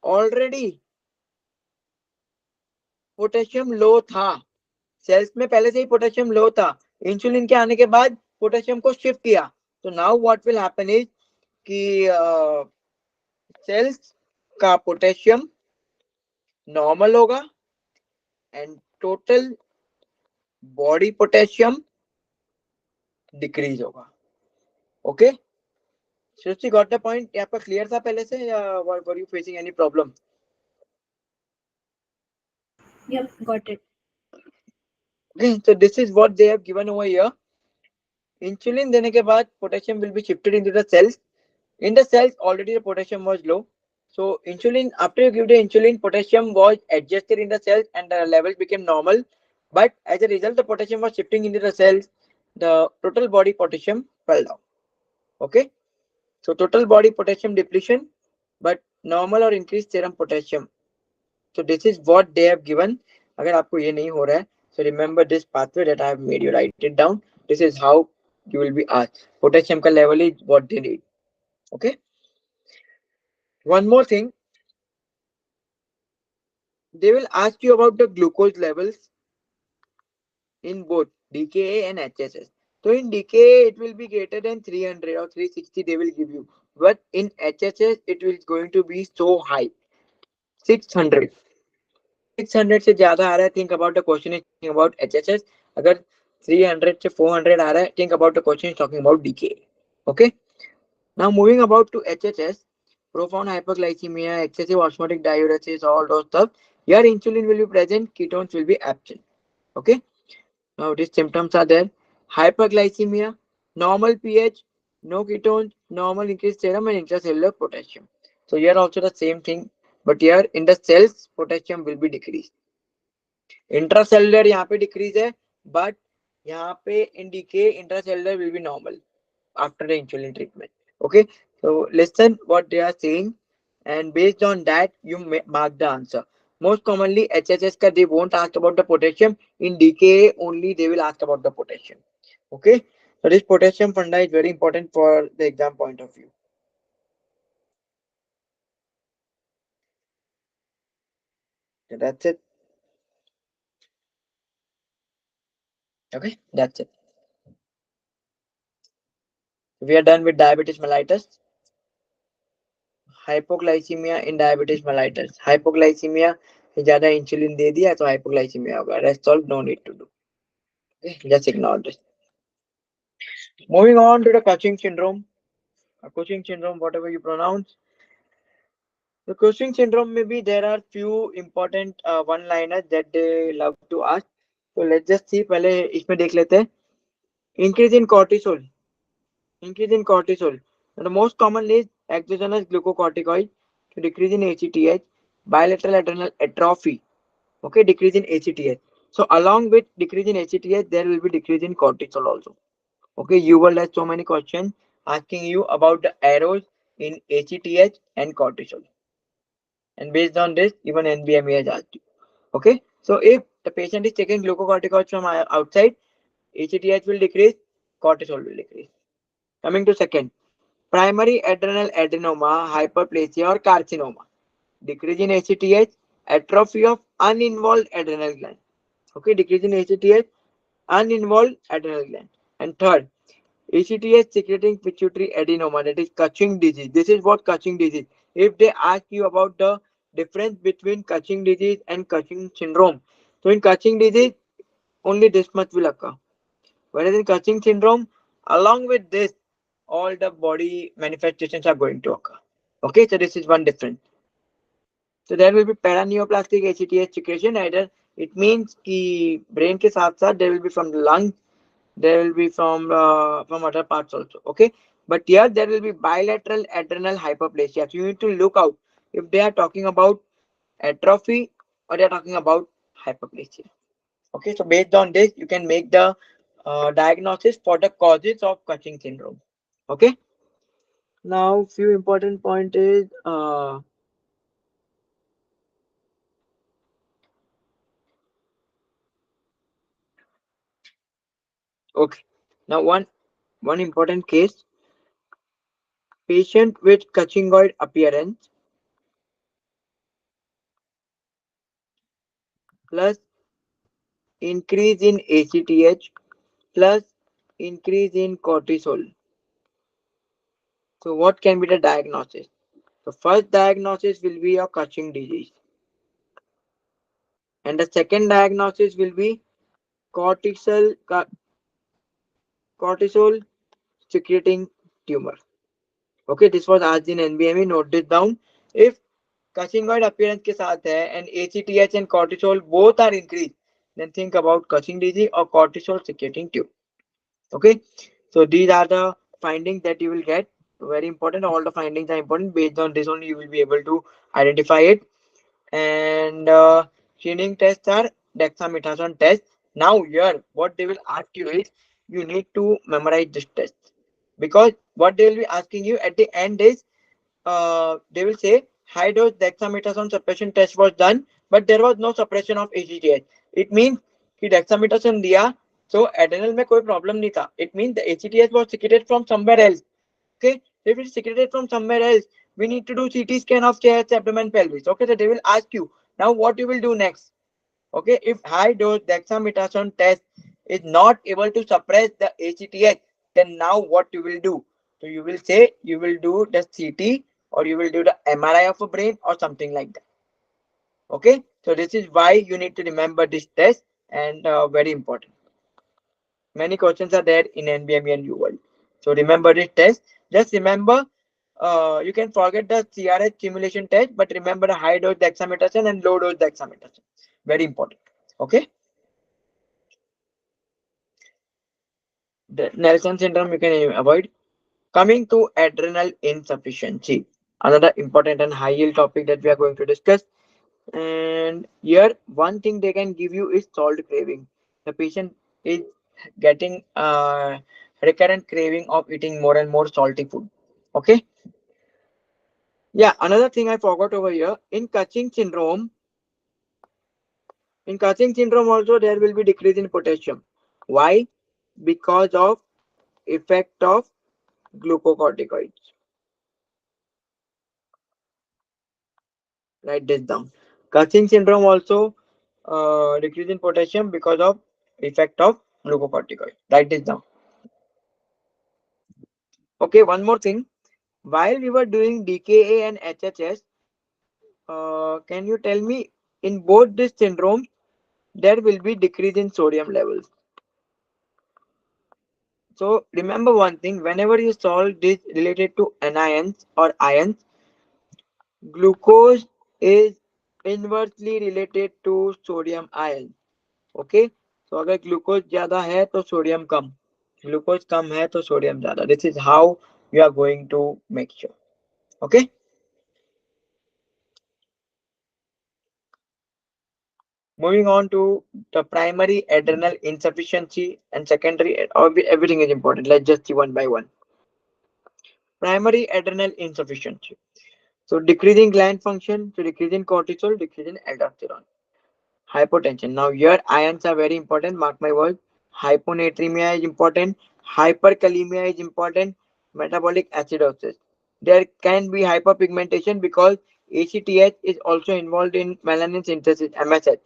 already potassium low था, cells में पहले से ही potassium low था, insulin के आने के बाद potassium को शिफ्ट किया, तो now what will happen is कि सेल्स का पोटेशियम नॉर्मल होगा and total body potassium decrease होगा. Okay, Srishti got the point? ये आपका क्लियर था पहले से या were you facing any problem? Yep, got it. Okay, so this is what they have given over here. Insulin देने के बाद potassium will be shifted into the cells. In the cells, already the potassium was low. So insulin, after you give the insulin, potassium was adjusted in the cells and the levels became normal. But as a result, the potassium was shifting into the cells. The total body potassium fell down. Okay. So total body potassium depletion, but normal or increased serum potassium. So this is what they have given. अगर आपको ये नहीं हो रहा है, so remember this pathway that I have made you write it down. This is how you will be asked. Potassium का level is what they need. Okay. One more thing, they will ask you about the glucose levels in both DKA and HSS. So in DKA it will be greater than 300 or 360 they will give you, but in HSS it is going to be so high, 600. 600 से ज्यादा आ रहा है, think about the question is talking about HSS. अगर 300 से 400 आ रहा है, think about the question is talking about DKA. Okay, now moving about to HSS, profound hyperglycemia, excessive osmotic diuresis, all those stuff. Here insulin will be present, ketones will be absent. Okay, now these symptoms are there: hyperglycemia, normal pH, no ketones, normal increased serum and intracellular potassium. So here also the same thing, but here in the cells potassium will be decreased. Intracellular यहाँ पे decrease है, but यहाँ पे in decay intracellular will be normal after the insulin treatment. Okay, so listen what they are saying and based on that you mark the answer. Most commonly HSS ka they won't ask about the potassium, in DKA only they will ask about the potassium. Okay, so this potassium funda is very important for the exam point of view. So that's it. Okay, that's it. We are done with diabetes mellitus. Hypoglycaemia in diabetes mellitus. Hypoglycaemia से ज्यादा insulin दे दिया तो hypoglycaemia होगा, rest all no need to do. Just ignore this. Moving on to the Cushing syndrome. Cushing syndrome, whatever you pronounce. The Cushing syndrome, maybe there are few important one-liners that they love to ask. So let's just see. पहले इसमें देख लेते हैं. Increase in cortisol. Increase in cortisol. And the most common is exogenous glucocorticoid to decrease in ACTH, bilateral adrenal atrophy. Okay, decrease in ACTH. So along with decrease in ACTH, there will be decrease in cortisol also. Okay, you will have so many questions asking you about the arrows in ACTH and cortisol. And based on this, even NBME has asked you. Okay, so if the patient is taking glucocorticoids from outside, ACTH will decrease, cortisol will decrease. Coming to second, primary adrenal adenoma, hyperplasia or carcinoma. Decrease in ACTH, atrophy of uninvolved adrenal gland. Okay, decrease in ACTH, uninvolved adrenal gland. And third, ACTH secreting pituitary adenoma, that is Cushing disease. This is what Cushing disease. If they ask you about the difference between Cushing disease and Cushing syndrome, so in Cushing disease, only this much will occur. Whereas in Cushing syndrome, along with this, all the body manifestations are going to occur. Okay, so this is one difference. So there will be paraneoplastic ACTH secretion. Either it means कि brain के साथ साथ there will be from the lungs, there will be from other parts also. Okay, but here there will be bilateral adrenal hyperplasia. So you need to look out if they are talking about atrophy or they are talking about hyperplasia. Okay, so based on this, you can make the diagnosis for the causes of Cushing syndrome. Okay, now few important point is okay. Now one important case: patient with Cushingoid appearance plus increase in ACTH plus increase in cortisol. So what can be the diagnosis? The first diagnosis will be a Cushing disease, and the second diagnosis will be cortisol secreting tumor. Okay, this was asked in NBME. Note this down. If Cushingoid appearance के साथ है and ACTH and cortisol both are increased, then think about Cushing disease or cortisol secreting tumor. Okay, so these are the findings that you will get. Very important. All the findings are important. Based on this only, you will be able to identify it. And screening tests are dexamethasone test. Now here, what they will ask you is you need to memorize this test, because what they will be asking you at the end is they will say high dose dexamethasone suppression test was done, but there was no suppression of ACTH. It means कि dexamethasone दिया, so adrenal में कोई problem नहीं था. It means the ACTH was secreted from somewhere else. Okay, if it's secreted from somewhere else, we need to do CT scan of chest, abdomen, pelvis. Okay, so they will ask you now what you will do next. Okay, if high dose dexamethasone test is not able to suppress the ACTH, then now what you will do? So you will say you will do the CT or you will do the MRI of a brain or something like that. Okay, so this is why you need to remember this test, and very important. Many questions are there in NBME and UL. So remember this test. Just remember, you can forget the CRH simulation test, but remember the high dose dexamethasone and low dose dexamethasone. Very important. Okay. The Nelson syndrome you can avoid. Coming to adrenal insufficiency, another important and high yield topic that we are going to discuss. And here, one thing they can give you is salt craving. The patient is getting recurrent craving of eating more and more salty food. Okay. Yeah. Another thing I forgot over here in Cushing syndrome also there will be decrease in potassium. Why? Because of effect of glucocorticoids. Write this down. Cushing syndrome also decrease in potassium because of effect of glucocorticoid. Write this down. Okay, one more thing. While we were doing DKA and HHS, can you tell me in both these syndromes there will be decrease in sodium levels? So remember one thing: whenever you solve this related to anions or ions, glucose is inversely related to sodium ion. Okay, तो अगर glucose ज्यादा है तो sodium कम, glucose कम है तो sodium ज्यादा. This is how you are going to make sure. Okay, moving on to the primary adrenal insufficiency and secondary, everything is important. Let's just see one by one. Primary adrenal insufficiency, so decreasing gland function, so decreasing cortisol, decreasing aldosterone. Hypotension. Now here ions are very important. Mark my word. Hyponatremia is important. Hyperkalemia is important. Metabolic acidosis. There can be hyperpigmentation because ACTH is also involved in melanin synthesis, MSH.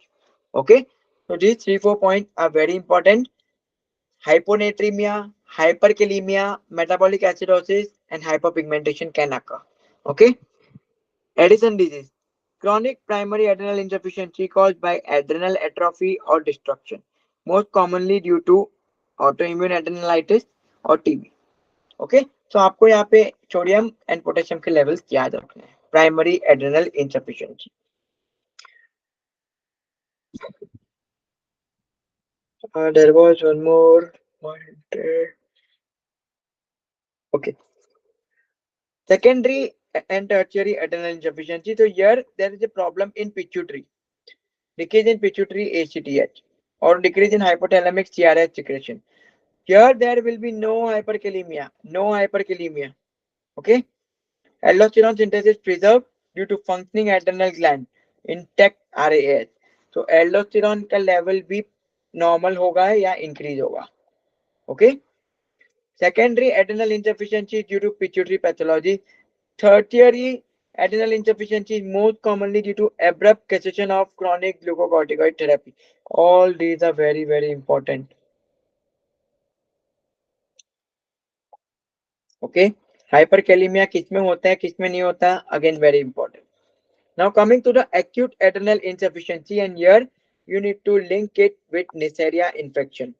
Okay. So these 3-4 points are very important. Hyponatremia, hyperkalemia, metabolic acidosis, and hyperpigmentation can occur. Okay. Addison disease. Chronic primary adrenal insufficiency caused by adrenal atrophy or destruction, most commonly due to autoimmune adrenalitis or TB. Okay, so आपको यहाँ पे sodium and potassium के levels याद रखने हैं. Primary adrenal insufficiency. There was one more point. Okay, secondary and tertiary adrenal insufficiency. So here there is a problem in pituitary. Decrease in pituitary ACTH. or decrease in hypothalamic CRH secretion. Here there will be no hyperkalemia, no hyperkalemia. Okay, aldosterone synthesis preserved due to functioning adrenal gland, intact RAS. So aldosterone का level भी normal होगा या increase होगा. Okay. Secondary adrenal insufficiency due to pituitary pathology. Tertiary adrenal insufficiency is most commonly due to abrupt cessation of chronic glucocorticoid therapy. All these are very, very important. Okay. Hyperkalemia किसमें होता है किसमें नहीं होता, again very important. Now coming to the acute adrenal insufficiency, and here you need to link it with Neisseria infection,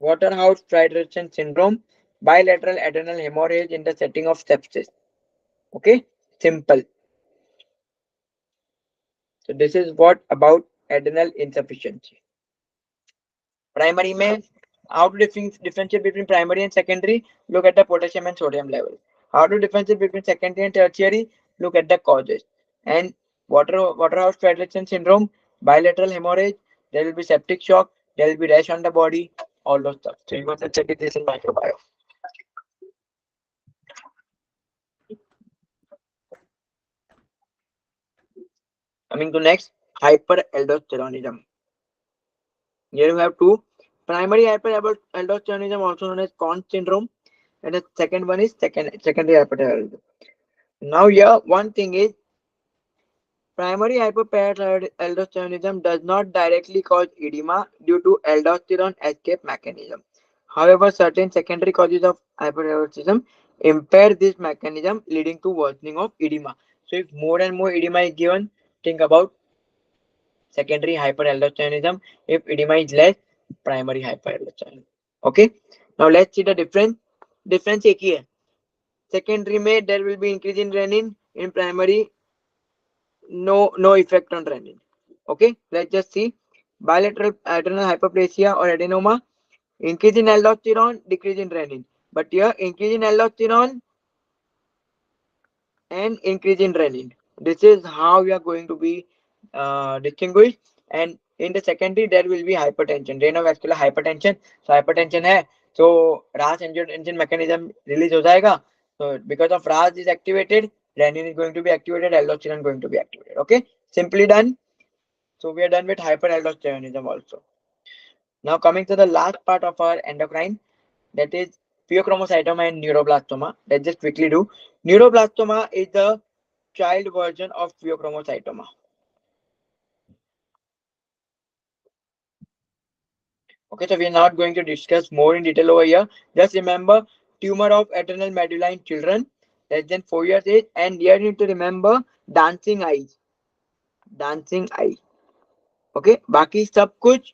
Waterhouse Friderichsen syndrome, bilateral adrenal hemorrhage in the setting of sepsis. Okay, simple. So this is what about adrenal insufficiency. Primary में how to differentiate between primary and secondary? Look at the potassium and sodium level. How to differentiate between secondary and tertiary? Look at the causes. And Waterhouse Friderichsen syndrome, bilateral hemorrhage, there will be septic shock, there will be rash on the body, all those stuff. So you must check it this in microbiome. Coming to next, hyperaldosteronism. Here you have two. Primary hyperaldosteronism, also known as Conn syndrome, and the second one is secondary hyperthyroidism. Now here one thing is primary hyperparathyroidism does not directly cause edema due to aldosterone escape mechanism. However, certain secondary causes of hyperthyroidism impair this mechanism, leading to worsening of edema. So if more and more edema is given, think about secondary hyperaldosteronism. If edema is less, primary hyperaldosteronism. Okay. Now let's see the difference. Difference एक ही है. Secondary में there will be increase in renin. In primary, no effect on renin. Okay. Let's just see. Bilateral adrenal hyperplasia or adenoma. Increase in aldosterone, decrease in renin. But here increase in aldosterone and increase in renin. This is how we are going to be distinguished. And in the secondary, there will be hypertension, renovascular hypertension. So hypertension है, so RAS angiotensin mechanism release हो जाएगा. So because of RAS is activated, renin is going to be activated, aldosterone going to be activated. Okay, simply done. So we are done with hyperaldosteronism also. Now coming to the last part of our endocrine, that is pheochromocytoma and neuroblastoma. Let's just quickly do. Neuroblastoma is the child version of pheochromocytoma. Okay, so we are not going to discuss more in detail over here. Just remember, tumor of adrenal medulla in children less than 4 years age, and here you need to remember dancing eyes. Dancing eye. Okay, बाकी सब कुछ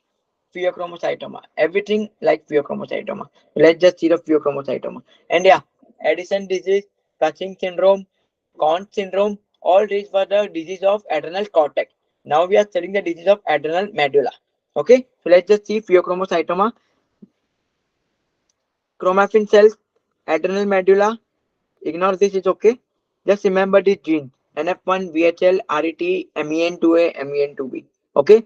pheochromocytoma. Everything like pheochromocytoma. Let's just see the pheochromocytoma. And yeah, Addison disease, Cushing syndrome, Conn syndrome, all these were the disease of adrenal cortex. Now we are studying the disease of adrenal medulla. Okay, so let's just see pheochromocytoma. Chromaffin cells, adrenal medulla. Ignore this, is okay. Just remember this gene: NF1, VHL, RET, MEN2A, MEN2B. Okay.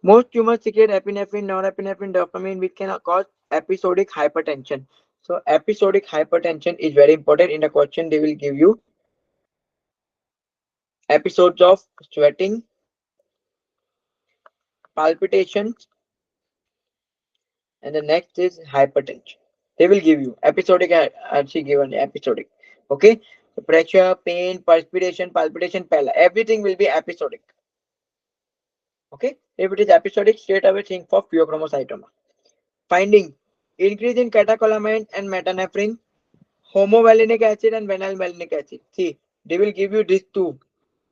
Most tumors secrete epinephrine, norepinephrine, dopamine, which can cause episodic hypertension. So episodic hypertension is very important. In the question, they will give you episodes of sweating, palpitations, and the next is hypertension. They will give you episodic, actually given episodic. Okay. So pressure, pain, perspiration, palpitation, pala. Everything will be episodic. Okay. If it is episodic, straight away think for pheochromocytoma. Finding: increase in catecholamines and metanephrine, homovalenic acid and phenylmalonic acid. See, they will give you these two.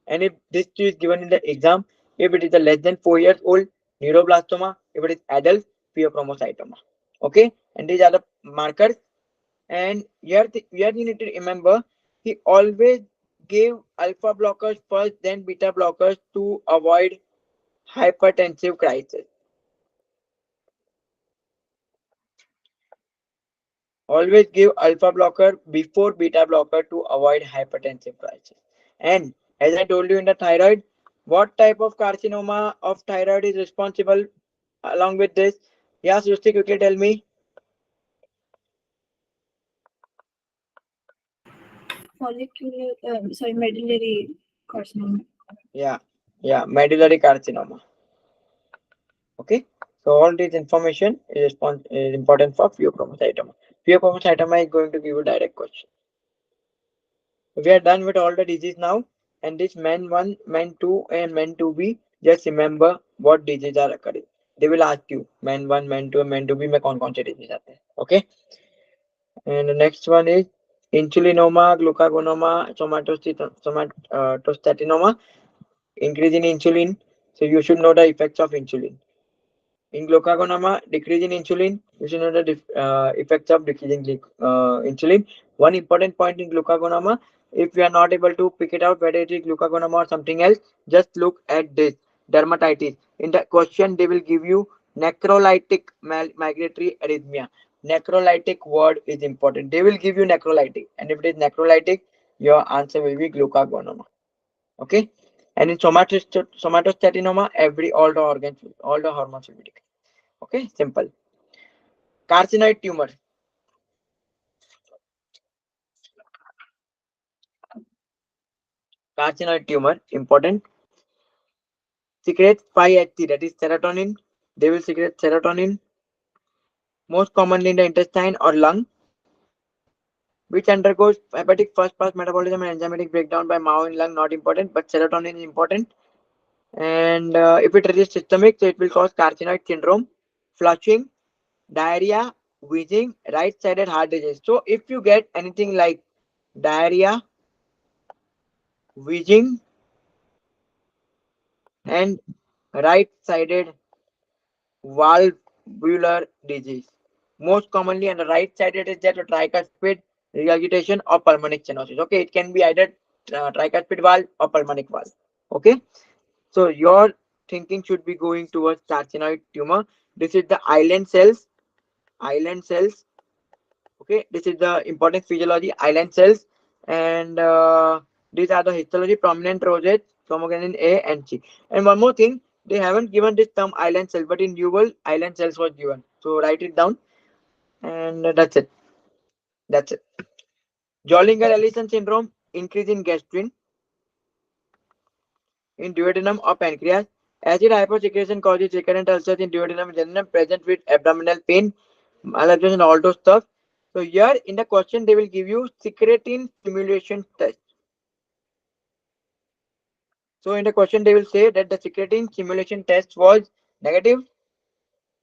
And if this two is given in the exam, if it is a less than 4 years old, neuroblastoma; if it is adult, pheochromocytoma. Okay. And these are the markers. And here you need to remember, he always gave alpha blockers first, then beta blockers to avoid hypertensive crisis. Always give alpha blocker before beta blocker to avoid hypertensive crisis. And as I told you in the thyroid, what type of carcinoma of thyroid is responsible along with this? Yeah, Srusti, quickly tell me. Follicular, sorry, medullary carcinoma. Yeah, yeah, medullary carcinoma. Okay, so all this information is important for pheochromocytoma. Pheochromocytoma is going to give you direct question. We are done with all the disease now, and this men 1, men 2, and men 2B. Just remember what diseases are occurring. They will ask you men 1, men 2, and men 2B में कौन कौन से disease आते हैं. Okay, and the next one is insulinoma, glucagonoma, somatostatinoma. Increase in insulin. So you should know the effects of insulin. In glucagonoma, decrease in insulin. You should know the effects of decreasing insulin. One important point in glucagonoma, if you are not able to pick it out whether it is glucagonoma or something else, just look at this dermatitis. In the question, they will give you necrolytic migratory arrhythmia. Necrolytic word is important. They will give you necrolytic, and if it is necrolytic, your answer will be glucagonoma. Okay, and in somatostatinoma, all the organs, all the hormones will be decreased. Okay, simple. Carcinoid tumor. Carcinoid tumor, important. Secretes 5-HT, that is serotonin. They will secrete serotonin, most commonly in the intestine or lung, which undergoes hepatic first pass metabolism and enzymatic breakdown by MAO in lung, not important, but serotonin is important. And if it is systemic, so it will cause carcinoid syndrome, flushing, diarrhea, wheezing, right-sided heart disease. So if you get anything like diarrhea, wheezing, and right-sided valvular disease. Most commonly on the right side, it is that tricuspid regurgitation or pulmonic stenosis. Okay, it can be either tricuspid valve or pulmonic valve. Okay, so your thinking should be going towards carcinoid tumor. This is the island cells. Island cells. Okay, this is the important physiology. Island cells, and these are the histology: prominent rosette, chromogranin A and C. And one more thing, they haven't given this term island cell, but in Google, island cells was given. So write it down, and that's it. That's it. Zollinger-Ellison syndrome, increase in gastrin in duodenum or pancreas. Acid hypersecretion causes recurrent ulcers in duodenum and jejunum, present with abdominal pain, malabsorption, and all those stuff. So here in the question, they will give you secretin stimulation test. So in the question, they will say that the secretin simulation test was negative,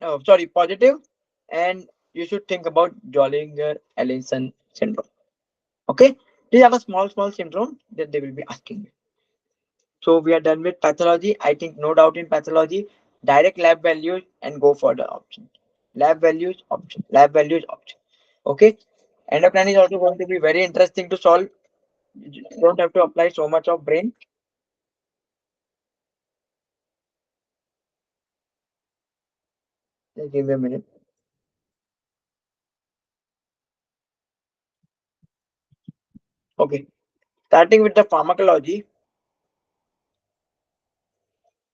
no, sorry, positive, and you should think about Zollinger-Ellison syndrome. Okay, these are the small syndromes that they will be asking you. So we are done with pathology. I think no doubt in pathology. Direct lab values and go for the option. Lab values option. Lab values option. Okay. Endocrine is also going to be very interesting to solve. You don't have to apply so much of brain. Just give me a minute. Okay. Starting with the pharmacology.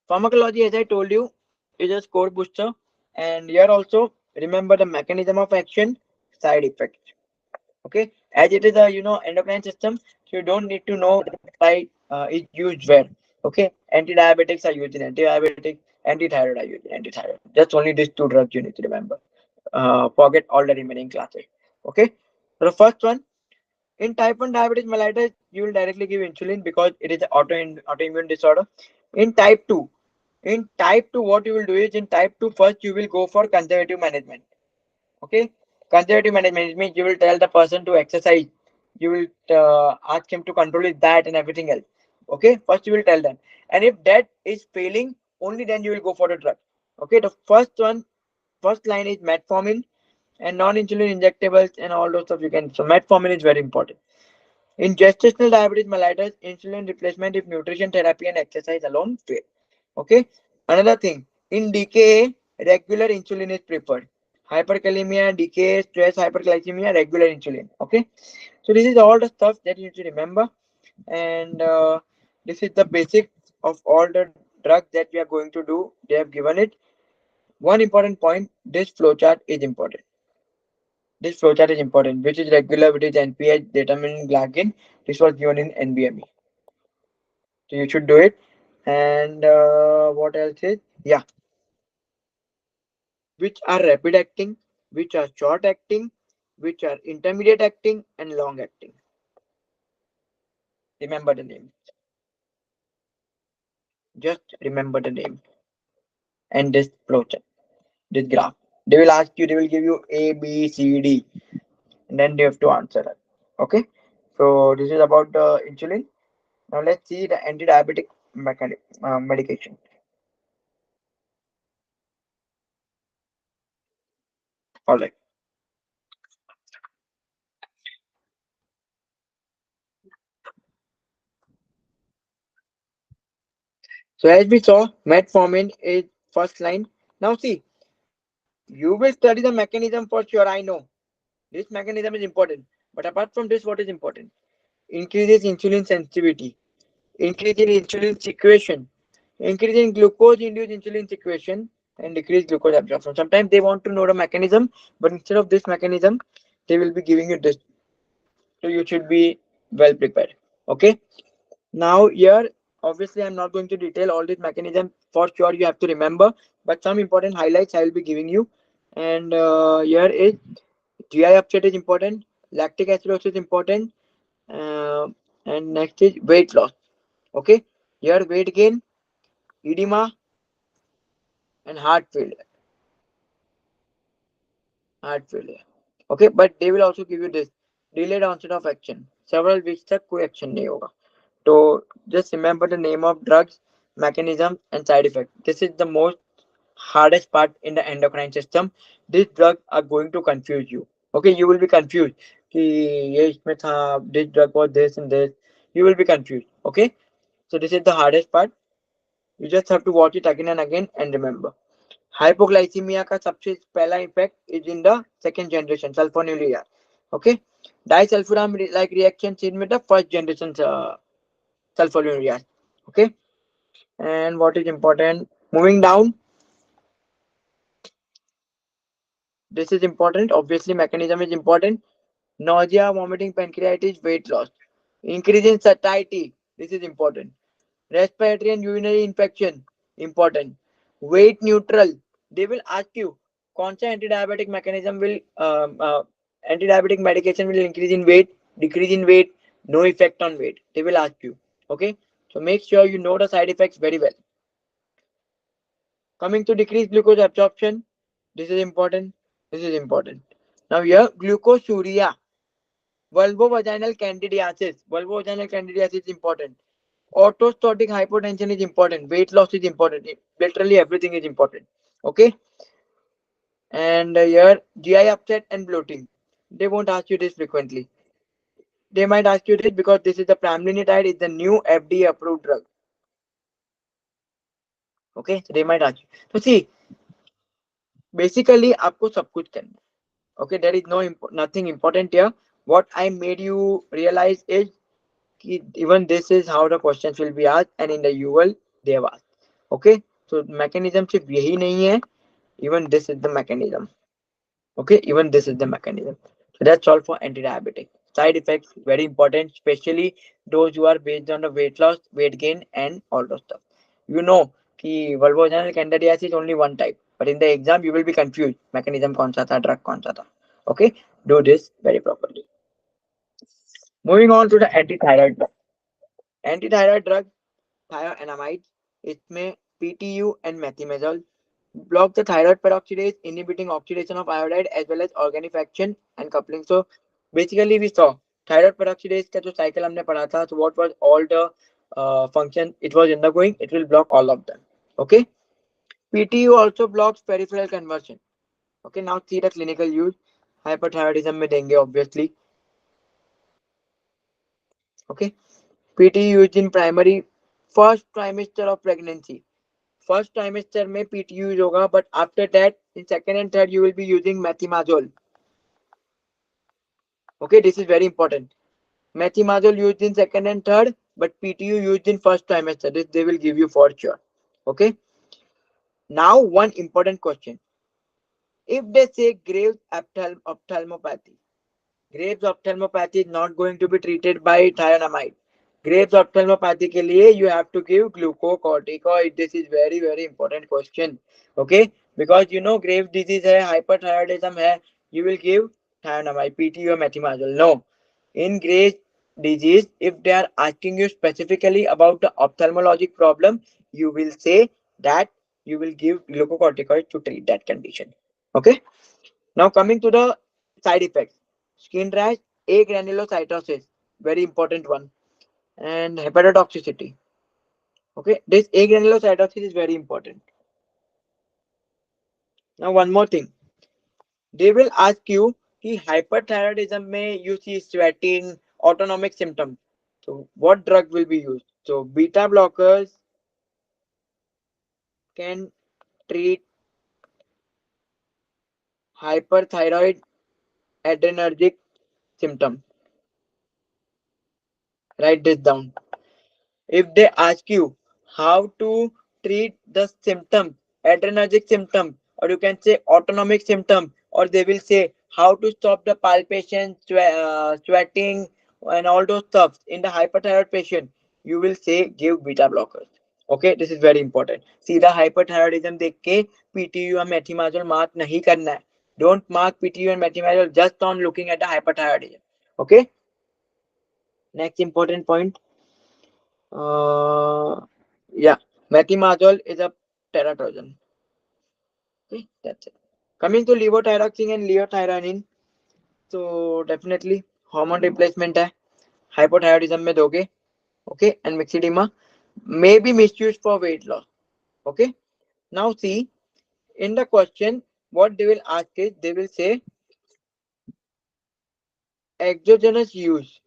Pharmacology, as I told you, is a score booster. And here also remember the mechanism of action, side effects. Okay, as it is a endocrine system, so you don't need to know the peptide is used where. Okay, anti-diabetics are used in anti-diabetic, anti-thyroid are used in anti-thyroid. Just only these two drugs you need to remember. Forget all the remaining classes. Okay, so the first one, in type 1 diabetes mellitus, you will directly give insulin because it is an autoimmune disorder. In type 2, what you will do is, in type 2 first you will go for conservative management. Okay, conservative management means you will tell the person to exercise, you will ask him to control his diet and everything else. Okay, first you will tell them, and if that is failing, only then you will go for the drug. Okay, the first line is metformin and non-insulin injectables and all those stuff you can. So metformin is very important. In gestational diabetes mellitus, insulin replacement if nutrition therapy and exercise alone fail. Okay. Another thing, in DKA, regular insulin is preferred. Hyperkalemia, DKA, stress, hyperglycemia, regular insulin. Okay. So this is all the stuff that you need to remember, and this is the basics of all the drugs that we are going to do. They have given it. One important point, this flowchart is important. This flowchart is important, which is regular, which is NPH, determining glycan. This was given in NBME. So you should do it. And what else is? Yeah, which are rapid acting, which are short acting, which are intermediate acting, and long acting. Remember the name. Just remember the name and this flowchart, this graph. They will ask you, they will give you A, B, C, D, and then you have to answer it. Okay. So this is about the insulin. Now let's see the anti-diabetic medication. All right. So as we saw, metformin is first line. Now see, you will study the mechanism for sure. I know this mechanism is important, but apart from this, what is important? Increases insulin sensitivity, increase in insulin secretion, increase in glucose-induced insulin secretion, and decrease glucose absorption. Sometimes they want to know the mechanism, but instead of this mechanism, they will be giving you this. So you should be well prepared. Okay. Now here, obviously, I'm not going to detail all this mechanism. For sure, you have to remember, but some important highlights I will be giving you. And here is GI upset is important, lactic acidosis is important, uh, and next is weight loss. Okay, here weight gain, edema, and heart failure. Okay, but they will also give you this delayed onset of action. Several weeks तक कोई action नहीं होगा. So just remember the name of drugs, mechanism, and side effect. This is the most hardest part in the endocrine system. These drugs are going to confuse you. Okay, you will be confused. कि ये इसमें था, this drug was this and this. You will be confused. Okay, so this is the hardest part. You just have to watch it again and again and remember. Hypoglycaemia का सबसे पहला effect is in the second generation sulfonylurea. Okay, disulfiram like reaction in with the first generation sulfonylurea. Okay, and what is important, moving down, this is important, obviously mechanism is important. Nausea, vomiting, pancreatitis, weight loss, increase in satiety, this is important. Respiratory and urinary infection, important. Weight neutral, they will ask you कौन सा anti-diabetic mechanism will anti-diabetic medication will increase in weight, decrease in weight, no effect on weight, they will ask you. Okay, so make sure you know the side effects very well. Coming to decreased glucose absorption, this is important, this is important. Now here glucosuria, vulvovaginal candidiasis is important. Orthostatic hypotension is important. Weight loss is important. Literally everything is important. Okay. And here GI upset and bloating. They won't ask you this frequently. They might ask you this because this is the pramlintide, is the new FDA approved drug. Okay. So they might ask you. So see, basically आपको सब कुछ करना है. Okay. There is nothing important here. What I made you realize is even this is how the questions will be asked, and in the UL they have asked. Okay, so mechanism सिर्फ यही नहीं है, even this is the mechanism. Okay, even this is the mechanism. So that's all for anti-diabetic. Side effects very important, especially those who are based on the weight loss, weight gain, and all those stuff. You know कि vulvovaginal candidiasis is only one type, but in the exam you will be confused mechanism कौन सा था, drug कौन सा था. Okay, do this very properly. Moving on to the anti-thyroid drug. Anti-thyroid drug thioanamides, इसमें PTU and methimazole block the thyroid peroxidase, inhibiting oxidation of iodide as well as organifaction and coupling. So basically we saw thyroid peroxidase का जो cycle हमने पढ़ा था, so what was all the function it was undergoing, it will block all of them. Okay, PTU also blocks peripheral conversion. Okay, now see the clinical use. Hyperthyroidism में देंगे obviously. Okay, PTU used in primary first trimester of pregnancy. First trimester में PTU use होगा, but after that in second and third you will be using methimazole. Okay, this is very important. Methimazole used in second and third, but PTU used in first trimester. This they will give you for sure. Okay, Now, one important question. If they say Graves ophthalmopathy, Graves ophthalmopathy is not going to be treated by thionamide. Graves ophthalmopathy के लिए you have to give glucocorticoid. This is very very important question. Okay, because you know Graves disease है, hyperthyroidism है, you will give thionamide, PTU or methimazole. No, in Graves disease, if they are asking you specifically about the ophthalmologic problem, you will say that you will give glucocorticoid to treat that condition. Okay. Now coming to the side effects, skin rash, agranulocytosis, very important one, and hepatotoxicity. Okay, this agranulocytosis is very important. Now one more thing, they will ask you कि hyperthyroidism में you see sweating, autonomic symptoms. So what drug will be used? So beta blockers can treat hyperthyroid adrenergic symptom. Write this down. If they ask you how to treat the symptom, adrenergic symptom, or you can say autonomic symptom, or they will say how to stop the palpitation, sweating, and all those stuff in the hyperthyroid patient, you will say give beta blockers. Okay, this is very important. सीधा hyperthyroidism देख के PTU और methimazole mark नहीं करना है. Don't mark PTU and methimazole just on looking at the hyperthyroidism. Okay. Next important point. Uh, yeah, methimazole is a teratogen. Okay, that's it. Coming to levothyroxine and leothyronine, so definitely hormone replacement है. Hypothyroidism में दोगे. Okay, and myxedema may be misused for weight loss. Okay, now see in the question what they will ask is they will say exogenous use.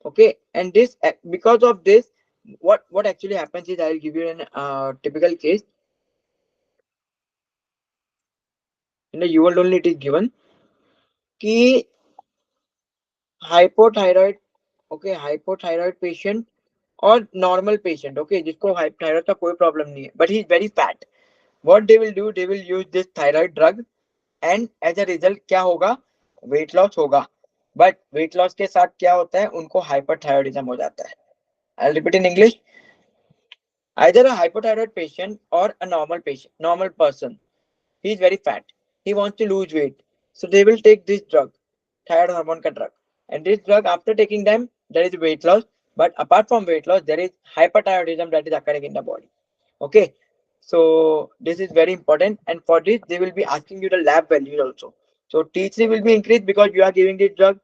Okay, and this because of this, what actually happens is I will give you an typical case. In the UL only it is given कि hypothyroid, okay hypothyroid patient और normal patient, okay जिसको thyroid का कोई problem नहीं है but he is very fat, what they will do, they will use this thyroid drug and as a result क्या होगा, weight loss होगा. बट वेट लॉस के साथ क्या होता है, उनको हाइपरथायराइडिज्म हो जाता है. I repeat in English, either a hypothyroid patient और a normal patient, normal person, he is very fat, he wants to lose weight, so they will take this drug, thyroid hormone ka drug, and this drug after taking them there is weight loss, but apart from weight loss there is hyperthyroidism that is occurring in the body. Okay, so this is very important, and for this they will be asking you the lab values also. So T3 will be increased because you are giving this drug,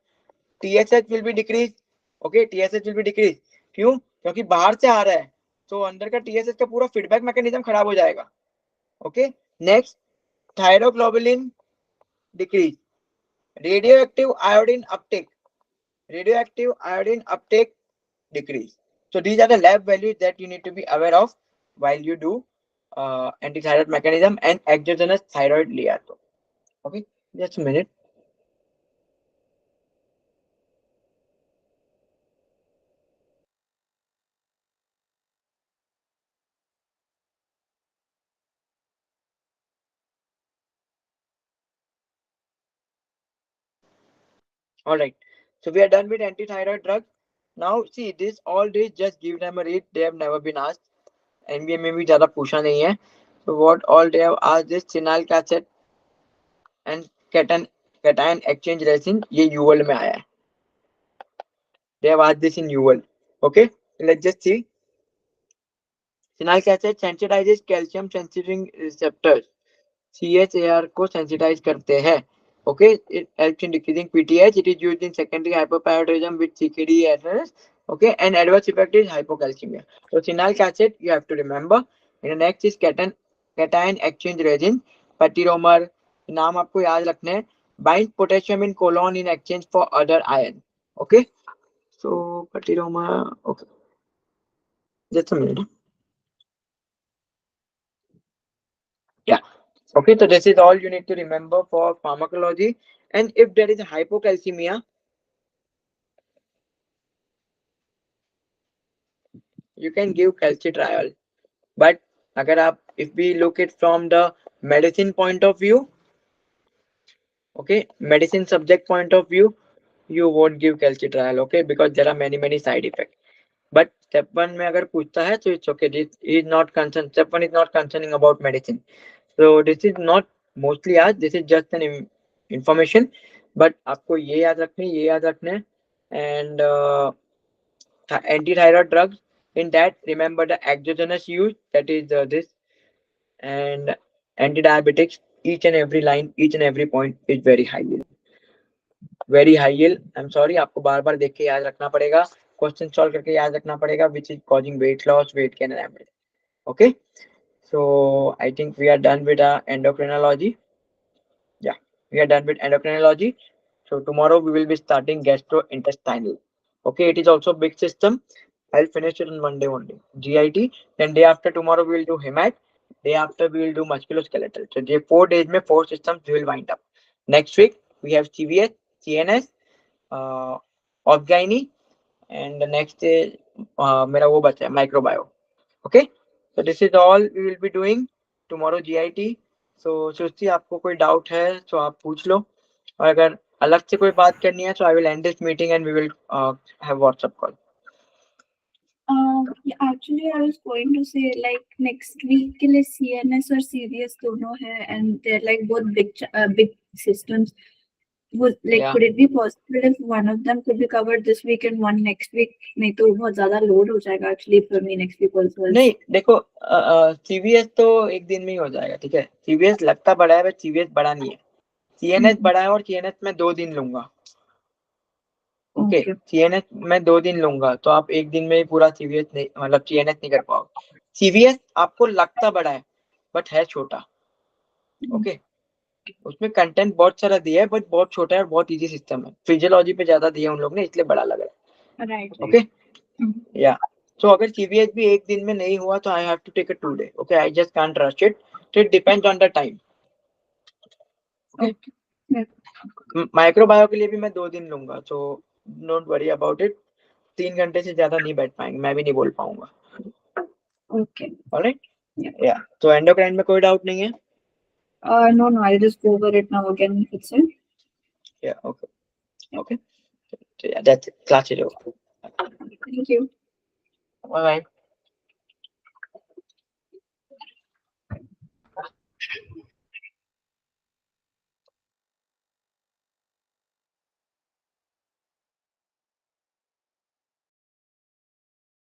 TSH will be decreased. Okay, TSH will be decreased. क्यों, क्योंकि बाहर से आ रहा है, तो अंदर का TSH का पूरा फीडबैक मैकेनिज्म खराब हो जाएगा. Okay, next, thyroglobulin decrease, radioactive iodine uptake, radioactive iodine uptake decrease. So these are the lab values that you need to be aware of while you do antithyroid mechanism and exogenous thyroid liaison. Okay, just a minute. All right, so we are done with antithyroid drugs. Now see this, all this just give them a read, they have never been asked, NBA में भी ज्यादा पूछा नहीं है. So what all they have asked is phenyl cassette and cation exchange resin, ये UL में आया है. They have asked this in UL. Okay, let's just see. Phenyl acid sensitizes calcium sensing receptors. CHAR को sensitize करते हैं. Okay, it helps in decreasing PTH. It is used in secondary hyperparathyroidism with CKD errors. Okay, and adverse effect is hypocalcemia. So phenyl acid you have to remember. And the next is cation exchange resin. Patiromer, नाम आपको याद रखना है. Bind potassium in colon in exchange for other iron. Okay, so patiromer. Okay, just a minute. Yeah. Okay, so this is all you need to remember for pharmacology. And if there is a hypocalcemia, you can give calcitriol. But अगर आप, if we look it from the medicine point of view, okay, medicine subject point of view, you won't give calcitriol, okay, because there are many side effects. But step 1 में अगर पूछता है तो it's okay, this is not concerned, step 1 is not concerning about medicine. So this is not mostly asked, this is just an information. But आपको ये याद रखने and anti-thyroid drugs, in that remember the exogenous use, that is this, and anti-diabetics, each and every line, each and every point is very high yield, very high yield. I'm sorry, आपको बार बार देख के याद रखना पड़ेगा, question solve करके याद रखना पड़ेगा, which is causing weight loss, weight gain and everything. Okay, so I think we are done with endocrinology. Yeah, we are done with endocrinology. So tomorrow we will be starting gastrointestinal. Okay, it is also big system. I'll finish it on Monday only. GIT. Then day after tomorrow we will do hemat. Day after we will do musculoskeletal. So the 4 days में 4 systems we will wind up. Next week we have CVS, CNS, uh, Obgyne, and the next day मेरा वो बचा है microbiome. Okay, so this is all we will be doing tomorrow GIT. So सुश्री आपको कोई doubt है तो आप पूछ लो, और अगर अलग से कोई बात करनी है तो I will end this meeting and we will have WhatsApp call. Yeah, actually, I was going to say like next week के लिए CNS और CVS दोनों है, and they're like both big systems. Yeah. Could it be possible if one of them could be covered this week and one next week? नहीं तो बहुत ज़्यादा load हो जाएगा actually for me next week also. नहीं देखो, CVS तो एक दिन में ही हो जाएगा, ठीक है, CVS लगता बड़ा है बट CVS बड़ा नहीं है, CNS बड़ा है और CNS में 2 दिन लूंगा. ओके, CNS में 2 दिन लूंगा तो आप एक दिन में ही पूरा CVS नहीं, मतलब CNS नहीं कर पाओगे. CVS आपको लगता बड़ा है बट है छोटा. ओके, उसमें कंटेंट बहुत सारा दिया है बट बहुत छोटा है और बहुत इजी सिस्टम है, फिजियोलॉजी पे ज्यादा दिया उन लोग ने इसलिए बड़ा लग रहा है. Right. ओके, या सो अगर CVS भी एक दिन में नहीं हुआ तो I have to take a 2 day. Okay, I just can't rush it, it depends on the time. Okay, microbio के लिए भी मैं 2 दिन लूंगा, so don't worry about it. 3 घंटे से ज्यादा नहीं बैठ पाएंगे, मैं भी नहीं बोल पाऊंगा. Okay. ऑलराइट, या तो एंडोक्राइन में कोई डाउट नहीं है. No, I'll just go over it now again. It's it. या okay, okay, that's it, class is over. Thank you. Bye bye.